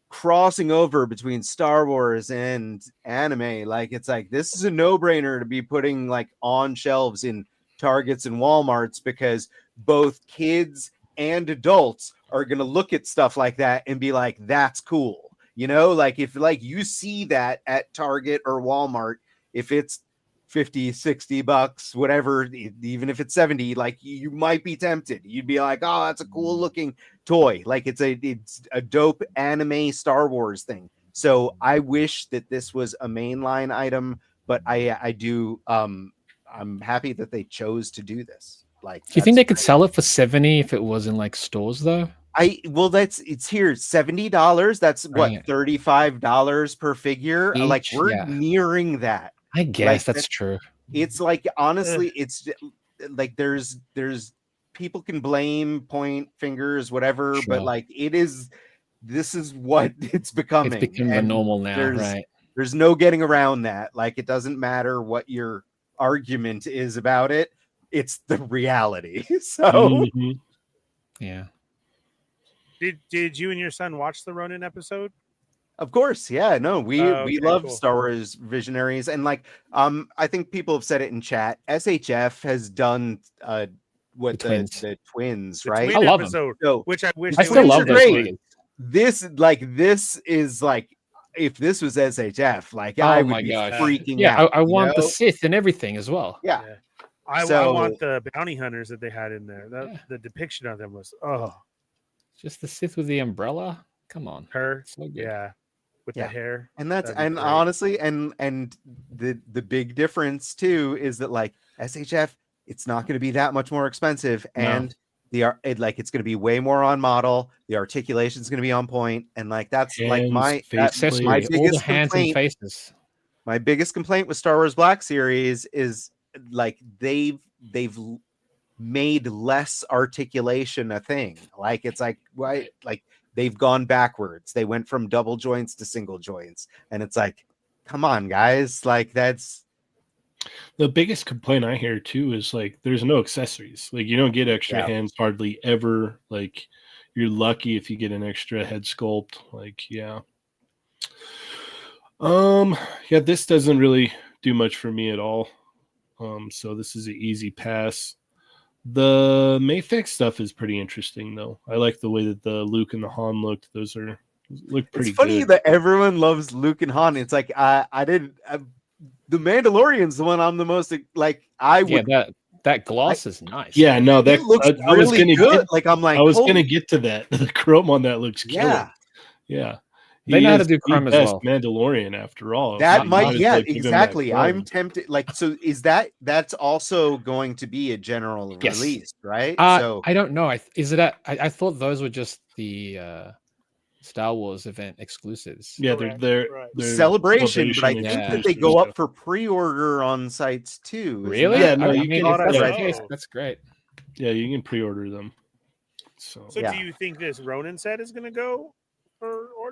crossing over between Star Wars and anime, like it's like this is a no-brainer to be putting like on shelves in Targets and Walmarts, because both kids and adults are going to look at stuff like that and be like, that's cool. Like if like you see that at Target or Walmart, if it's $50-$60, whatever, even if it's 70, like you might be tempted. You'd be like, oh, that's a cool looking toy. Like it's a dope anime Star Wars thing. So I wish that this was a mainline item, but I do, I'm happy that they chose to do this. Like, do you think they could sell it for 70 if it was in like stores though? It's here $70. That's what, $35 per figure. Each, like we're nearing that. I guess that's true. It's like, honestly, it's like there's people can blame, point fingers, whatever, but like this is what it's becoming. It's becoming the normal now, right? There's no getting around that. Like, it doesn't matter what your argument is about it. It's the reality. So yeah. Did you and your son watch the Ronin episode? Of course, yeah. No, we love cool. Star Wars Visionaries, and like I think people have said it in chat. SHF has done the twins, right? Twin I love episode, them. which I wish I still love those great. figures. This is like, if this was SHF, like I would be freaking out. I want the Sith and everything as well. Yeah. I want the bounty hunters that they had in there. The depiction of them was just the Sith with the umbrella. Come on, her. So good. Yeah, with the hair. And that's honestly, and the big difference too is that like SHF, it's not going to be that much more expensive, and it's going to be way more on model. The articulation is going to be on point, and like that's hands, like my accessories, my all biggest the hands and complaint. faces. My biggest complaint with Star Wars Black Series is like they've made less articulation a thing. Like it's like like they've gone backwards. They went from double joints to single joints, and it's like, come on, guys! Like that's the biggest complaint I hear too is like there's no accessories. Like you don't get extra hands hardly ever. Like you're lucky if you get an extra head sculpt. Like this doesn't really do much for me at all. So this is an easy pass. The Mayfix stuff is pretty interesting though. I like the way that the Luke and the Han looked. Those look pretty. It's funny good. that everyone loves Luke and Han. It's like the Mandalorian's the one I'm the most like. That gloss is nice. Yeah, no, that looks really good. I was gonna get to that. The chrome on that looks killer. Yeah. They know how to do chrome as well. Mandalorian, after all. That might, exactly. I'm tempted. Like, so is that's also going to be a general release, right? So I don't know. I thought those were just the Star Wars event exclusives. Yeah, they're Celebration, but I think that they go up for pre-order on sites too. Really? Yeah, no, you can. That's great. Yeah, you can pre-order them. So do you think this Ronin set is going to go?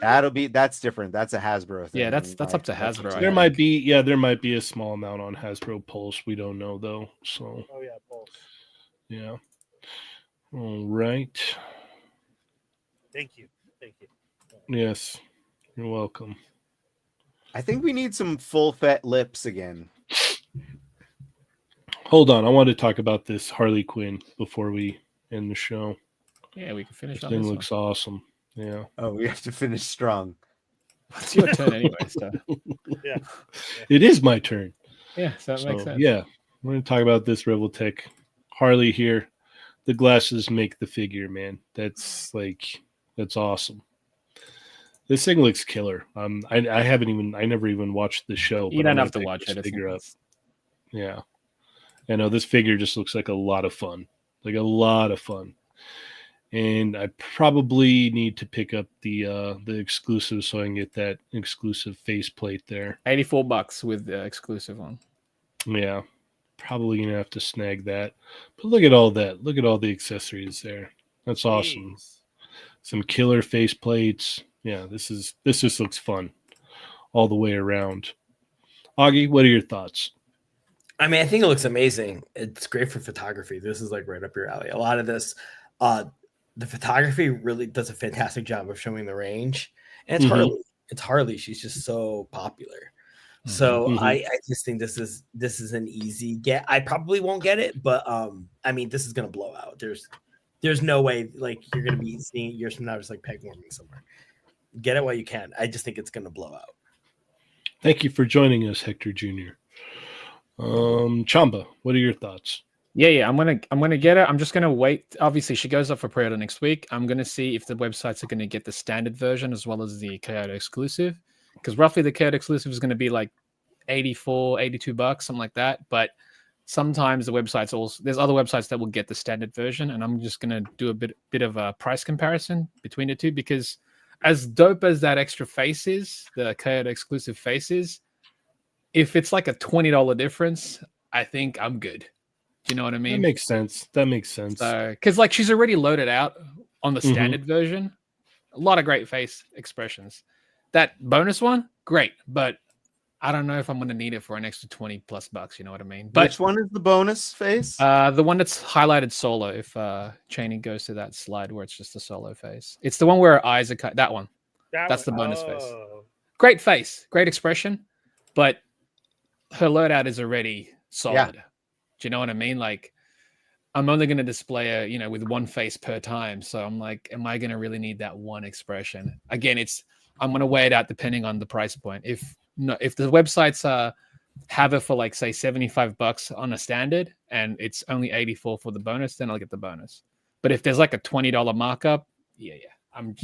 That's different. That's a Hasbro thing. Yeah, that's up to Hasbro. There might be a small amount on Hasbro Pulse. We don't know though. So Pulse. Yeah. All right. Thank you. Yes, you're welcome. I think we need some full Fett lips again. Hold on, I want to talk about this Harley Quinn before we end the show. Yeah, we can finish. This thing looks awesome. Yeah. Oh, we have to finish strong. It's your turn anyway, so Yeah. It is my turn. yeah, so that makes So, sense. yeah, we're going to talk about this Revoltech Harley here. The glasses make the figure, man. That's awesome. This thing looks killer. I never even watched the show. You but don't I'm have to gonna watch pick it. this figure up. It's, Yeah, I know this figure just looks like a lot of fun, and I probably need to pick up the exclusive so I can get that exclusive faceplate there. $84 with the exclusive one. Yeah, probably gonna have to snag that. But look at all that. Look at all the accessories there. That's awesome. Jeez. Some killer faceplates. Yeah, this just looks fun all the way around. Augie, what are your thoughts? I mean, I think it looks amazing. It's great for photography. This is like right up your alley. A lot of this, the photography really does a fantastic job of showing the range. And it's Mhm. Harley. It's Harley. She's just so popular. So Mhm. I just think this is an easy get. I probably won't get it, but I mean, this is gonna blow out. There's no way like you're gonna be seeing it years from now just like peg warming somewhere. Get it while you can. I just think it's gonna blow out. Thank you for joining us, Hector Jr. Chamba, what are your thoughts? Yeah. I'm gonna get it. I'm just gonna wait. Obviously, she goes up for pre-order next week. I'm gonna see if the websites are gonna get the standard version as well as the Kyoto exclusive, because roughly the Kyoto exclusive is gonna be like $82, something like that. But sometimes the websites also there's other websites that will get the standard version, and I'm just gonna do a bit of a price comparison between the two, because as dope as that extra face is, the Kyoto exclusive face is, if it's like a $20 difference, I think I'm good. Do you know what I mean? That makes sense. So, because like she's already loaded out on the Mhm. standard version, a lot of great face expressions. That bonus one, great, but I don't know if I'm going to need it for an extra $20+. You know what I mean? But Which one is the bonus face? the one that's highlighted solo, if Cheynee goes to that slide where it's just a solo face, it's the one where her eyes are cut. That one. That's the bonus face. Great face, great expression, but her loadout is already solid. Yeah. Do you know what I mean? Like, I'm only going to display her, with one face per time. So I'm like, am I going to really need that one expression? Again, I'm going to weigh it out depending on the price point. If the websites have it for like say $75 on a standard and it's only 84 for the bonus, then I'll get the bonus. But if there's like a $20 markup, yeah,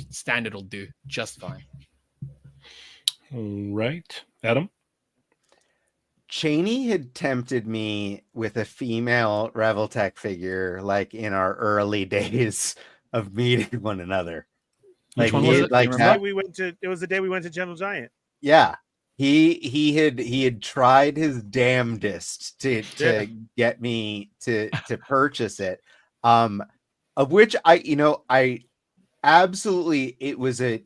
standard will do just fine. All right, Adam. Cheynee had tempted me with a female Revoltech figure, like in our early days of meeting one another. Which Like one he was had, it? like Do you had- remember? It was the day we went to Gentle Giant. yeah, he had tried his damnedest to get me to purchase it. Of which I absolutely, it was a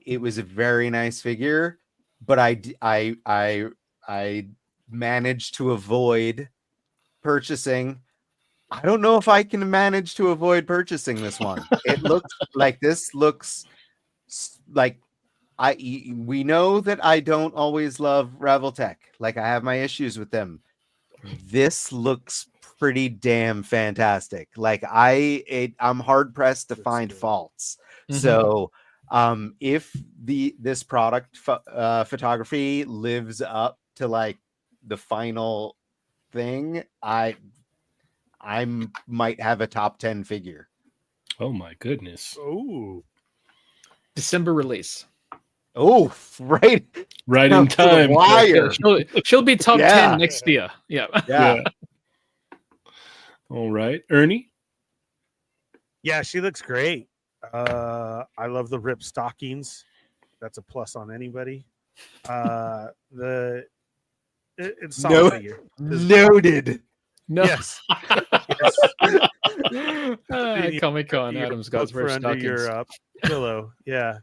very nice figure, but I managed to avoid purchasing. I don't know if I can manage to avoid purchasing this one. It looks like like we know that I don't always love Revoltech. Like I have my issues with them. This looks pretty damn fantastic. Like I'm hard pressed to find faults. Mhm. So if this product photography lives up to like the final thing, I might have a top 10 figure. Oh my goodness. Oh, December release. Oh, right In to the time. wire. She'll be top Yeah. 10 next year. Yeah. Yeah. All right, Ernie. yeah, she looks great. I love the ripped stockings. That's a plus on anybody. It's solid No- figure. Noted. No. Yes. Yes. Comic Con. Your Adam's got book for rip under stockings. your pillow. Yeah.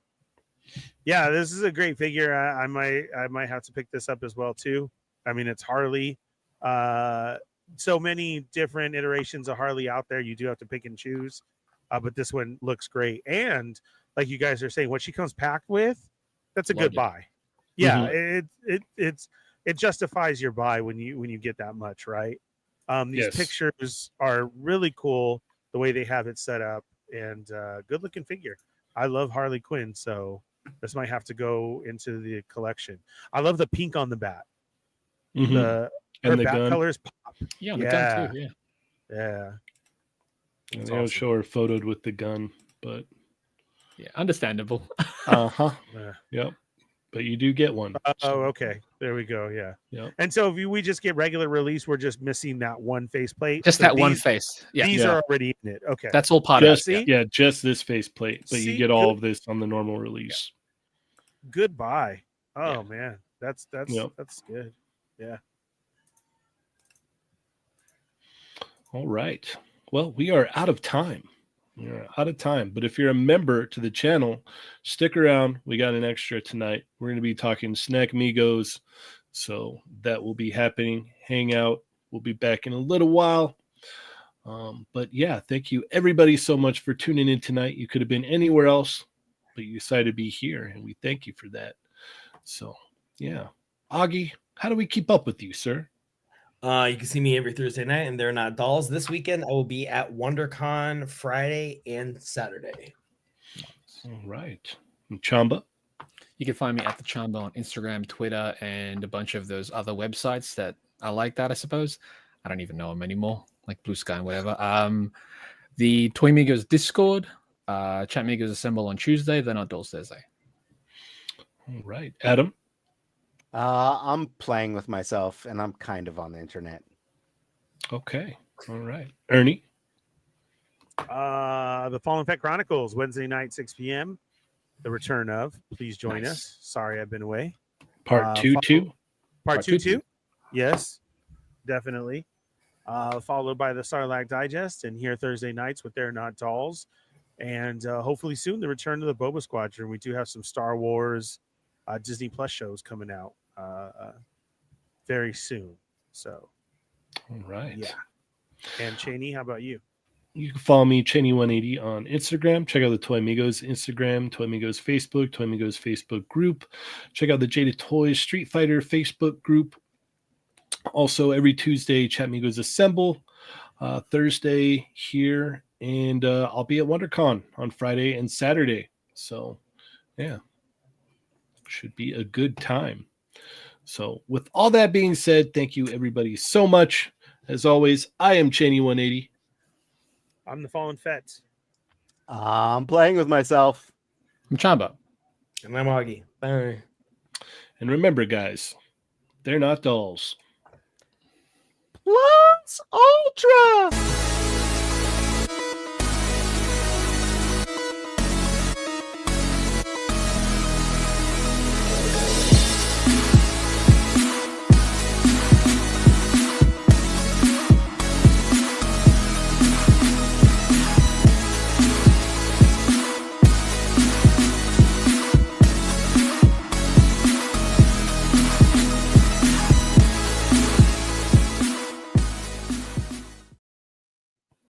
Yeah, this is a great figure. I might have to pick this up as well too. I mean, it's Harley. So many different iterations of Harley out there. You do have to pick and choose. But this one looks great. And like you guys are saying, what she comes packed with, that's a Love good it. buy. Yeah, it justifies your buy when you get that much, right? These Yes. pictures are really cool the way they have it set up, and good looking figure. I love Harley Quinn, so This might have to go into the collection. I love the pink on the bat. Mhm. The And her the bat gun. colors pop. Yeah, on the gun too. Yeah. Yeah. And That's they don't awesome. show her photoed with the gun, but Yeah, understandable. uh-huh. Yeah. Yep. But you do get one. Oh, okay. There we go. Yeah. Yep. And so if we just get regular release, we're just missing that one faceplate. Just So that one these- face. Yeah, These Yeah. are already in it. Okay. that's all part of Just it. See? just this faceplate, but you See? get all Good- of this on the normal release. Goodbye. Oh Yeah. man. That's Yep. that's good. Yeah. All right. Well, we are out of time. We're out of time. But if you're a member to the channel, stick around. We got an extra tonight. We're going to be talking Snack Migos. So that will be happening. Hang out. We'll be back in a little while. But yeah, thank you everybody so much for tuning in tonight. You could have been anywhere else, but you decided to be here, and we thank you for that. So yeah. Augie, how do we keep up with you, sir? You can see me every Thursday night, and they're not dolls. This weekend, I will be at WonderCon Friday and Saturday. All right. And Chamba? You can find me at the Chamba on Instagram, Twitter, and a bunch of those other websites that are like that, I suppose. I don't even know them anymore, like Blue Sky and whatever. The Toy Migos Discord, Chat Migos Assemble on Tuesday, they're not dolls Thursday. All right. Adam? I'm playing with myself, and I'm kind of on the internet. Okay. All right. Ernie? The Fallen Fett Chronicles, Wednesday night, 6 p.m. The return of. Please join Nice. us. Sorry, I've been away. Part two, too? Part Part two, two. too. Yes, definitely. Followed by the Sarlacc Digest, and here Thursday nights with They're Not Dolls. And hopefully soon the return of the Boba Squadron. We do have some Star Wars Disney Plus shows coming out very soon. So, All right. yeah. And Cheynee, how about you? You can follow me, Cheynee180, on Instagram. Check out the Toy Migos Instagram, Toy Migos Facebook, Toy Migos Facebook group. Check out the Jaded Toys Street Fighter Facebook group. Also, every Tuesday, Chat Migos Assemble. Thursday here. And I'll be at WonderCon on Friday and Saturday. So, yeah. Should be a good time. So, with all that being said, thank you everybody so much. As always, I am Cheynee180. I'm the Fallen Fett. I'm playing with myself. I'm Chamba. And I'm Augie. Bye. And remember, guys, they're not dolls. Plus Ultra!